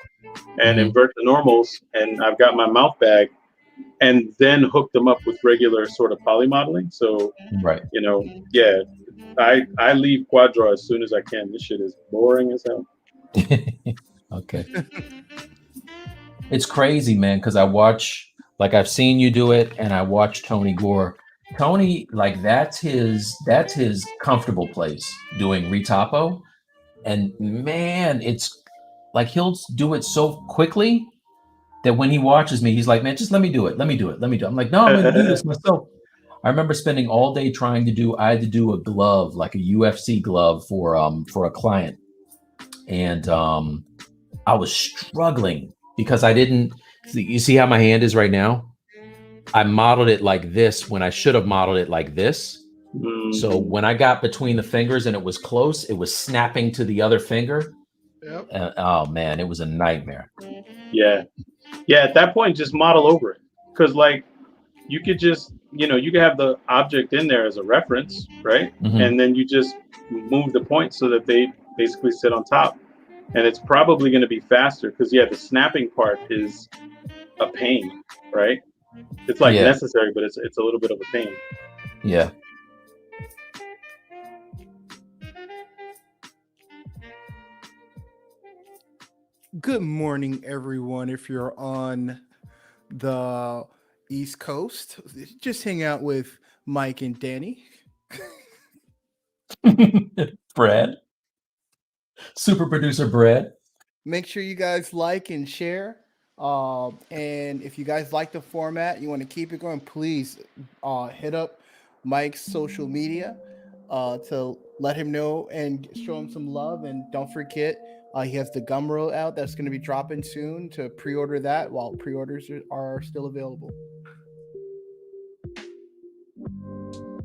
and invert the normals, and I've got my mouth bag, and then hook them up with regular sort of poly modeling. So I leave quad draw as soon as I can. This shit is boring as hell. Okay. It's crazy, man, because I've seen you do it, and I watch Tony Gore. Tony, like that's his comfortable place, doing Retopo. And man, it's like he'll do it so quickly that when he watches me, he's like, man, just let me do it. I'm like, no, I'm gonna do this myself. I remember spending all day I had to do a glove, like a UFC glove for a client. And I was struggling because I didn't you see how my hand is right now? I modeled it like this when I should have modeled it like this. So when I got between the fingers and it was close, it was snapping to the other finger. Yep. Oh man, it was a nightmare. Yeah. At that point, just model over it, because like you could just you could have the object in there as a reference, right? And then you just move the points so that they basically sit on top, and it's probably going to be faster because the snapping part is a pain, right? It's like necessary, but it's a little bit of a pain. Yeah. Good morning, everyone. If you're on the East Coast, just hang out with Mike and Danny. Brad. Super producer Brad. Make sure you guys like and share. And if you guys like the format, you want to keep it going, please hit up Mike's social media to let him know and show him some love. And don't forget, he has the Gumroad out that's going to be dropping soon to pre-order that while pre-orders are still available.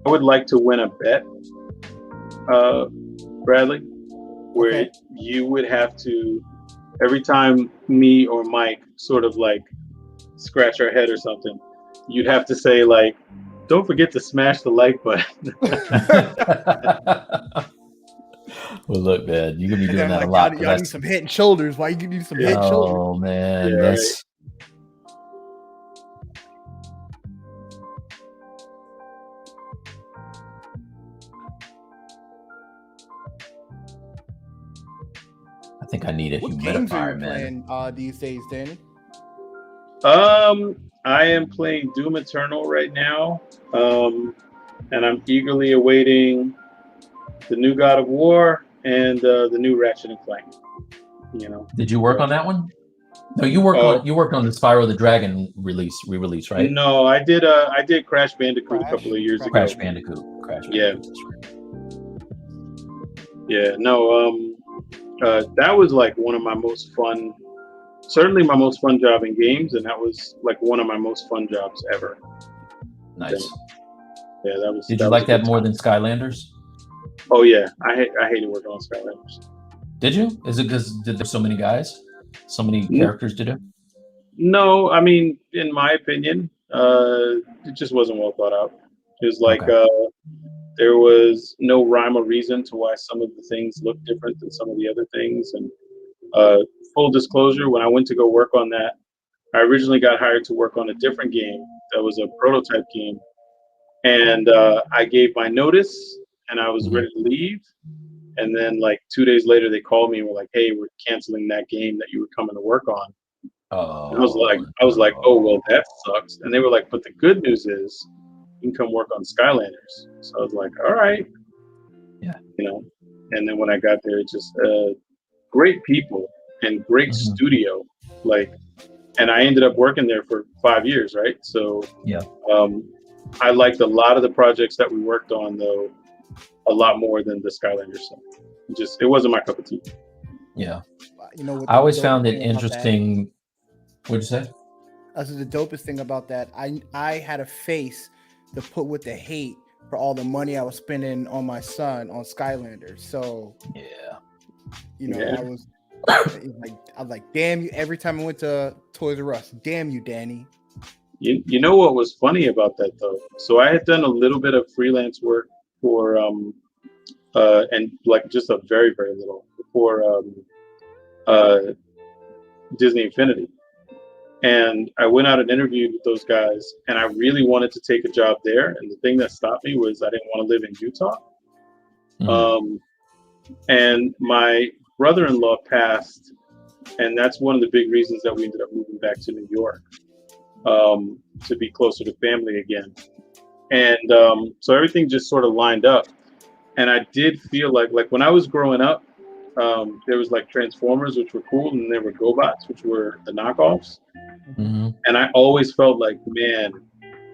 I would like to win a bet, Bradley, where you would have to, every time me or Mike sort of like scratch our head or something, you'd have to say like, don't forget to smash the like button. Well, look, man, you're gonna be doing that a lot. Y'all need some head and shoulders. Why you need some head and shoulders? Oh man, Yeah, that's. I think I need a What humidifier, games are you man. playing these days, Danny? I am playing Doom Eternal right now, and I'm eagerly awaiting the new God of War and the new Ratchet and Clank. Did you work on that one? No, you worked on the Spyro the Dragon re-release, right? No, I did Crash Bandicoot a couple of years ago. Crash Bandicoot. Yeah. Yeah. No. That was like one of my most fun. Certainly my most fun job in games, and that was like one of my most fun jobs ever. Nice. Yeah, that was. Did you like that more than Skylanders? Oh yeah, I hated working on Skylanders. Did you? Is it because there's so many guys, so many characters to do? No, I mean, in my opinion, it just wasn't well thought out. It was like there was no rhyme or reason to why some of the things looked different than some of the other things. And full disclosure, when I went to go work on that, I originally got hired to work on a different game that was a prototype game. And I gave my notice and I was ready to leave. And then like 2 days later, they called me and were like, hey, we're canceling that game that you were coming to work on. And I was like, oh, well, that sucks. And they were like, but the good news is you can come work on Skylanders. So I was like, all right. Yeah. and then when I got there, it's just great people and great studio. Like, and I ended up working there for 5 years, right? So I liked a lot of the projects that we worked on, though, a lot more than the Skylander stuff. It wasn't my cup of tea. Yeah. You know, I always found it interesting. What'd you say? That's the dopest thing about that. I had a face to put with the hate for all the money I was spending on my son on Skylander. So you know, I was like, damn you. Every time I went to Toys R Us, damn you, Danny. You know what was funny about that though? So I had done a little bit of freelance work for and like just a very, very little for Disney Infinity. And I went out and interviewed with those guys, and I really wanted to take a job there. And the thing that stopped me was I didn't want to live in Utah. And my brother-in-law passed, and that's one of the big reasons that we ended up moving back to New York, to be closer to family again. And so everything just sort of lined up. And I did feel like when I was growing up, there was like Transformers, which were cool, and there were GoBots, which were the knockoffs. And I always felt like, man,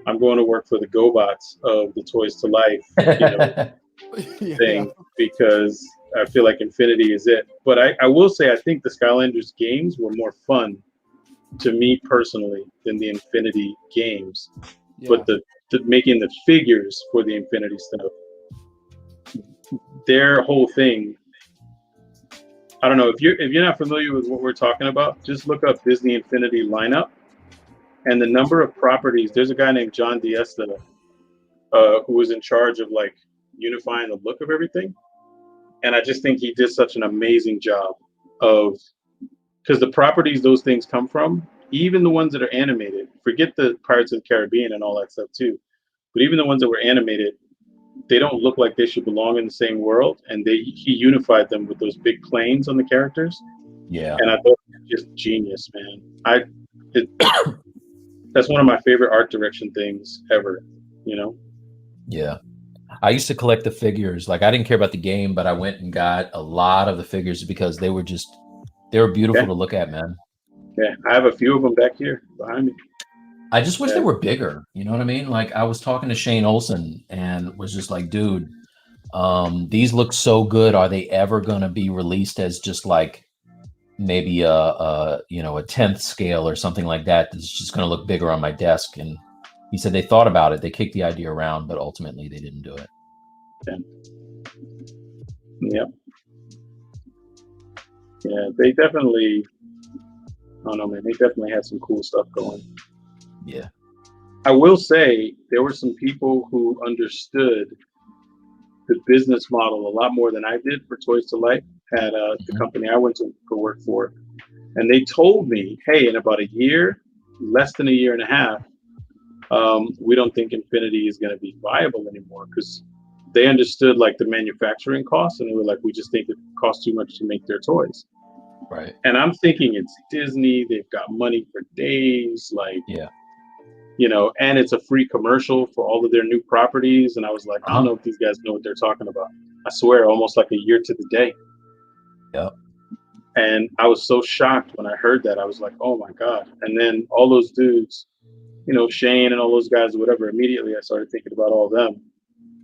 I'm going to work for the GoBots of the Toys to Life, you know, thing, because I feel like Infinity is it. But I will say, I think the Skylanders games were more fun to me personally than the Infinity games. But the making the figures for the Infinity stuff, their whole thing, I don't know, if you're not familiar with what we're talking about, just look up Disney Infinity lineup and the number of properties. There's a guy named John Diesta who was in charge of like unifying the look of everything, and I just think he did such an amazing job of, because the properties those things come from, even the ones that are animated, forget the Pirates of the Caribbean and all that stuff too, but even the ones that were animated, they don't look like they should belong in the same world, and he unified them with those big planes on the characters. And I thought it was just genius, man. That's one of my favorite art direction things ever, you know. I used to collect the figures. Like, I didn't care about the game, but I went and got a lot of the figures because they were beautiful to look at, man. I have a few of them back here behind me. I just wish they were bigger. You know what I mean? Like, I was talking to Shane Olson and was just like, dude, these look so good. Are they ever going to be released as just like maybe a 10th scale or something like that? That's just going to look bigger on my desk. And he said they thought about it. They kicked the idea around, but ultimately they didn't do it. Yeah, they definitely, I don't know, man, they definitely had some cool stuff going. I will say there were some people who understood the business model a lot more than I did for Toys to Life at the company I went to go work for. And they told me, hey, in about a year, less than a year and a half, we don't think Infinity is going to be viable anymore, because they understood like the manufacturing costs, and they were like, we just think it costs too much to make their toys. Right. And I'm thinking it's Disney, they've got money for days, like, you know, and it's a free commercial for all of their new properties. And I was like, I don't know if these guys know what they're talking about. I swear, almost like a year to the day. And I was so shocked when I heard that. I was like, oh my God. And then all those dudes, you know, Shane and all those guys or whatever, immediately I started thinking about all of them.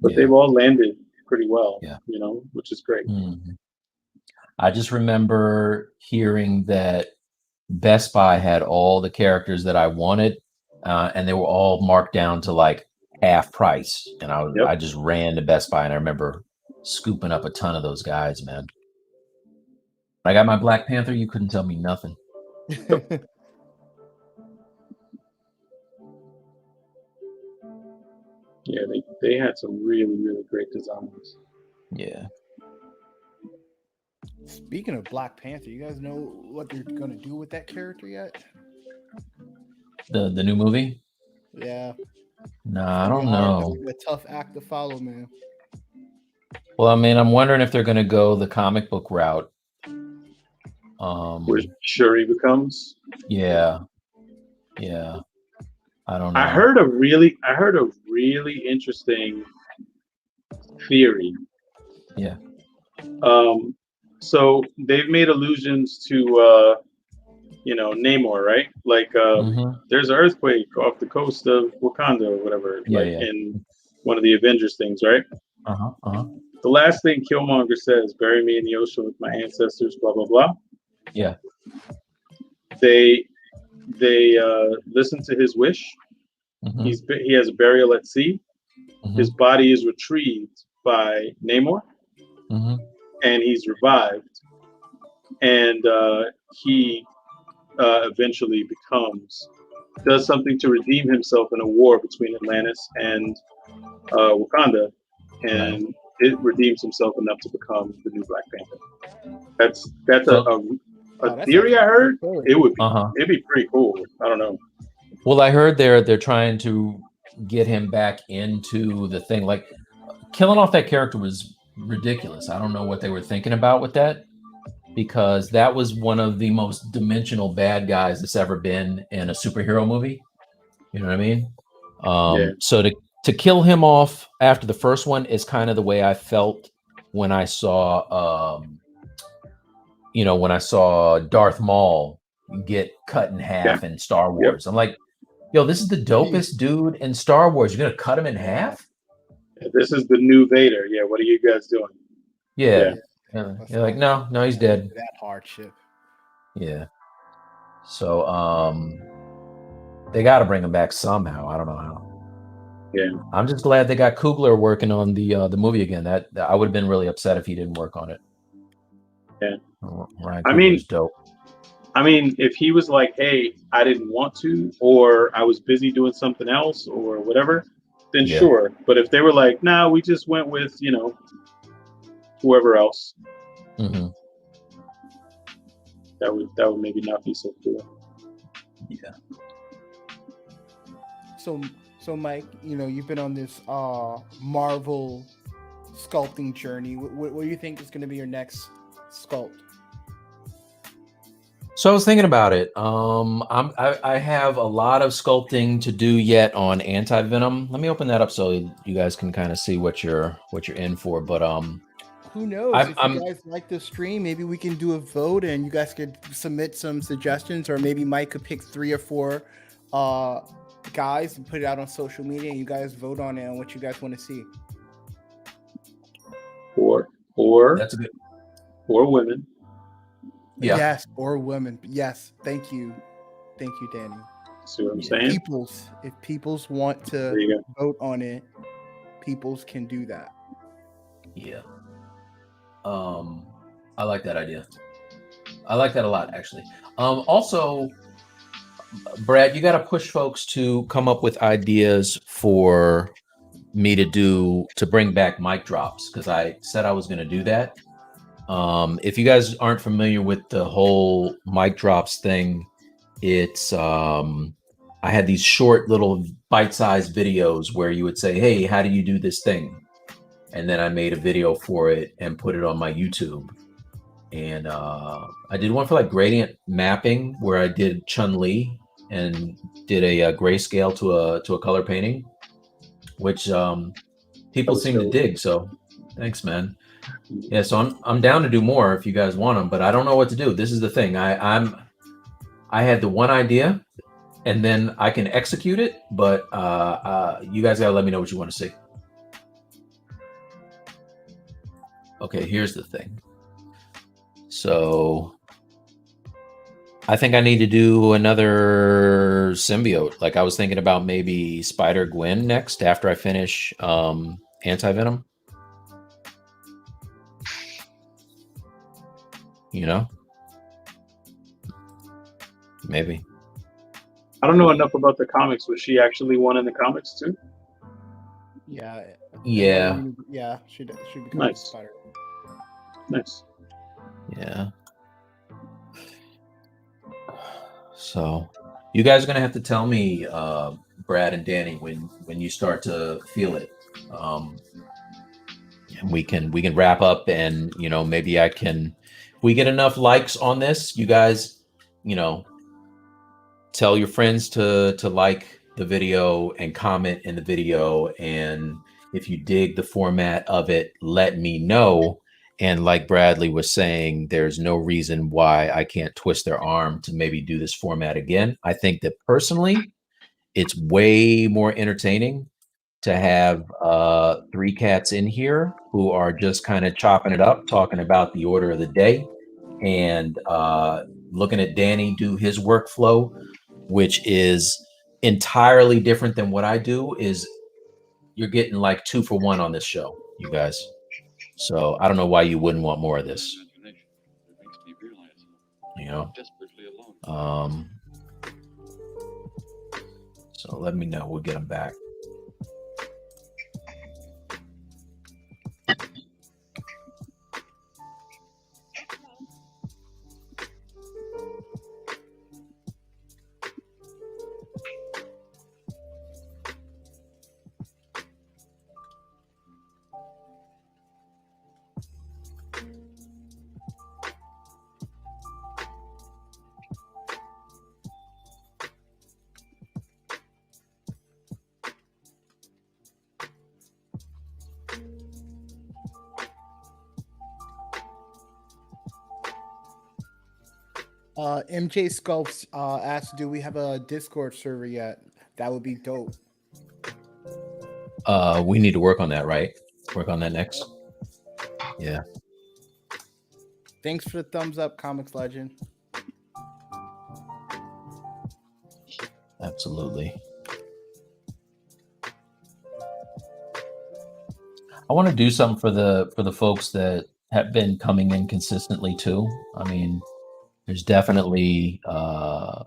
But they've all landed pretty well, you know, which is great. I just remember hearing that Best Buy had all the characters that I wanted, and they were all marked down to like half price. And I just ran to Best Buy, and I remember scooping up a ton of those guys, man. I got my Black Panther. You couldn't tell me nothing. Yeah, they had some really, really great designs. Speaking of Black Panther, you guys know what they're gonna do with that character yet? The new movie? Nah, I don't know. It's a tough act to follow, man. Well, I mean, I'm wondering if they're gonna go the comic book route. Where Shuri becomes? I don't know. I heard a really interesting theory. So they've made allusions to Namor, right? Like there's an earthquake off the coast of Wakanda or whatever, in one of the Avengers things, right? The last thing Killmonger says, "Bury me in the ocean with my ancestors," blah blah blah. Yeah. They listen to his wish. He has a burial at sea. His body is retrieved by Namor, and he's revived. And he eventually does something to redeem himself in a war between Atlantis and Wakanda, and it redeems himself enough to become the new Black Panther. That's a theory I heard. It would be it'd be pretty cool. I don't know. Well, I heard they're trying to get him back into the thing. Like, killing off that character was ridiculous. I don't know what they were thinking about with that, because that was one of the most dimensional bad guys that's ever been in a superhero movie. You know what I mean? So to kill him off after the first one is kind of the way I felt when I saw Darth Maul get cut in half in Star Wars. I'm like, yo, this is the dopest dude in Star Wars. You're gonna cut him in half? This is the new Vader. Yeah, what are you guys doing? Yeah. You're like, no, he's dead. That hardship. Yeah. So they got to bring him back somehow. I don't know how. Yeah. I'm just glad they got Coogler working on the movie again. That I would have been really upset if he didn't work on it. Yeah. Ryan Coogler's dope. I mean, if he was like, "Hey, I didn't want to," or "I was busy doing something else," or whatever, then sure. But if they were like, "Nah, we just went with whoever else," that would maybe not be so cool. Yeah. So Mike, you've been on this Marvel sculpting journey. What do you think is going to be your next sculpt? So I was thinking about it. I have a lot of sculpting to do yet on anti-venom. Let me open that up so you guys can kind of see what you're in for. But who knows? If you guys like the stream, maybe we can do a vote and you guys could submit some suggestions, or maybe Mike could pick 3 or 4 guys and put it out on social media, and you guys vote on it and what you guys want to see. Or that's a good. Or women. Yeah. Yes, or women. Yes. Thank you, Danny. See what I'm saying? If peoples want to vote on it, peoples can do that. Yeah. I like that idea. I like that a lot, actually. Also, Brad, you got to push folks to come up with ideas for me to bring back mic drops, because I said I was going to do that. If you guys aren't familiar with the whole mic drops thing, it's I had these short little bite-sized videos where you would say, "Hey, how do you do this thing?" And then I made a video for it and put it on my YouTube. And I did one for like gradient mapping, where I did Chun-Li and did a grayscale to a color painting, which people seem to dig. So thanks, man. Yeah, so I'm down to do more if you guys want them, but I don't know what to do. This is the thing. I had the one idea, and then I can execute it, but you guys gotta let me know what you want to see. Okay, here's the thing. So I think I need to do another symbiote. Like, I was thinking about maybe Spider-Gwen next after I finish Anti-Venom. Maybe. I don't know enough about the comics. Was she actually one in the comics too? Yeah. Yeah. She becomes Nice. Spider. Nice. Yeah. So you guys are gonna have to tell me, Brad and Danny, when you start to feel it. And we can wrap up, and maybe I can. If we get enough likes on this, you guys, tell your friends to like the video and comment in the video, and if you dig the format of it, let me know, And like Bradley was saying, there's no reason why I can't twist their arm to maybe do this format again. I think that personally, it's way more entertaining to have 3 cats in here who are just kind of chopping it up, talking about the order of the day, and looking at Danny do his workflow, which is entirely different than what I do. Is you're getting like 2 for 1 on this show, you guys. So I don't know why you wouldn't want more of this. You know. So let me know. We'll get them back. MJ Sculpts asked, "Do we have a Discord server yet? That would be dope." We need to work on that, right? Work on that next. Yeah. Thanks for the thumbs up, Comics Legend. Absolutely. I want to do something for the folks that have been coming in consistently too. I mean, there's definitely cats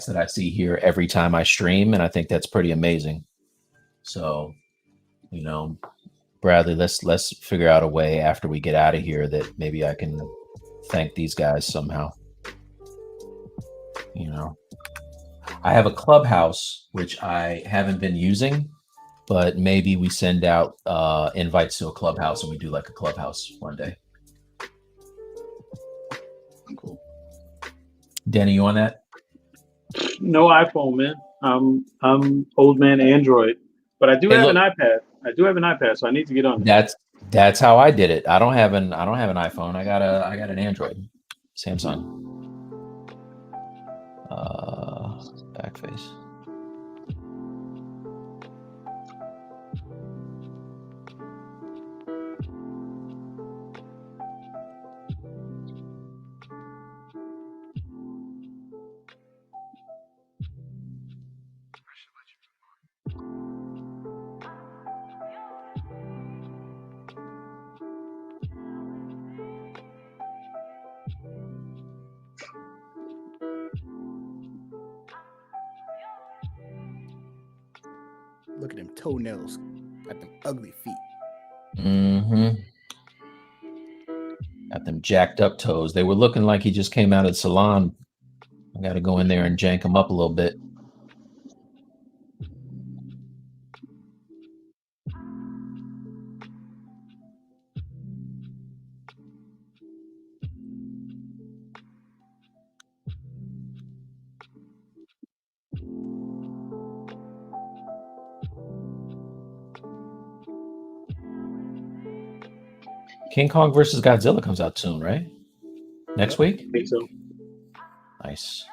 that I see here every time I stream, and I think that's pretty amazing. So, you know, Bradley, let's figure out a way after we get out of here that maybe I can thank these guys somehow. You know, I have a clubhouse which I haven't been using, but maybe we send out invites to a clubhouse and we do like a clubhouse one day. Cool. Danny, you on that? No iPhone, man. I'm old man Android, but I do have an iPad. I do have an iPad, so I need to get on it. That's how I did it. I don't have an iPhone. I got an Android, Samsung. Back face. Look at them toenails. Got them ugly feet. Mm-hmm. Got them jacked up toes. They were looking like he just came out of the salon. I got to go in there and jank him up a little bit. King Kong versus Godzilla comes out soon, right? Next week? I think so. Nice.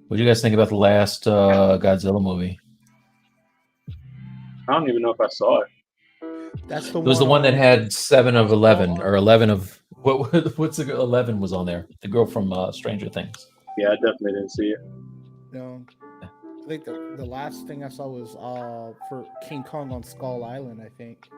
What do you guys think about the last Godzilla movie? I don't even know if I saw it. That's the It was the one that had 7 of 11 or 11 of what's the 11 was on there? The girl from Stranger Things. Yeah, I definitely didn't see it. No. I think the last thing I saw was for King Kong on Skull Island, I think.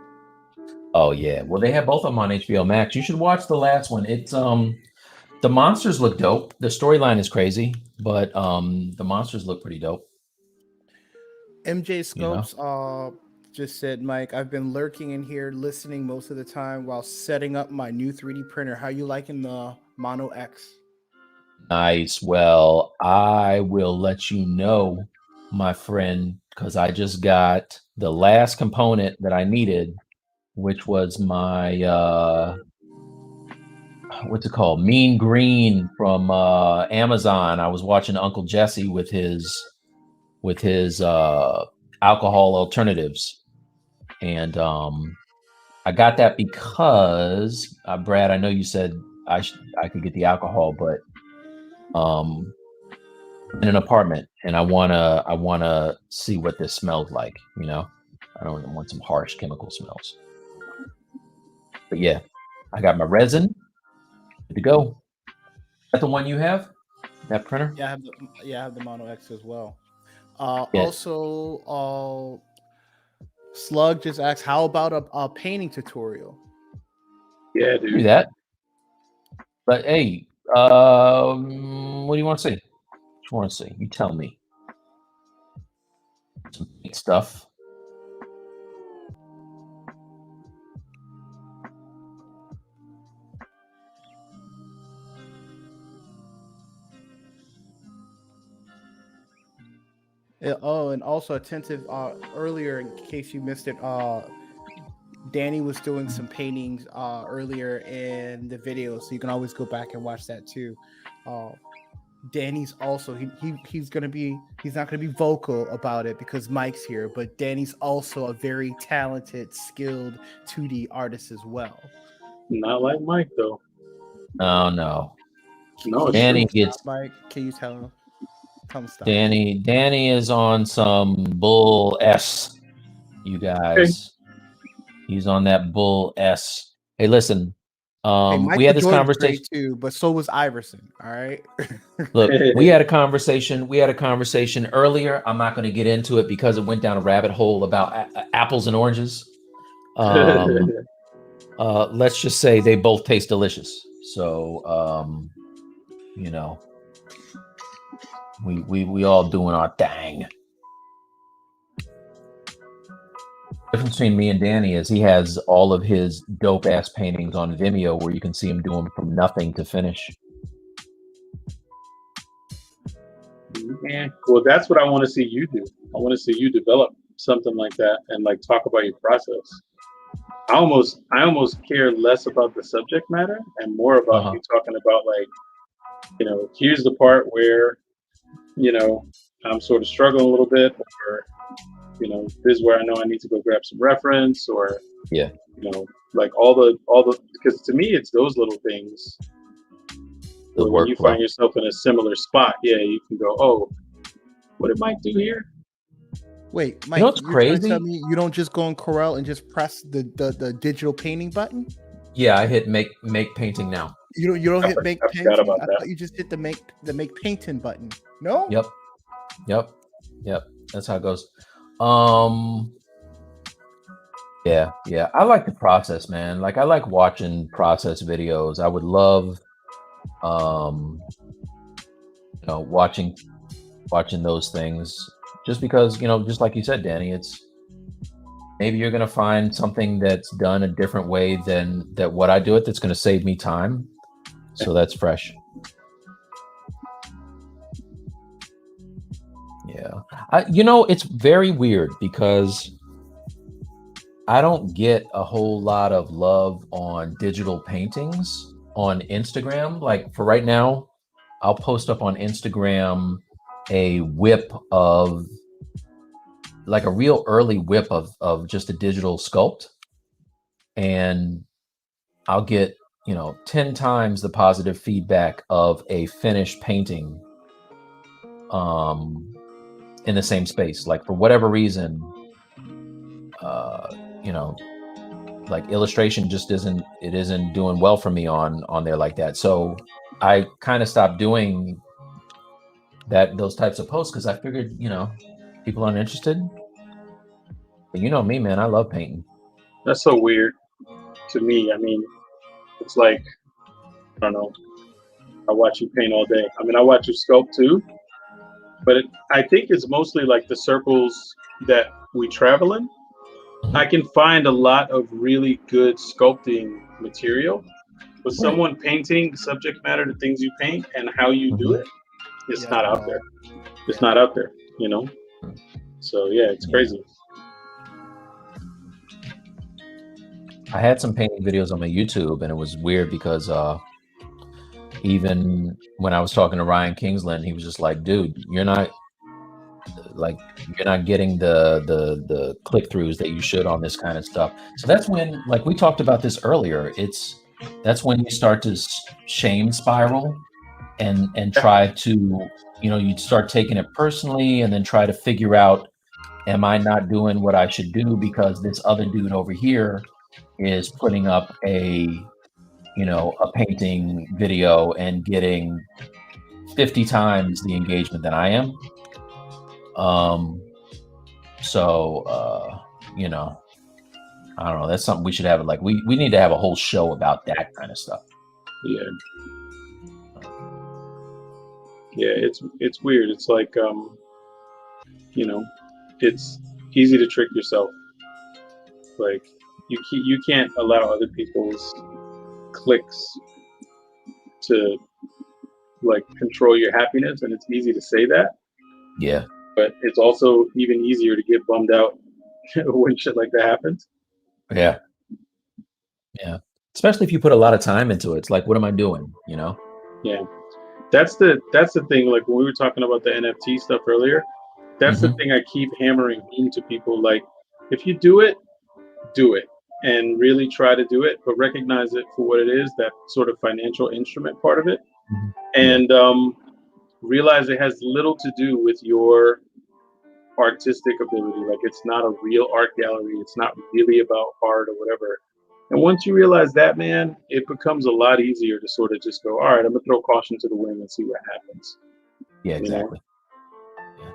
Oh yeah, well they have both of them on HBO Max. You should watch the last one. It's the monsters look dope. The storyline is crazy, but the monsters look pretty dope. MJ Scopes just said, "Mike, I've been lurking in here listening most of the time while setting up my new 3D printer. How you liking the Mono X?" Nice. Well, I will let you know, my friend, because I just got the last component that I needed, which was my what's it called? Mean Green from Amazon. I was watching Uncle Jesse with his alcohol alternatives, and I got that because Brad, I know you said I could get the alcohol, but in an apartment, and I wanna see what this smells like. You know, I don't want some harsh chemical smells. But yeah, I got my resin. Good to go. Is that the one you have? That printer? Yeah, I have the Mono X as well. Yeah. Also, Slug just asked, how about a painting tutorial? Yeah, Do dude. that. But hey, what do you want to see? What you want to see? You tell me. Some stuff. Oh, and also attentive earlier, in case you missed it, Danny was doing some paintings earlier in the video, so you can always go back and watch that too. Danny's also he's not gonna be vocal about it because Mike's here, but Danny's also a very talented, skilled 2D artist as well. Not like Mike though. Oh no. No, Danny gets Mike. Can you tell him? Stop. Danny is on some bull S, you guys. Okay. He's on that bull S. Hey, listen. We had this conversation too, but so was Iverson. All right. Look, we had a conversation. Earlier. I'm not going to get into it because it went down a rabbit hole about apples and oranges. Let's just say they both taste delicious. So, you know, we all doing our thing. The difference between me and Danny is he has all of his dope ass paintings on Vimeo where you can see him doing from nothing to finish. Yeah, well, that's what I want to see you do. I want to see you develop something like that and like talk about your process. I almost care less about the subject matter and more about you talking about like, you know, here's the part where, you know, I'm sort of struggling a little bit, or, you know, this is where I know I need to go grab some reference, or, yeah, you know, like all the, because to me, it's those little things. When you find yourself in a similar spot, yeah, you can go, oh, what did Mike do here? Wait, Mike, you know what's crazy? Tell me you don't just go on Corel and just press the digital painting button? Yeah, I hit make painting now. You don't hit make painting. I thought you just hit the make painting button. No? Yep. That's how it goes. Yeah. I like the process, man. Like I like watching process videos. I would love you know, watching those things, just because, you know, just like you said, Danny, it's maybe you're gonna find something that's done a different way than what I do it, that's gonna save me time. So that's fresh. Yeah. You know, it's very weird because I don't get a whole lot of love on digital paintings on Instagram. Like for right now, I'll post up on Instagram a whip of like a real early whip of just a digital sculpt, and I'll get, you know, 10 times the positive feedback of a finished painting in the same space. Like for whatever reason, you know, like illustration just isn't doing well for me on there like that. So I kind of stopped doing those types of posts because I figured, you know, people aren't interested. But you know me, man, I love painting. That's so weird to me. I mean, it's like, I don't know, I watch you paint all day. I mean, I watch you sculpt too, but I think it's mostly like the circles that we travel in. I can find a lot of really good sculpting material, but someone painting subject matter to things you paint and how you do it, it's not out there. It's not out there, you know? So yeah, it's crazy. I had some painting videos on my YouTube, and it was weird because even when I was talking to Ryan Kingsland, he was just like, dude, you're not, like you're not getting the click-throughs that you should on this kind of stuff. So that's when, like we talked about this earlier, that's when you start to shame spiral and try to, you start taking it personally and then try to figure out, am I not doing what I should do because this other dude over here is putting up a painting video and getting 50 times the engagement than I am. I don't know. That's something we should have. Like we need to have a whole show about that kind of stuff. Yeah. Yeah, it's weird. It's like it's easy to trick yourself. Like you can't allow other people's clicks to like control your happiness, and it's easy to say that. Yeah. But it's also even easier to get bummed out when shit like that happens. Yeah. Yeah. Especially if you put a lot of time into it. It's like, what am I doing? Yeah. That's the thing. Like when we were talking about the NFT stuff earlier, that's the thing I keep hammering into people. Like, if you do it and really try to do it, but recognize it for what it is, that sort of financial instrument part of it. And realize it has little to do with your artistic ability. Like, it's not a real art gallery. It's not really about art or whatever. And once you realize that, man, it becomes a lot easier to sort of just go, all right, I'm gonna throw caution to the wind and see what happens. Yeah, exactly. Yeah.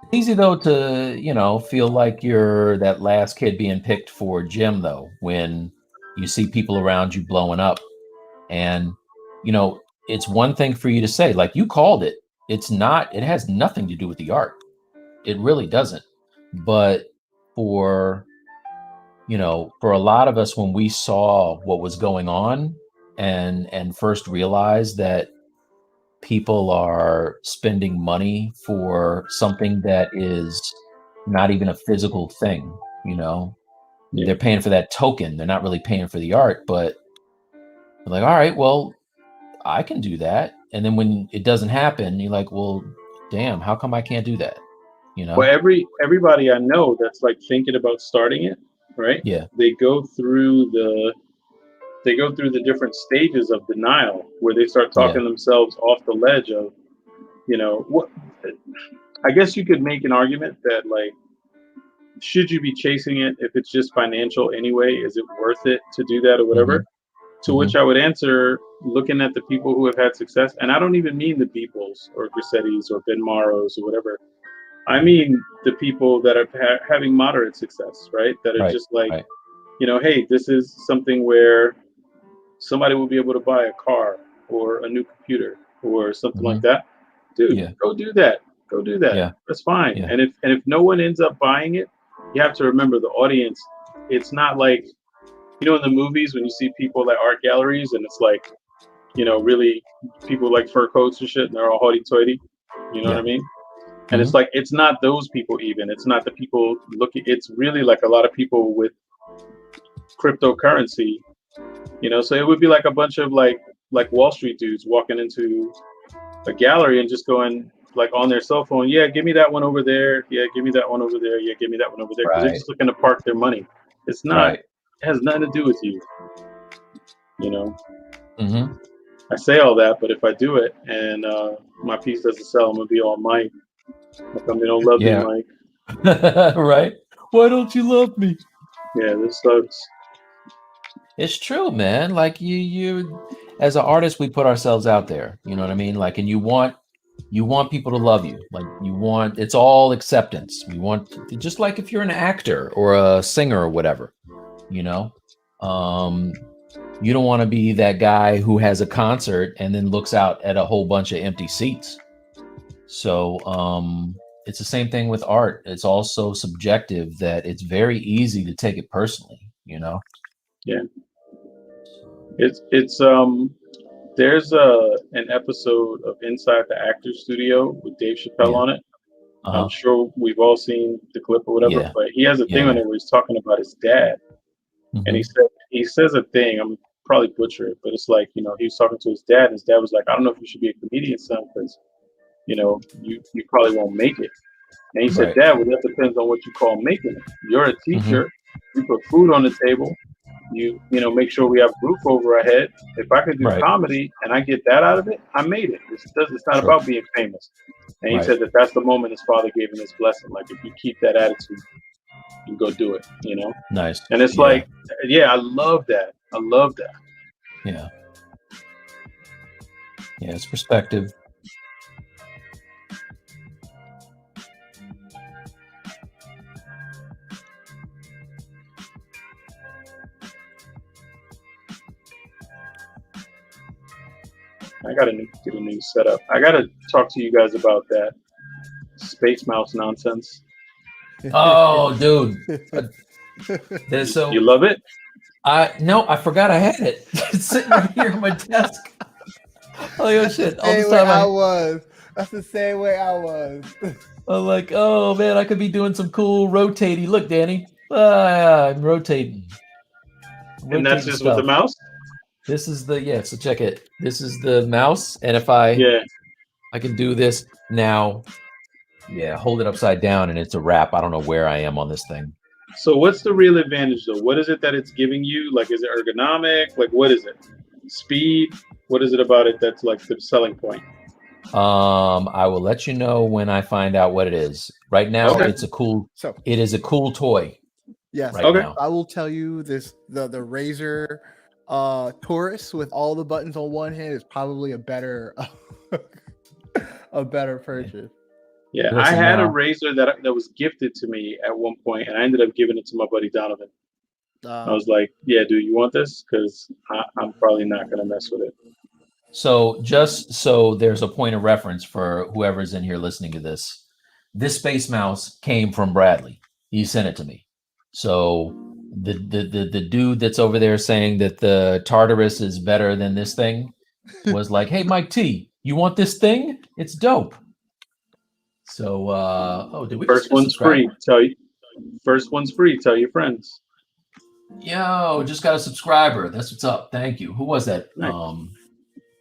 It's easy though to, feel like you're that last kid being picked for gym though, when you see people around you blowing up. And, it's one thing for you to say, like, you called it. It has nothing to do with the art. It really doesn't. But for a lot of us, when we saw what was going on and first realized that people are spending money for something that is not even a physical thing, they're paying for that token. They're not really paying for the art, but they're like, all right, well, I can do that. And then when it doesn't happen, you're like, well, damn, how come I can't do that? Well, everybody I know that's like thinking about starting it, right? Yeah. They go through the different stages of denial where they start talking themselves off the ledge of, what I guess you could make an argument that, like, should you be chasing it if it's just financial anyway? Is it worth it to do that or whatever? To which I would answer, looking at the people who have had success, and I don't even mean the Beeples or Grissettis or Ben Maros or whatever. I mean the people that are having moderate success, right? That are just like, hey, this is something where somebody will be able to buy a car or a new computer or something like that. Dude, go do that. Go do that. Yeah. That's fine. Yeah. And if no one ends up buying it, you have to remember the audience. It's not like, in the movies when you see people at art galleries and it's like, really people like fur coats and shit and they're all hoity-toity. You know what I mean? And it's like, it's not those people even. It's not the people looking. It's really like a lot of people with cryptocurrency, so it would be like a bunch of like Wall Street dudes walking into a gallery and just going like on their cell phone. Yeah, give me that one over there. Yeah, give me that one over there. Yeah, give me that one over there. Because they're just looking to park their money. It's not, it has nothing to do with you. I say all that, but if I do it and my piece doesn't sell, I'm going to be all Mike. Like, they don't love me, Mike. Right. Why don't you love me? Yeah, this sucks. It's true, man. Like you as an artist, we put ourselves out there. You know what I mean? Like, and you want people to love you. Like, it's all acceptance. We want, just like if you're an actor or a singer or whatever, you don't want to be that guy who has a concert and then looks out at a whole bunch of empty seats. So it's the same thing with art. It's also subjective that it's very easy to take it personally, Yeah. It's there's an episode of Inside the Actors Studio with Dave Chappelle on it. I'm sure we've all seen the clip or whatever, but he has a thing on it where he's talking about his dad. And he says a thing, I'm probably butcher it, but it's like, he was talking to his dad, and his dad was like, I don't know if you should be a comedian, son, because you probably won't make it. And he said, Dad, well, that depends on what you call making it. You're a teacher. You put food on the table. You make sure we have roof over our head. If I could do comedy and I get that out of it, I made it. It's not about being famous. And he said that's the moment his father gave him his blessing. Like, if you keep that attitude, you go do it, Nice. And it's like, I love that. I love that. Yeah. Yeah, it's perspective. I gotta get a new setup. I gotta talk to you guys about that Space Mouse nonsense. Oh, dude. You love it? No, I forgot I had it. It's sitting right here on my desk. Oh shit! All this time I was. That's the same way I was. I'm like, oh man, I could be doing some cool rotating. Look, Danny, I'm rotating. And that's just with the mouse? This is so check it. This is the mouse, and if I can do this now. Yeah, hold it upside down and it's a wrap. I don't know where I am on this thing. So what's the real advantage though? What is it that it's giving you? Like, is it ergonomic? Like, what is it? Speed? What is it about it that's like the selling point? I will let you know when I find out what it is. Right now, it is a cool toy. Yes. Right now. I will tell you this: the Razer Taurus with all the buttons on one hand is probably a better purchase. Yeah, I had a Razer that was gifted to me at one point, and I ended up giving it to my buddy Donovan. I was like, "Yeah, dude, you want this? Because I'm probably not gonna mess with it." So just so there's a point of reference for whoever's in here listening to this, this Space Mouse came from Bradley. He sent it to me. So the dude that's over there saying that the Tartarus is better than this thing was like, "Hey, Mike T, you want this thing? It's dope." So, did we? First one's free. First one's free. Tell your friends. Yo, just got a subscriber. That's what's up. Thank you. Who was that? Nice.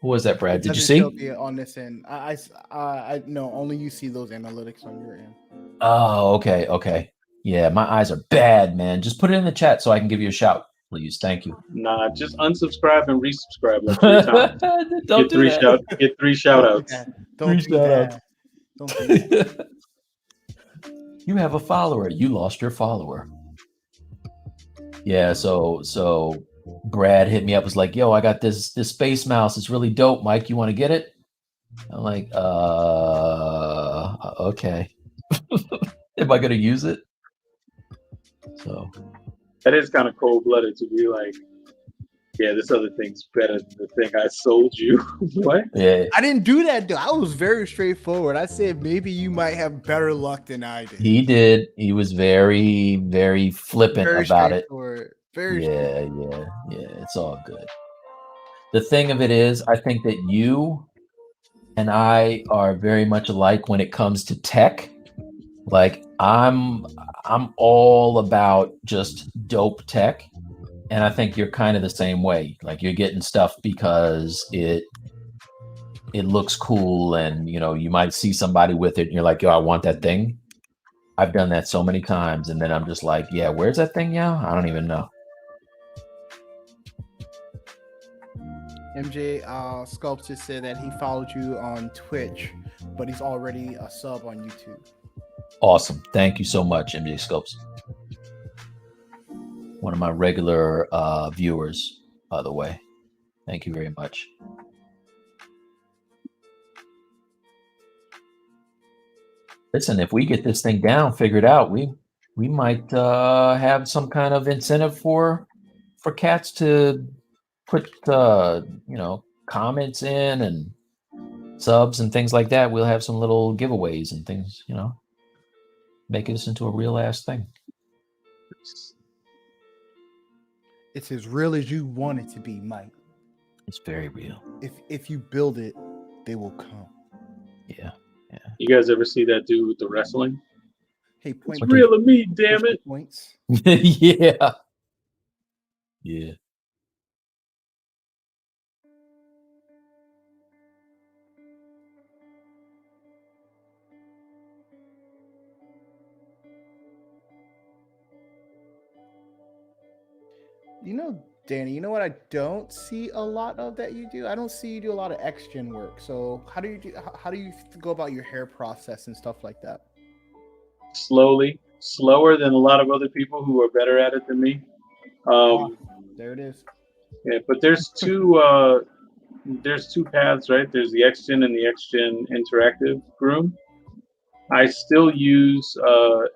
Who was that, Brad? Did you see? On this end, I no, only you see those analytics on your end. Oh, okay. Yeah, my eyes are bad, man. Just put it in the chat so I can give you a shout, please. Thank you. Nah, just unsubscribe and resubscribe like 3 times. Don't do that. Get 3 shout outs. Don't do that. You have a follower. You lost your follower. Yeah, so Brad hit me up, was like, "Yo, I got this Space Mouse. It's really dope, Mike. You want to get it?" I'm like, okay. Am I gonna use it? So that is kind of cold-blooded to be like, yeah, this other thing's better than the thing I sold you. What? Yeah. I didn't do that, though. I was very straightforward. I said maybe you might have better luck than I did. He did. He was very, very flippant about it. Very yeah. It's all good. The thing of it is, I think that you and I are very much alike when it comes to tech. Like, I'm all about just dope tech. And I think you're kind of the same way. Like, you're getting stuff because it looks cool, and you might see somebody with it and you're like, "Yo, I want that thing." I've done that so many times, and then I'm just like, "Yeah, where's that thing now? I don't even know." MJ Sculptor said that he followed you on Twitch, but he's already a sub on YouTube. Awesome. Thank you so much, MJ Sculptor. One of my regular viewers, by the way. Thank you very much. Listen, if we get this thing down, figured out, we might have some kind of incentive for cats to put comments in and subs and things like that. We'll have some little giveaways and things, make this into a real ass thing. It's as real as you want it to be, Mike. It's very real. If you build it, they will come. Yeah. You guys ever see that dude with the wrestling? Hey, point. It's real of me, damn it. Points. Yeah. You know, Danny, you know what I don't see a lot of that you do? I don't see you do a lot of XGen work. So how do you go about your hair process and stuff like that? Slowly, slower than a lot of other people who are better at it than me. There it is. Yeah, but there's two paths, right? There's the XGen and the XGen interactive groom. I still use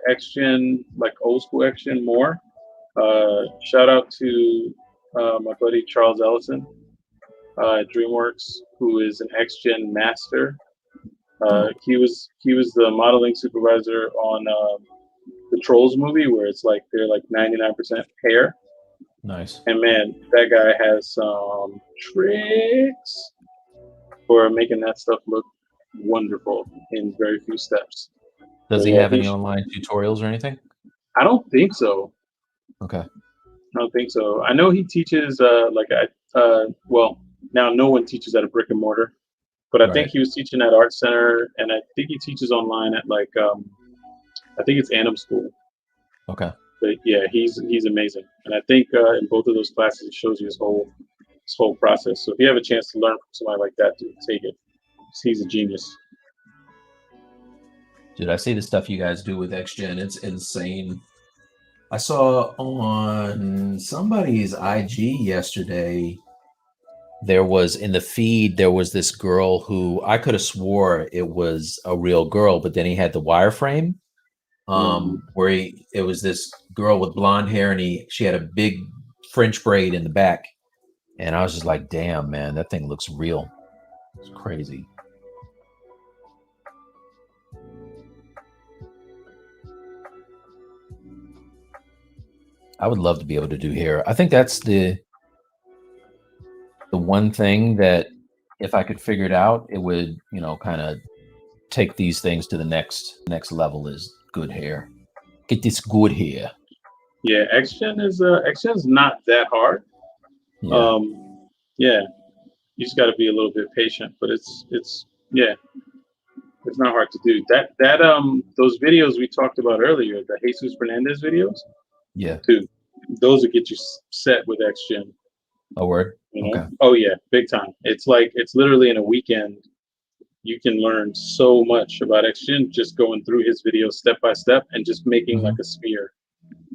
XGen, like old school XGen more. Shout out to my buddy Charles Ellison at DreamWorks, who is an XGen master. He was the modeling supervisor on the Trolls movie, where it's like they're like 99% hair. Nice. And man, that guy has some tricks for making that stuff look wonderful in very few steps. Does he have any online tutorials or anything? I don't think so. Okay. I don't think so. I know he teaches well, now no one teaches at a brick and mortar, but I think he was teaching at Art Center, and I think he teaches online at like I think it's Annam School. Okay. But yeah, he's amazing, and I think in both of those classes, it shows you his whole process. So if you have a chance to learn from somebody like that, dude, take it. He's a genius. Dude, I see the stuff you guys do with XGen. It's insane. I saw on somebody's IG yesterday, there was in the feed, there was this girl who I could have swore it was a real girl, but then he had the wireframe. Where it was this girl with blonde hair, and she had a big French braid in the back, and I was just like, damn, man, that thing looks real. It's crazy. I would love to be able to do hair. I think that's the one thing that if I could figure it out, it would, kind of take these things to the next level, is good hair. Get this good hair. Yeah, XGen's not that hard. Yeah. Yeah, you just got to be a little bit patient, but it's not hard to do. Those videos we talked about earlier, the Jesus Fernandez videos. Yeah. Dude, those will get you set with XGen. A word. Okay. Oh yeah, big time. It's literally in a weekend. You can learn so much about XGen just going through his videos step by step and just making like a sphere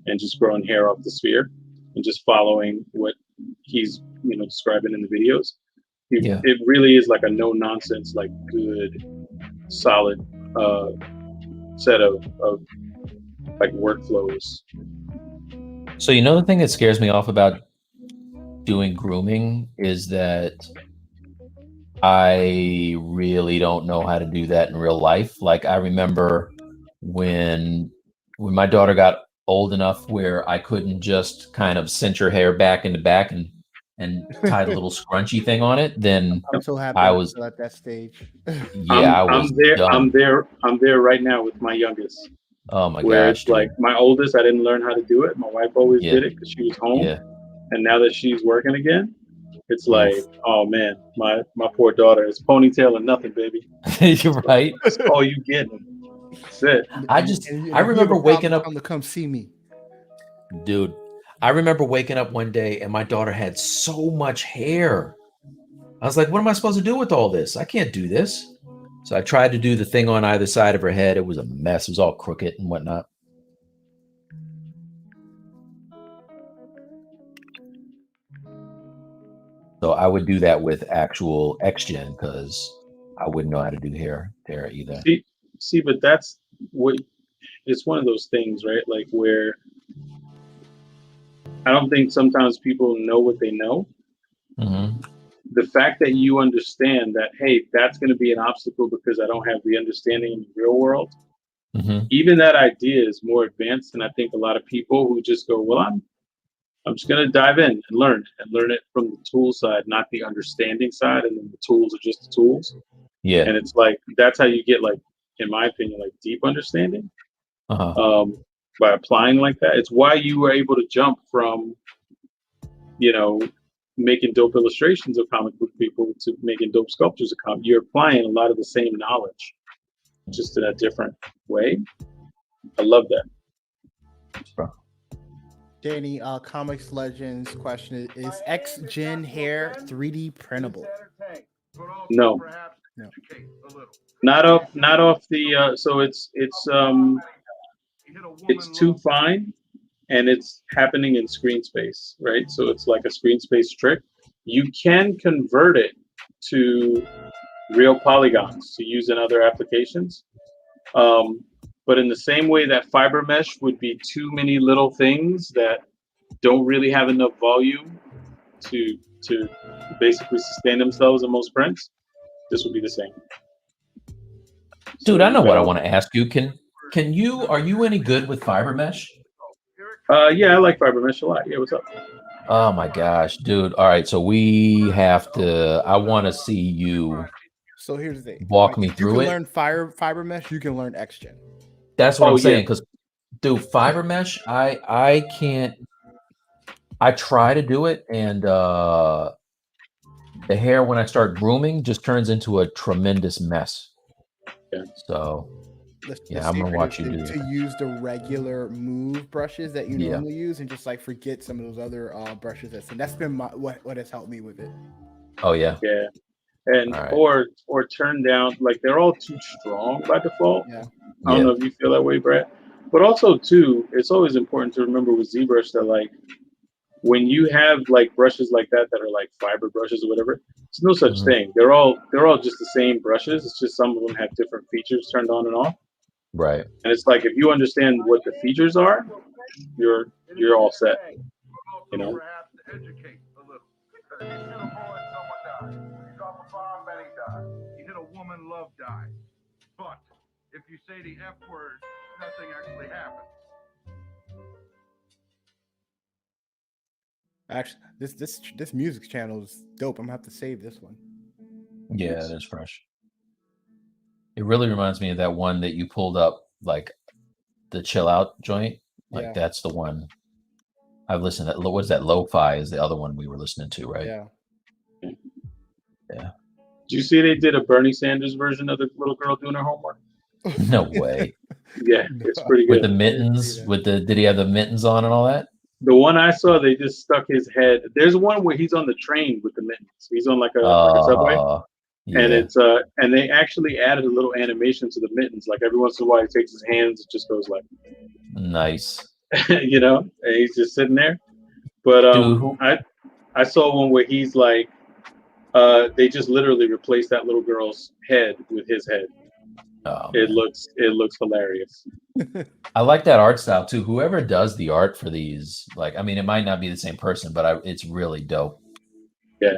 and just growing hair off the sphere and just following what he's describing in the videos. It really is like a no nonsense, like good, solid set of like workflows. So the thing that scares me off about doing grooming is that I really don't know how to do that in real life. Like I remember when my daughter got old enough where I couldn't just kind of cinch her hair back in the back and tie the little scrunchy thing on it, then I'm so happy I was at that stage. Yeah, I'm there. Done. I'm there right now with my youngest. Oh my where gosh! It's like my oldest, I didn't learn how to do it. My wife always did it because she was home. Yeah. And now that she's working again, it's like, oh man, my poor daughter is ponytail and nothing, baby. You're right. That's all you getting. That's it. I remember waking up to come see me. Dude, I remember waking up one day and my daughter had so much hair. I was like, what am I supposed to do with all this? I can't do this. So I tried to do the thing on either side of her head. It was a mess. It was all crooked and whatnot. So I would do that with actual XGen because I wouldn't know how to do hair there either. See, but that's what it's one of those things, right? Like where I don't think sometimes people know what they know. Mm-hmm. The fact that you understand that, hey, that's going to be an obstacle because I don't have the understanding in the real world. Mm-hmm. Even that idea is more advanced than I think a lot of people who just go, well, I'm just going to dive in and learn it from the tool side, not the understanding side. And then the tools are just the tools. Yeah. And it's like, that's how you get, like, in my opinion, like deep understanding by applying like that. It's why you were able to jump from, making dope illustrations of comic book people to making dope sculptures of comic. You're applying a lot of the same knowledge, just in a different way. I love that. Bro. Danny, Comics Legends question is XGen hair 3D printable? No. No. Not off the so it's too fine and it's happening in screen space, right? So it's like a screen space trick. You can convert it to real polygons to use in other applications. But in the same way that fiber mesh would be too many little things that don't really have enough volume to basically sustain themselves in most prints, this would be the same. Dude, so I know what I want to ask you. Are you any good with fiber mesh? Yeah, I like fiber mesh a lot. Yeah, what's up? Oh my gosh, dude. All right, so we have to, I want to see you. So here's the thing. Walk me through it. You can learn fiber mesh, you can learn XGen. That's what I'm saying, because dude, fiber mesh, I can't. I try to do it, and the hair when I start grooming just turns into a tremendous mess. Yeah. So yeah, I'm gonna watch you do to use the regular move brushes that you normally use, and just like forget some of those other brushes. That's been what has helped me with it. Oh yeah. Yeah. And or turn down, like they're all too strong by default. Yeah. I don't know if you feel that way, Brett. But also too, it's always important to remember with ZBrush that like when you have like brushes like that are like fiber brushes or whatever, there's no such thing. They're all just the same brushes. It's just some of them have different features turned on and off. Right. And it's like if you understand what the features are, you're all set. You know. You hit a woman, love dies. But if you say the F word, nothing actually happens. Actually, this music channel is dope. I'm gonna have to save this one. Yeah, it is fresh. It really reminds me of that one that you pulled up, like the chill out joint. Like that's the one I've listened to. What is that? Lo-fi is the other one we were listening to, right? Yeah. Yeah. Did you see they did a Bernie Sanders version of the little girl doing her homework? No way. Yeah, it's pretty good. With the mittens, did he have the mittens on and all that? The one I saw, they just stuck his head. There's one where he's on the train with the mittens. He's on like a subway. And it's and they actually added a little animation to the mittens. Like every once in a while he takes his hands, it just goes like nice. You know, and he's just sitting there. But I saw one where he's like they just literally replaced that little girl's head with his head. Oh, it looks hilarious. I like that art style too. Whoever does the art for these, like, I mean, it might not be the same person, but it's really dope. Yeah.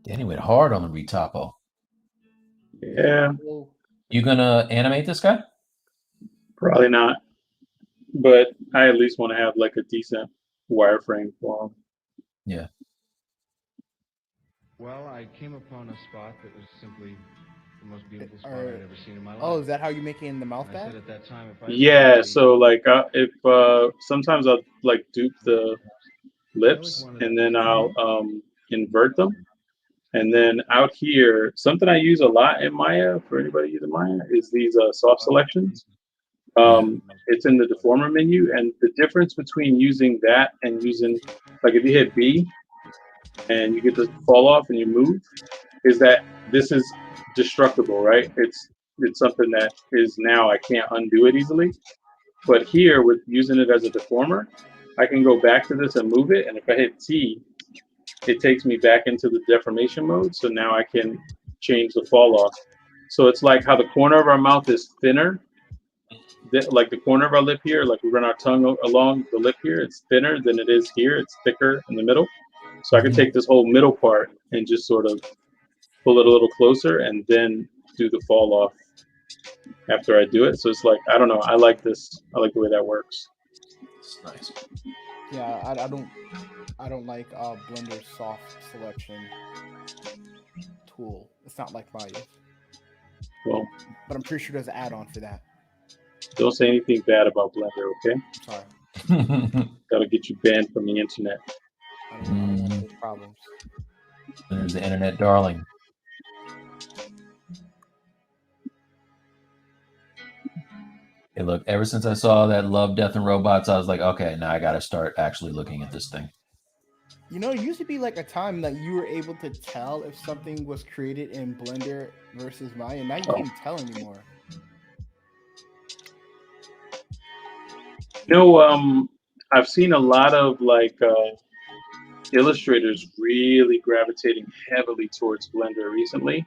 Danny went hard on the Retopo. Yeah. You gonna animate this guy? Probably not. But I at least want to have like a decent wireframe for him. Yeah. Well, I came upon a spot that was simply the most beautiful spot I'd ever seen in my life. Oh, is that how you making the mouth back? At that time, yeah, so like if sometimes I'll like dupe the lips and then I'll invert them. And then out here, something I use a lot in Maya, for anybody using Maya, is these soft selections. It's in the deformer menu, and the difference between using that and using, like if you hit B and you get the fall off and you move, is that this is destructible, right? It's something that is now I can't undo it easily. But here, with using it as a deformer, I can go back to this and move it, and if I hit T, it takes me back into the deformation mode. So now I can change the fall off. So it's like how the corner of our mouth is thinner, like the corner of our lip here, like we run our tongue along the lip here, it's thinner than it is here. It's thicker in the middle. So I can take this whole middle part and just sort of pull it a little closer and then do the fall off after I do it. So it's like, I don't know. I like this. I like the way that works. It's nice. Yeah, I don't like Blender's soft selection tool. It's not like Maya. Well, but I'm pretty sure there's an add-on for that. Don't say anything bad about Blender, okay? Sorry. That'll get you banned from the internet. I don't know those problems. There's the internet darling. Hey, look, ever since I saw that Love, Death, and Robots, I was like, okay, now I got to start actually looking at this thing. You know, it used to be like a time that you were able to tell if something was created in Blender versus Maya. Now you can't tell anymore. You know, I've seen a lot of like illustrators really gravitating heavily towards Blender recently.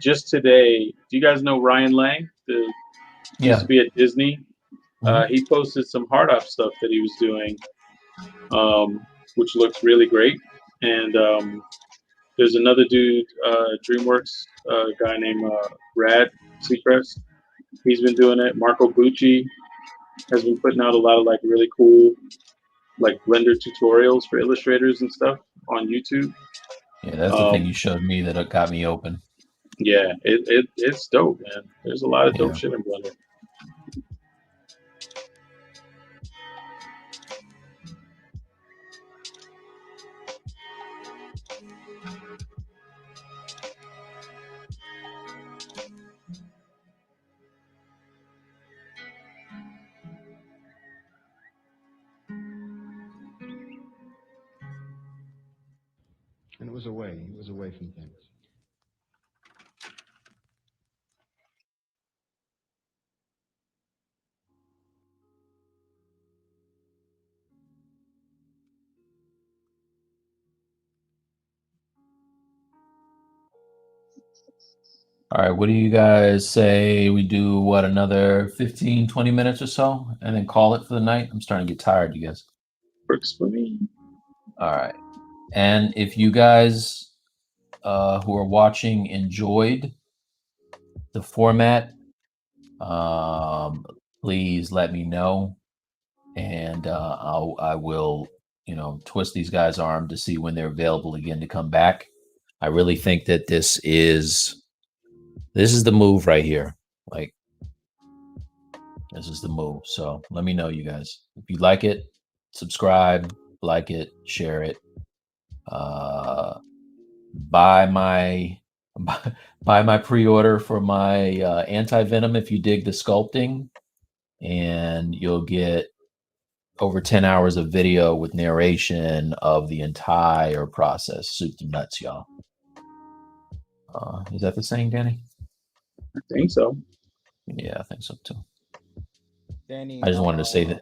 Just today, do you guys know Ryan Lang? Used to be at Disney. He posted some hard op stuff that he was doing, which looked really great. And there's another dude, DreamWorks guy named Rad Seacrest. He's been doing it. Marco Bucci has been putting out a lot of like really cool like Blender tutorials for illustrators and stuff on YouTube. Yeah, that's the thing you showed me that got me open. Yeah, it's dope, man. There's a lot of dope shit in Blender. And it was away from things. All right, what do you guys say we do, what, another 15, 20 minutes or so, and then call it for the night? I'm starting to get tired, you guys. Works for me. All right. And if you guys who are watching enjoyed the format, please let me know. And I will, twist these guys' arm to see when they're available again to come back. I really think that this is the move right here. Like, this is the move. So let me know, you guys. If you like it, subscribe, like it, share it. Buy my pre-order for my anti-venom if you dig the sculpting, and you'll get over 10 hours of video with narration of the entire process. Soup to nuts, y'all. Is that the saying, Danny? I think so. Yeah, I think so too. Danny, I just wanted to say that.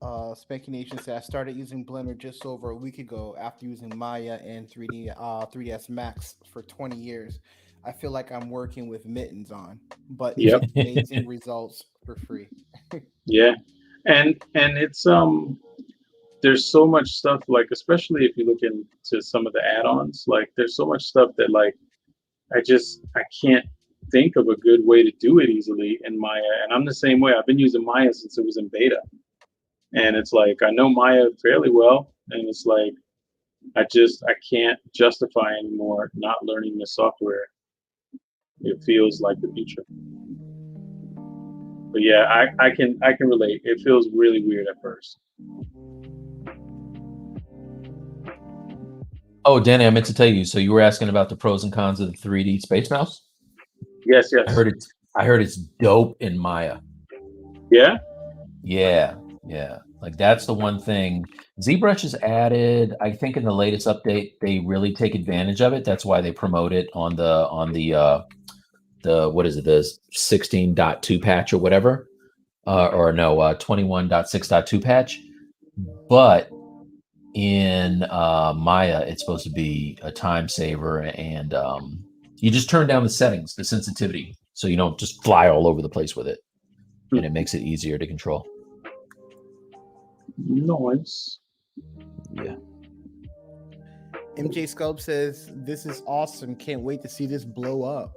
Spanky Nation said I started using Blender just over a week ago after using Maya and 3ds Max for 20 years. I feel like I'm working with mittens on, but it's amazing results for free. Yeah, and it's there's so much stuff, like especially if you look into some of the add-ons, like there's so much stuff that like I can't think of a good way to do it easily in Maya. And I'm the same way. I've been using Maya since it was in beta. And it's like, I know Maya fairly well. And it's like, I can't justify anymore not learning the software. It feels like the future. But yeah, I can relate. It feels really weird at first. Oh, Danny, I meant to tell you. So you were asking about the pros and cons of the 3D Space Mouse? Yes. I heard it's dope in Maya. Yeah? Yeah. Like that's the one thing ZBrush has added. I think in the latest update, they really take advantage of it. That's why they promote it on the what is it, the 16.2 patch or whatever. 21.6.2 patch, but in Maya, it's supposed to be a time saver, and you just turn down the settings, the sensitivity, so you don't just fly all over the place with it, and it makes it easier to control. Nice. Yeah. MJ Sculpt says, "This is awesome. Can't wait to see this blow up."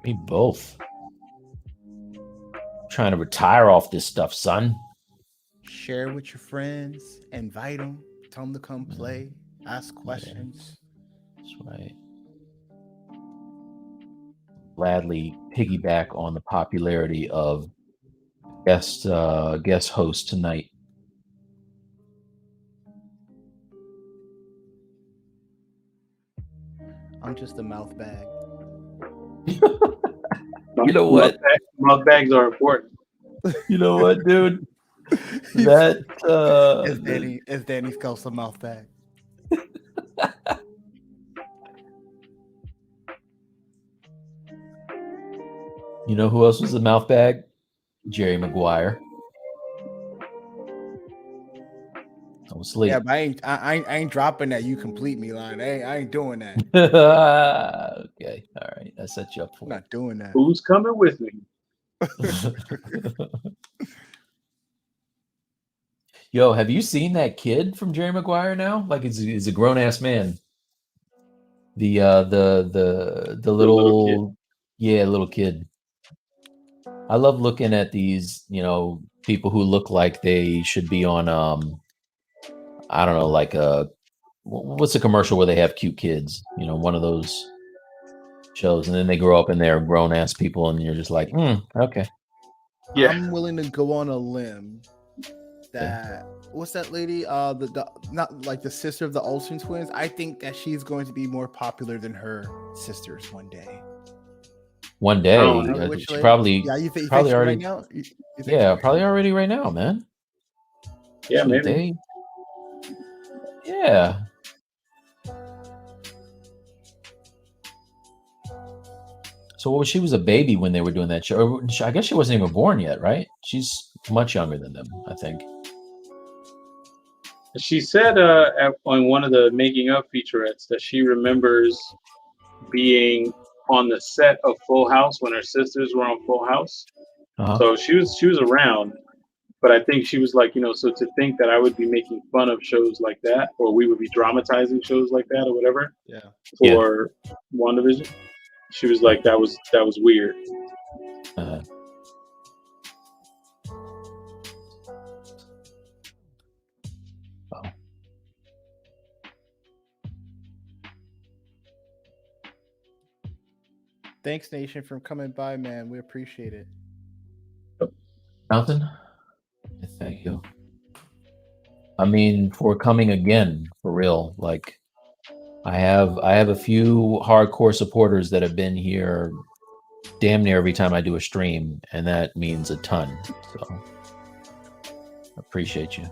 Me both. Trying to retire off this stuff, son. Share with your friends, invite them, tell them to come play, ask questions. That's right. Gladly piggyback on the popularity of guest host tonight. I'm just a mouth bag. You know what? Mouth bags are important. You know what, dude? That as Danny Sculpt's a mouth bag. You know who else was a mouth bag? Jerry Maguire. I was asleep. Yeah, but I ain't dropping that "you complete me" line. I ain't doing that. Okay, all right. I set you up for I'm not doing that. Who's coming with me? Yo, have you seen that kid from Jerry Maguire now? Like, he's a grown ass man. The little kid. I love looking at these, people who look like they should be on I don't know, like what's a commercial where they have cute kids? One of those shows, and then they grow up and they're grown ass people, and you're just like, okay. Yeah. I'm willing to go on a limb that what's that lady? The not like the sister of the Olsen twins. I think that she's going to be more popular than her sisters one day. One day, she probably you think probably already right now? probably already right now, man. Yeah, maybe. Yeah. So she was a baby when they were doing that show. I guess she wasn't even born yet, right? She's much younger than them, I think. She said on one of the making of featurettes that she remembers being on the set of Full House when her sisters were on Full House. Uh-huh. So she was around, but I think she was like, so to think that I would be making fun of shows like that, or we would be dramatizing shows like that, or whatever, for WandaVision, she was like, that was weird. Uh-huh. Thanks, Nation, for coming by, man. We appreciate it. Mountain, thank you. I mean, for coming again, for real. Like, I have a few hardcore supporters that have been here damn near every time I do a stream, and that means a ton. So, appreciate you.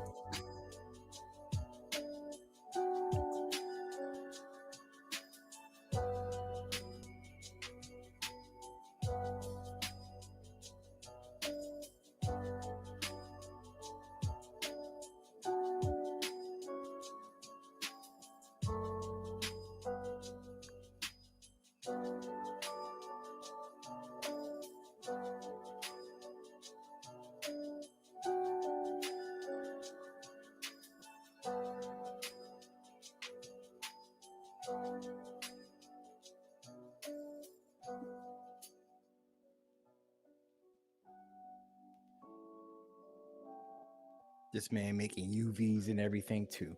This man making UVs and everything too.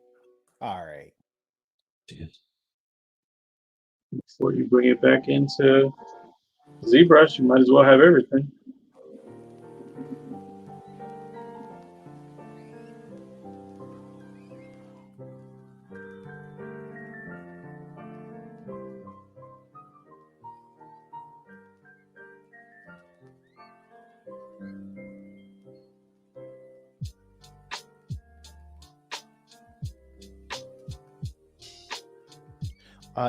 All right. Before you bring it back into ZBrush, you might as well have everything.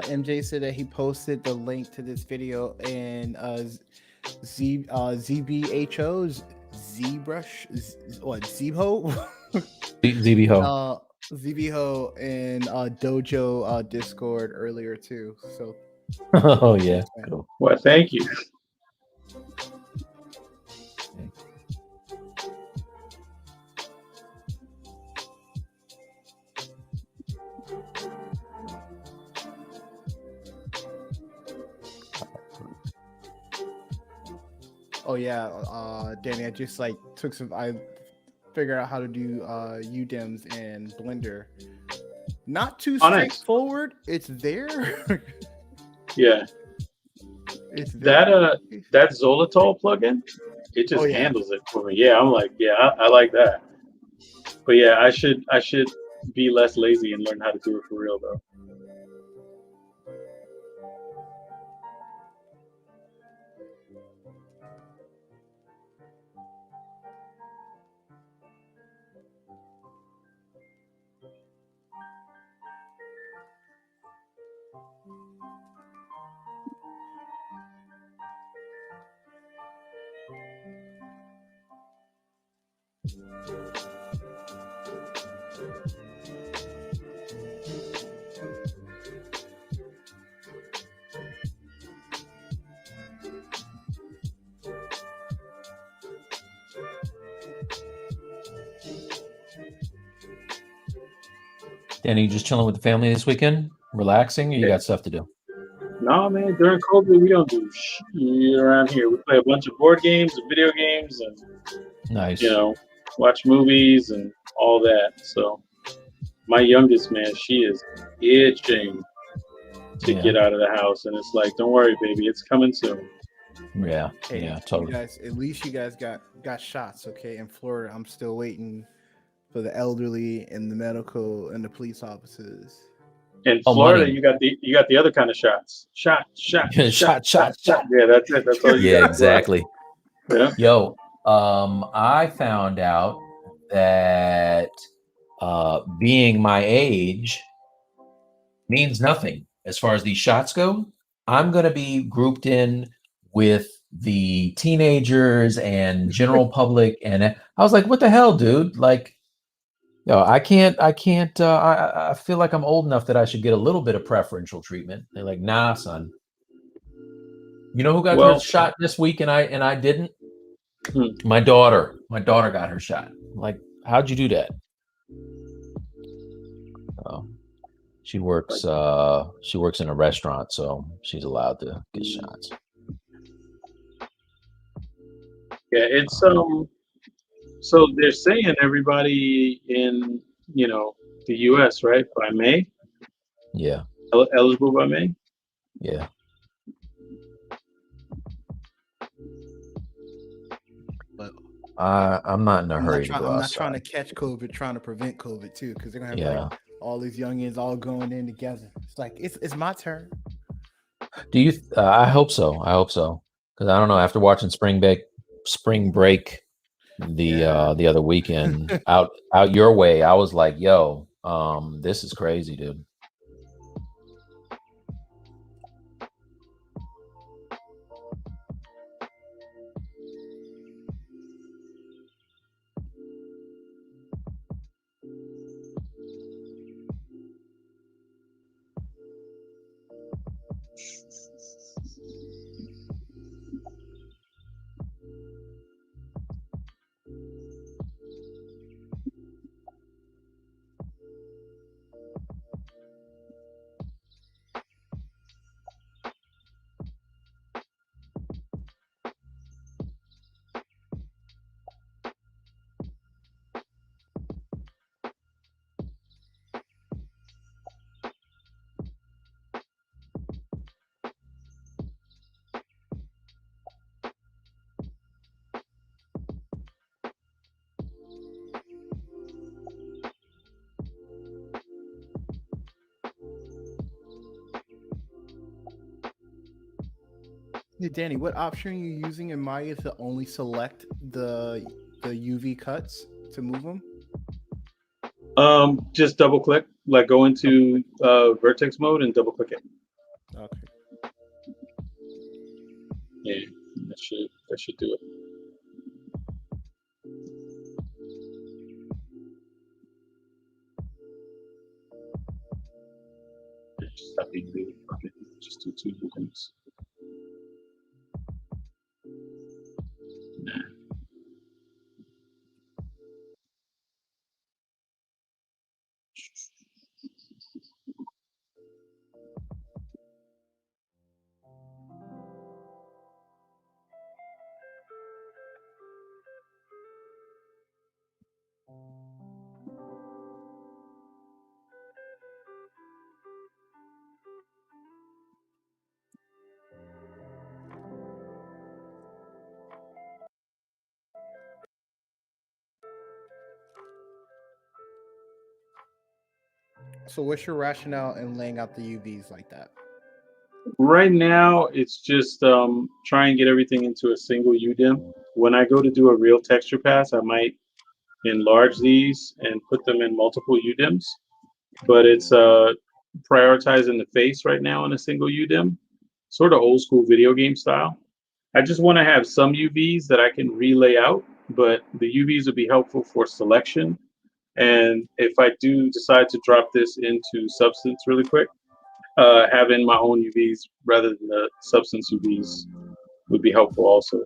MJ said that he posted the link to this video in ZBHO, ZBrush, Zebo, ZBHO. ZBHO and Dojo Discord earlier too. So Oh yeah. Cool. Well, thank you. Oh yeah, Danny, I just I figured out how to do UDEMs and Blender. Not too straightforward. Nice. It's there. Yeah. It's there. That Xolotol plugin, it just handles it for me. Yeah, I'm like, I like that. But yeah, I should be less lazy and learn how to do it for real though. Danny, you just chilling with the family this weekend? Relaxing, or you got stuff to do? No, man. During COVID, we don't do shit around here. We play a bunch of board games and video games and nice. Watch movies and all that. So my youngest, man, she is itching to get out of the house, and it's like, don't worry, baby, it's coming soon. Yeah, totally. At least you guys got shots, okay? In Florida, I'm still waiting for the elderly and the medical and the police officers. In Florida, you got the other kind of shots. Shot. shot. Yeah, that's it. That's all you got. Exactly. Yeah. Yo, I found out that being my age means nothing as far as these shots go. I'm going to be grouped in with the teenagers and general public, and I was like, what the hell, dude? Like, I can't, I feel like I'm old enough that I should get a little bit of preferential treatment. They're like, nah, son. You know who got her shot this week and I didn't? My daughter got her shot. Like, how'd you do that? She works in a restaurant, so she's allowed to get shots. Yeah, it's so they're saying everybody in the US, right, by May? Yeah. Eligible by May? Yeah. But I'm not in a hurry to go outside. I'm not trying to catch COVID, trying to prevent COVID too, because they're gonna have all these youngins all going in together. It's like it's my turn. Do you? I hope so. Because I don't know. After watching Spring Break, the other weekend out your way, I was like, yo, this is crazy, dude. Hey, Danny, what option are you using in Maya to only select the UV cuts to move them? Just double click, like go into vertex mode and double click it. Okay. Yeah, that That should do it. Stop being really fucking. Just do 2 UDEMs. Nah. So what's your rationale in laying out the UVs like that? Right now, it's just try and get everything into a single UDEM. When I go to do a real texture pass, I might enlarge these and put them in multiple UDEMs. But it's prioritizing the face right now in a single UDEM, sort of old school video game style. I just want to have some UVs that I can relay out, but the UVs would be helpful for selection. And if I do decide to drop this into Substance really quick, having my own UVs rather than the Substance UVs would be helpful also.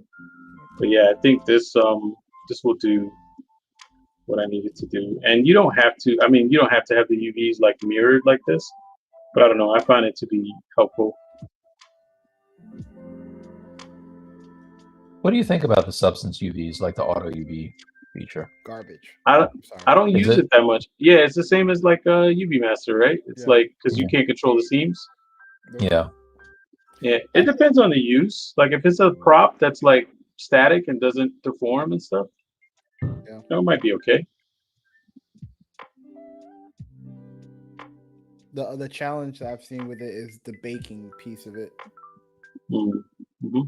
But yeah, I think this will do what I needed to do. And you don't have to. I mean, you don't have to have the UVs like mirrored like this. But I don't know. I find it to be helpful. What do you think about the Substance UVs, like the auto UV feature? Garbage. I don't use it that much. Yeah, it's the same as like a UV Master, right? It's like because you can't control the seams. Yeah. Yeah, it depends on the use. Like if it's a prop that's like static and doesn't deform and stuff, it might be okay. The challenge that I've seen with it is the baking piece of it. Mm-hmm.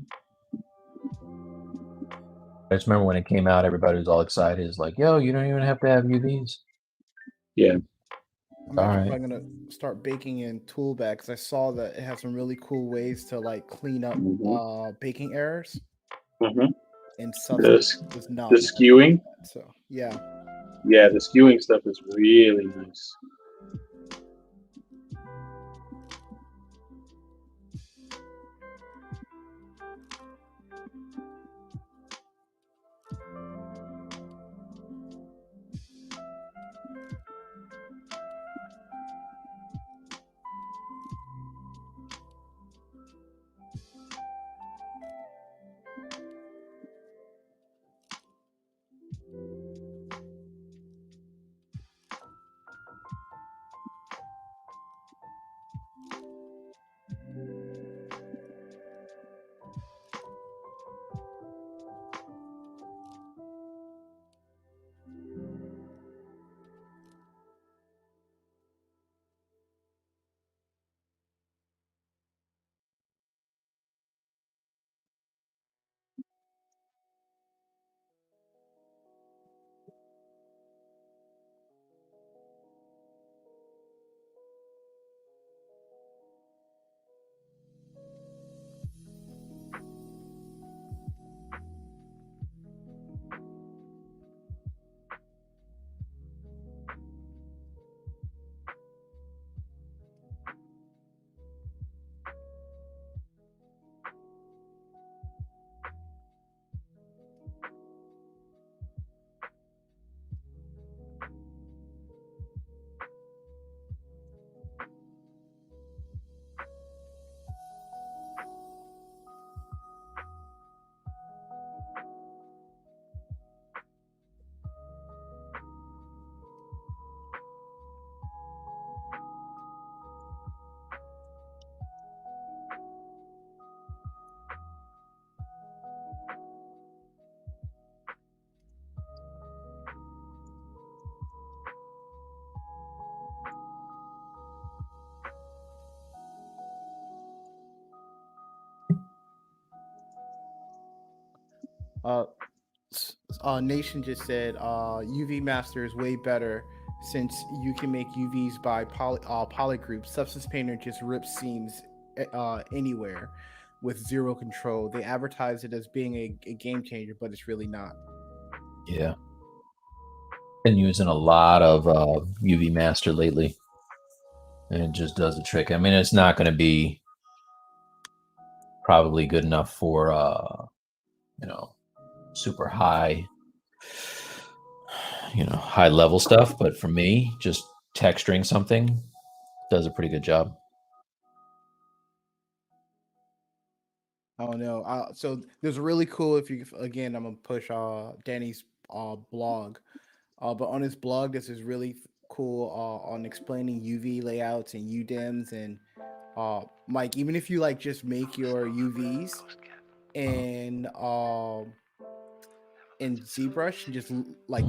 I just remember when it came out, everybody was all excited. It's like, yo, you don't even have to have UVs. Yeah. I'm actually gonna start baking in Toolbag because I saw that it has some really cool ways to like clean up baking errors. And Substance does not. The skewing. So yeah. Yeah, the skewing stuff is really nice. Nation just said UV Master is way better since you can make UVs by polygroups. Substance Painter just rips seams anywhere. with zero control. They advertise it as being a game changer, but it's really not. Yeah. Been using a lot of UV Master lately, and it just does the trick. I mean, it's not going to be probably good enough for super high, high level stuff, but for me, just texturing something does a pretty good job. Oh no! So there's really cool. Again, I'm gonna push Danny's blog, but on his blog, this is really cool on explaining UV layouts and UDIMs and Mike. Even if you like just make your UVs in ZBrush and just like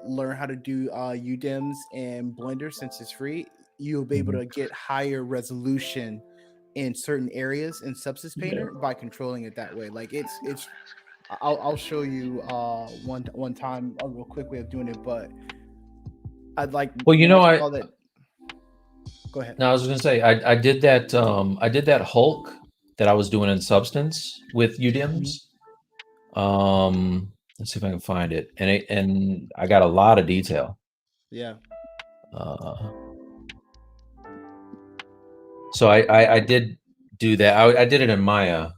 learn how to do UDIMs and Blender since it's free, you'll be able to get higher resolution in certain areas in Substance Painter by controlling it that way. Like it's I'll show you one time a real quick way of doing it, but I'd like that. Go ahead. No, I was gonna say I did that Hulk that I was doing in Substance with UDIMs. Let's see if I can find it, and I got a lot of detail. Yeah. So I did do that. I did it in Maya,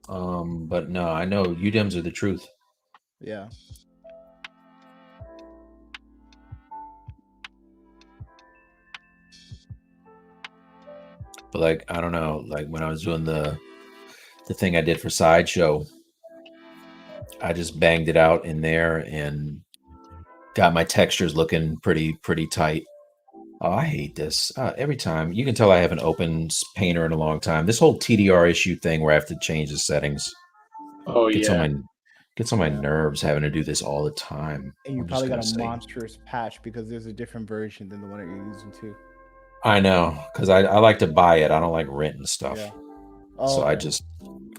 but no, I know UDIMs are the truth. Yeah. But like, I don't know, like when I was doing the thing I did for Sideshow, I just banged it out in there and got my textures looking pretty tight. Oh, I hate this. Every time. You can tell I haven't opened Painter in a long time. This whole TDR issue thing where I have to change the settings. Oh, gets on my nerves having to do this all the time. And you probably got a monstrous patch because there's a different version than the one that you're using too. I know, because I like to buy it. I don't like renting stuff. Yeah. So okay.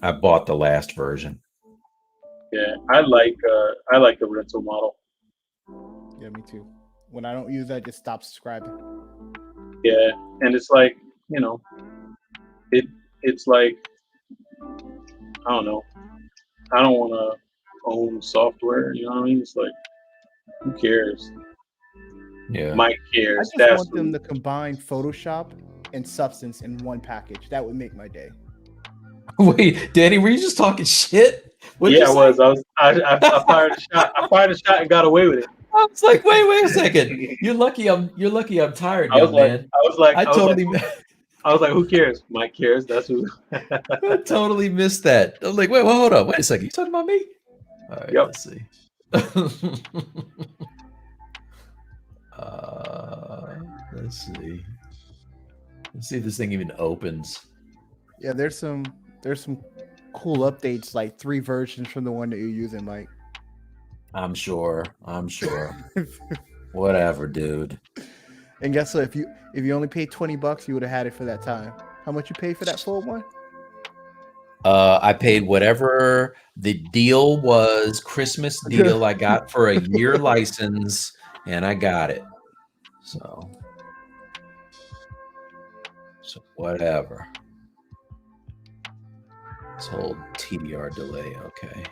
I bought the last version. Yeah, I like the rental model. Yeah, me too. When I don't use that, I just stop subscribing. Yeah, and it's like, it's like, I don't know. I don't want to own software, you know what I mean? It's like, who cares? Yeah. Mike cares. I just want them to combine Photoshop and Substance in one package. That would make my day. Wait, Danny, were you just talking shit? Yeah, I was. I fired a shot. I fired a shot and got away with it. I was like, wait a second. You're lucky I'm tired, young man. I was like, who cares? Mike cares. That's who. I totally missed that. I'm like, well, hold on. Wait a second. You talking about me? All right, yep. Let's see. Let's see. Let's see if this thing even opens. Yeah, there's some cool updates, like 3 versions from the one that you're using, Mike. I'm sure. Whatever, dude. And guess what? If you only paid $20, you would have had it for that time. How much you paid for that full one? I paid whatever the deal was, Christmas deal I got for a year license, and I got it. So whatever. This whole TDR delay, okay.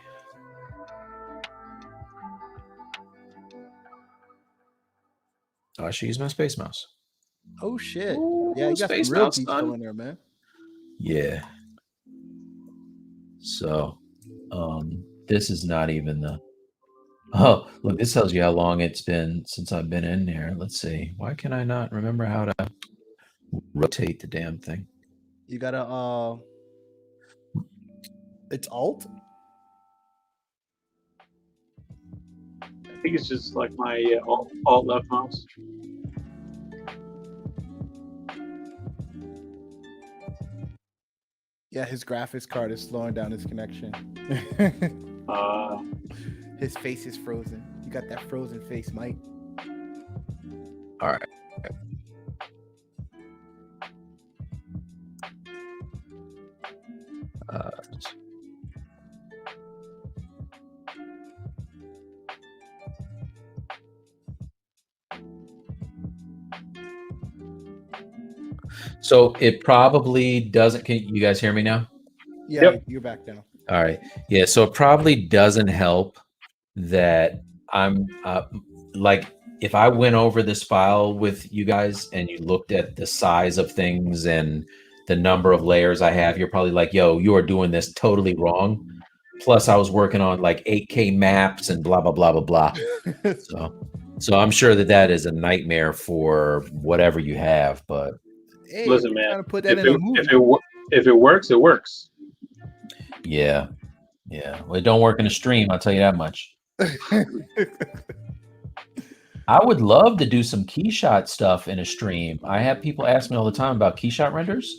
Oh, I should use my Space Mouse. Oh shit! Ooh, yeah, you got some real detail in there, man. Yeah. So, this is not even the. Oh, look! This tells you how long it's been since I've been in there. Let's see. Why can I not remember how to rotate the damn thing? You gotta. It's Alt. I think it's just like my alt left mouse. Yeah, his graphics card is slowing down his connection. His face is frozen. You got that frozen face, Mike. All right. So it probably doesn't. Can you guys hear me now? Yeah, Yep. you're back now. All right. Yeah. So it probably doesn't help that I'm like, if I went over this file with you guys and you looked at the size of things and the number of layers I have, you're probably like, yo, you are doing this totally wrong. Plus, I was working on like 8K maps and blah, blah, blah, blah, blah. So I'm sure that is a nightmare for whatever you have. But hey, listen, man, to put that in a movie. If it works, it works. yeah. Well, it don't work in a stream. I'll tell you that much. I would love to do some keyshot stuff in a stream. I have people ask me all the time about keyshot renders,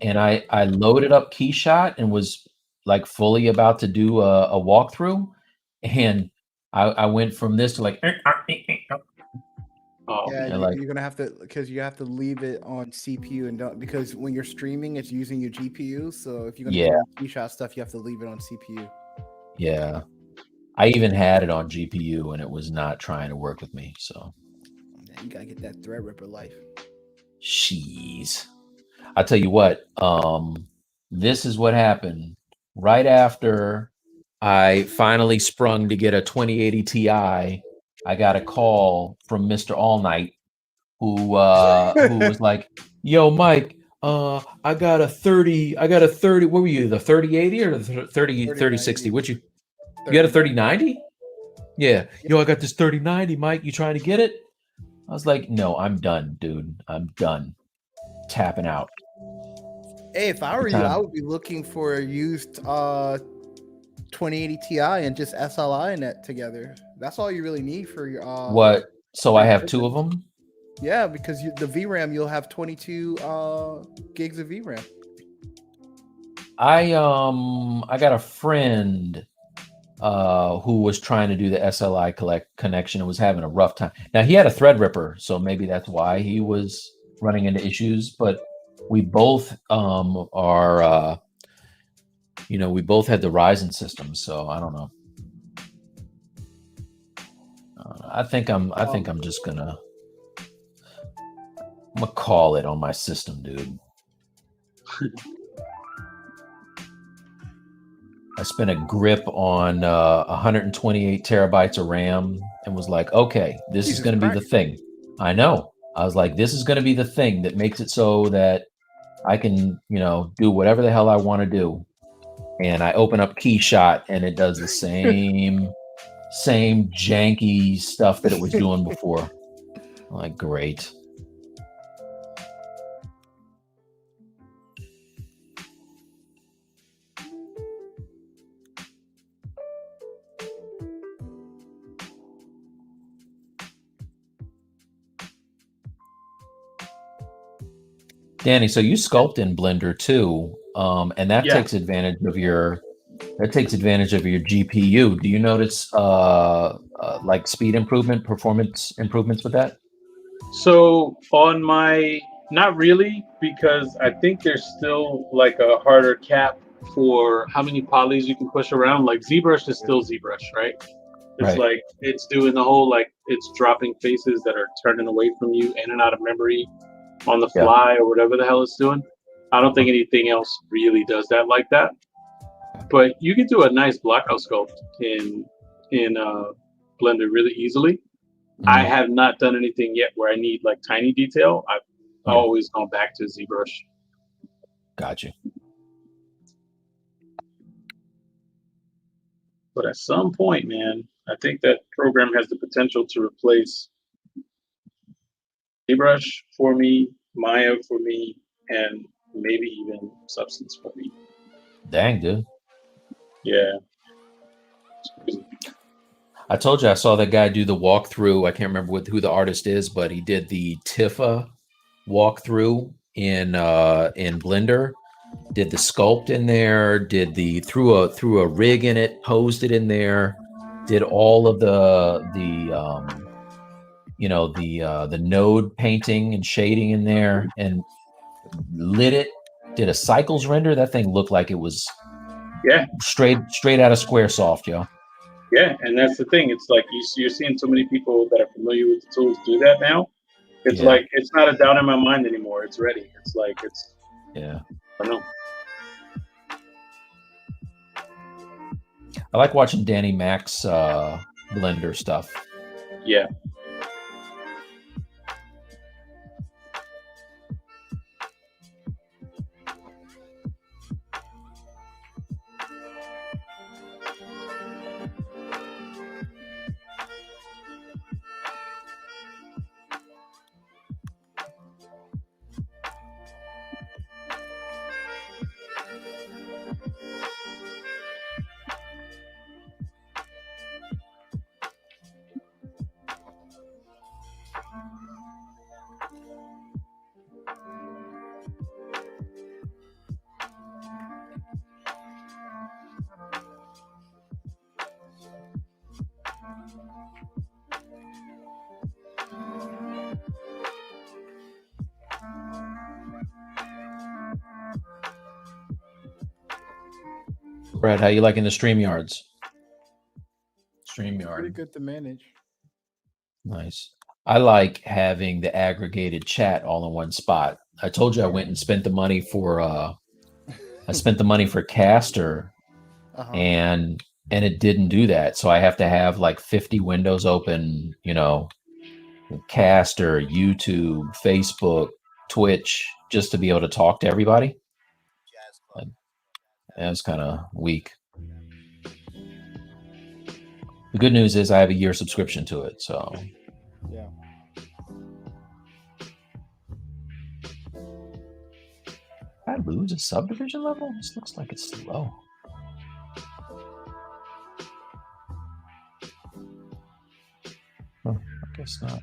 and I loaded up keyshot and was like fully about to do a walkthrough, and I went from this to like, yeah, you're gonna have to, because you have to leave it on CPU and don't, because when you're streaming, it's using your GPU. So if you're gonna do keyshot stuff, you have to leave it on CPU. Yeah. I even had it on GPU and it was not trying to work with me. So you gotta get that Threadripper life. Jeez. I'll tell you what, this is what happened right after I finally sprung to get a 2080 Ti. I got a call from Mr. All Night who was like, yo, Mike, I got a 30, what were you, the 3080 or the 3060? What you got a 3090? Yeah. Yo, I got this 3090, Mike. You trying to get it? I was like, no, I'm done, dude. I'm done. Tapping out. Hey, if I were you, I would be looking for a used 2080 Ti and just SLI in it together. That's all you really need for your what? So I have two of them? Yeah, because the VRAM, you'll have 22 gigs of VRAM. I got a friend who was trying to do the SLI connection and was having a rough time. Now he had a Threadripper, so maybe that's why he was running into issues. But we both are, we both had the Ryzen system, so I don't know. I think I'm just gonna call it on my system, dude. I spent a grip on 128 terabytes of RAM and was like, okay, this is going to be the thing. I know. I was like, this is going to be the thing that makes it so that I can, do whatever the hell I want to do. And I open up Keyshot and it does the same janky stuff that it was doing before. I'm like, great. Danny, so you sculpt in Blender too, and that takes advantage of your GPU. Do you notice like speed improvement, performance improvements with that? So on my, not really, because I think there's still like a harder cap for how many polys you can push around. Like ZBrush is still ZBrush, right? It's like it's doing the whole, like it's dropping faces that are turning away from you in and out of memory on the fly or whatever the hell it's doing. I don't think anything else really does that like that. But you can do a nice blockout sculpt in Blender really easily. I have not done anything yet where I need like tiny detail. I've always gone back to ZBrush. Gotcha. But at some point, man, I think that program has the potential to replace ZBrush for me, Maya for me, and maybe even Substance for me. Dang, dude. Yeah. I told you I saw that guy do the walkthrough. I can't remember who the artist is, but he did the Tifa walkthrough in Blender. Did the sculpt in there. Did the threw a rig in it. Posed it in there. Did all of the node painting and shading in there, and lit it. Did a cycles render. That thing looked like it was straight out of Squaresoft, yo. Yeah, and that's the thing. It's like you're seeing so many people that are familiar with the tools do that now. It's like it's not a doubt in my mind anymore. It's ready. It's like I don't know. I like watching Danny Mac's Blender stuff. Yeah. Brad, how you liking the StreamYards? StreamYard. Pretty good to manage. Nice. I like having the aggregated chat all in one spot. I told you I went and spent the money for Caster, and it didn't do that. So I have to have like 50 windows open, you know, Caster, YouTube, Facebook, Twitch, just to be able to talk to everybody. Like, that's kind of weak. The good news is I have a year subscription to it, so yeah. I lose a subdivision level? This looks like it's low. Oh, I guess not.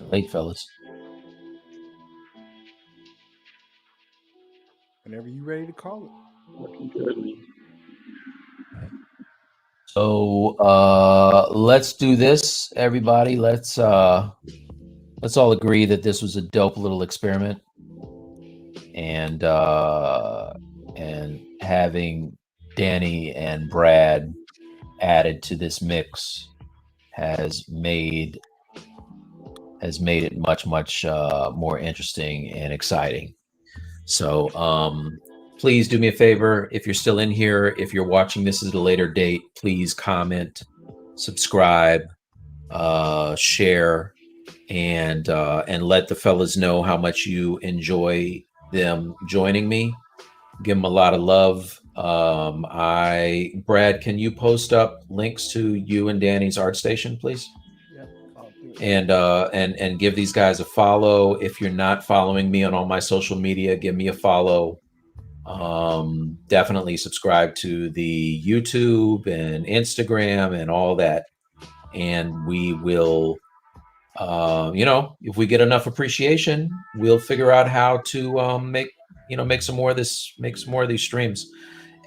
Late, fellas. Whenever you're ready to call it. Looking good. So let's do this, everybody. Let's all agree that this was a dope little experiment, and having Danny and Brad added to this mix has made it much more interesting and exciting. So please do me a favor, if you're still in here, if you're watching this at a later date, please comment, subscribe, share, and let the fellas know how much you enjoy them joining me. Give them a lot of love. Brad, can you post up links to you and Danny's ArtStation, please? And give these guys a follow. If you're not following me on all my social media, give me a follow. Definitely subscribe to the YouTube and Instagram and all that. And we will, if we get enough appreciation, we'll figure out how to make some more of these streams.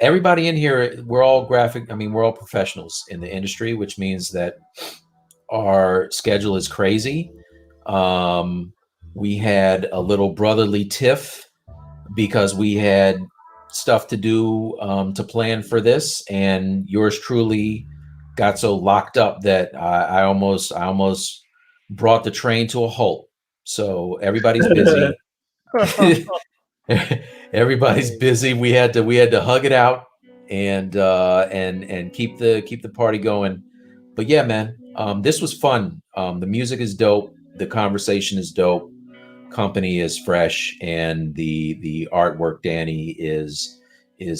Everybody in here, we're all we're all professionals in the industry, which means that our schedule is crazy. We had a little brotherly tiff because we had stuff to do to plan for this, and yours truly got so locked up that I almost brought the train to a halt. So everybody's busy. Everybody's busy. We had to hug it out and keep the party going. But yeah, man, this was fun. The music is dope. The conversation is dope. Company is fresh, and the artwork, Danny, is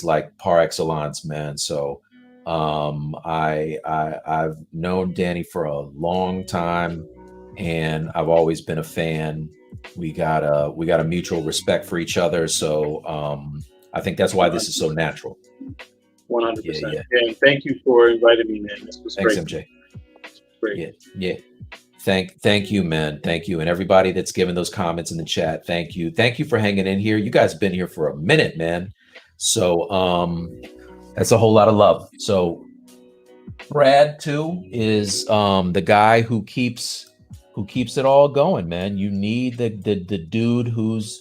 like par excellence, man. So I've known Danny for a long time, and I've always been a fan. We got a mutual respect for each other. So I think that's why this is so natural. 100%. Yeah. Thank you for inviting me, man. This was Thanks, great. MJ. Great. Yeah. Thank you, man. Thank you. And everybody that's given those comments in the chat. Thank you. Thank you for hanging in here. You guys have been here for a minute, man. So that's a whole lot of love. So Brad too is the guy who keeps it all going, man. You need the dude who's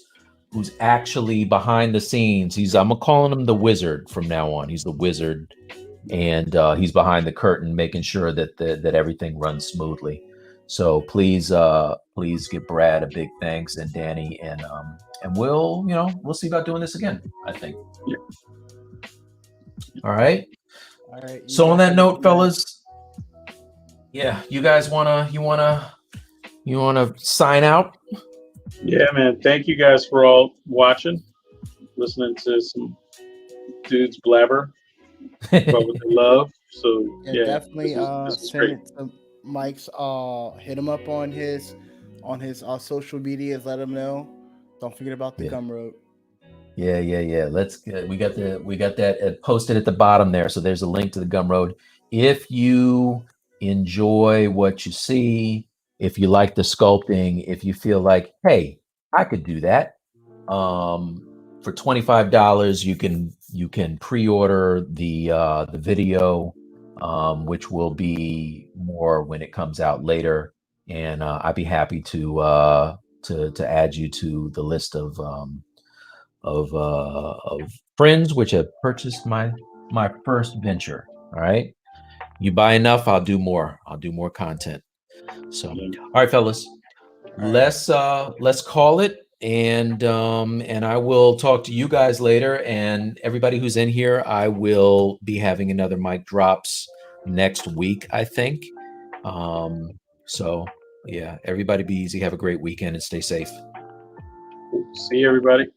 actually behind the scenes. I'm calling him the wizard from now on. He's the wizard, and he's behind the curtain, making sure that that everything runs smoothly. So please give Brad a big thanks, and Danny, and we'll see about doing this again, I think. Yeah. All right. All right. So on that note, fellas, yeah, you guys wanna sign out? Yeah, man. Thank you guys for all watching, listening to some dudes blabber about what they love. So yeah, definitely this was send great. it to Mike's. Hit him up on his social medias. Let him know. Don't forget about the Gumroad. Yeah. We got that posted at the bottom there. So there's a link to the Gumroad. If you enjoy what you see, if you like the sculpting, if you feel like, hey, I could do that, for $25 you can pre-order the video, which will be more when it comes out later, and I'd be happy to add you to the list of friends which have purchased my first venture. All right, you buy enough, I'll do more content. So all right, fellas, let's call it, and I will talk to you guys later, and everybody who's in here. I will be having another mic drops next week, I think. So yeah, everybody be easy, have a great weekend, and stay safe. See you, everybody.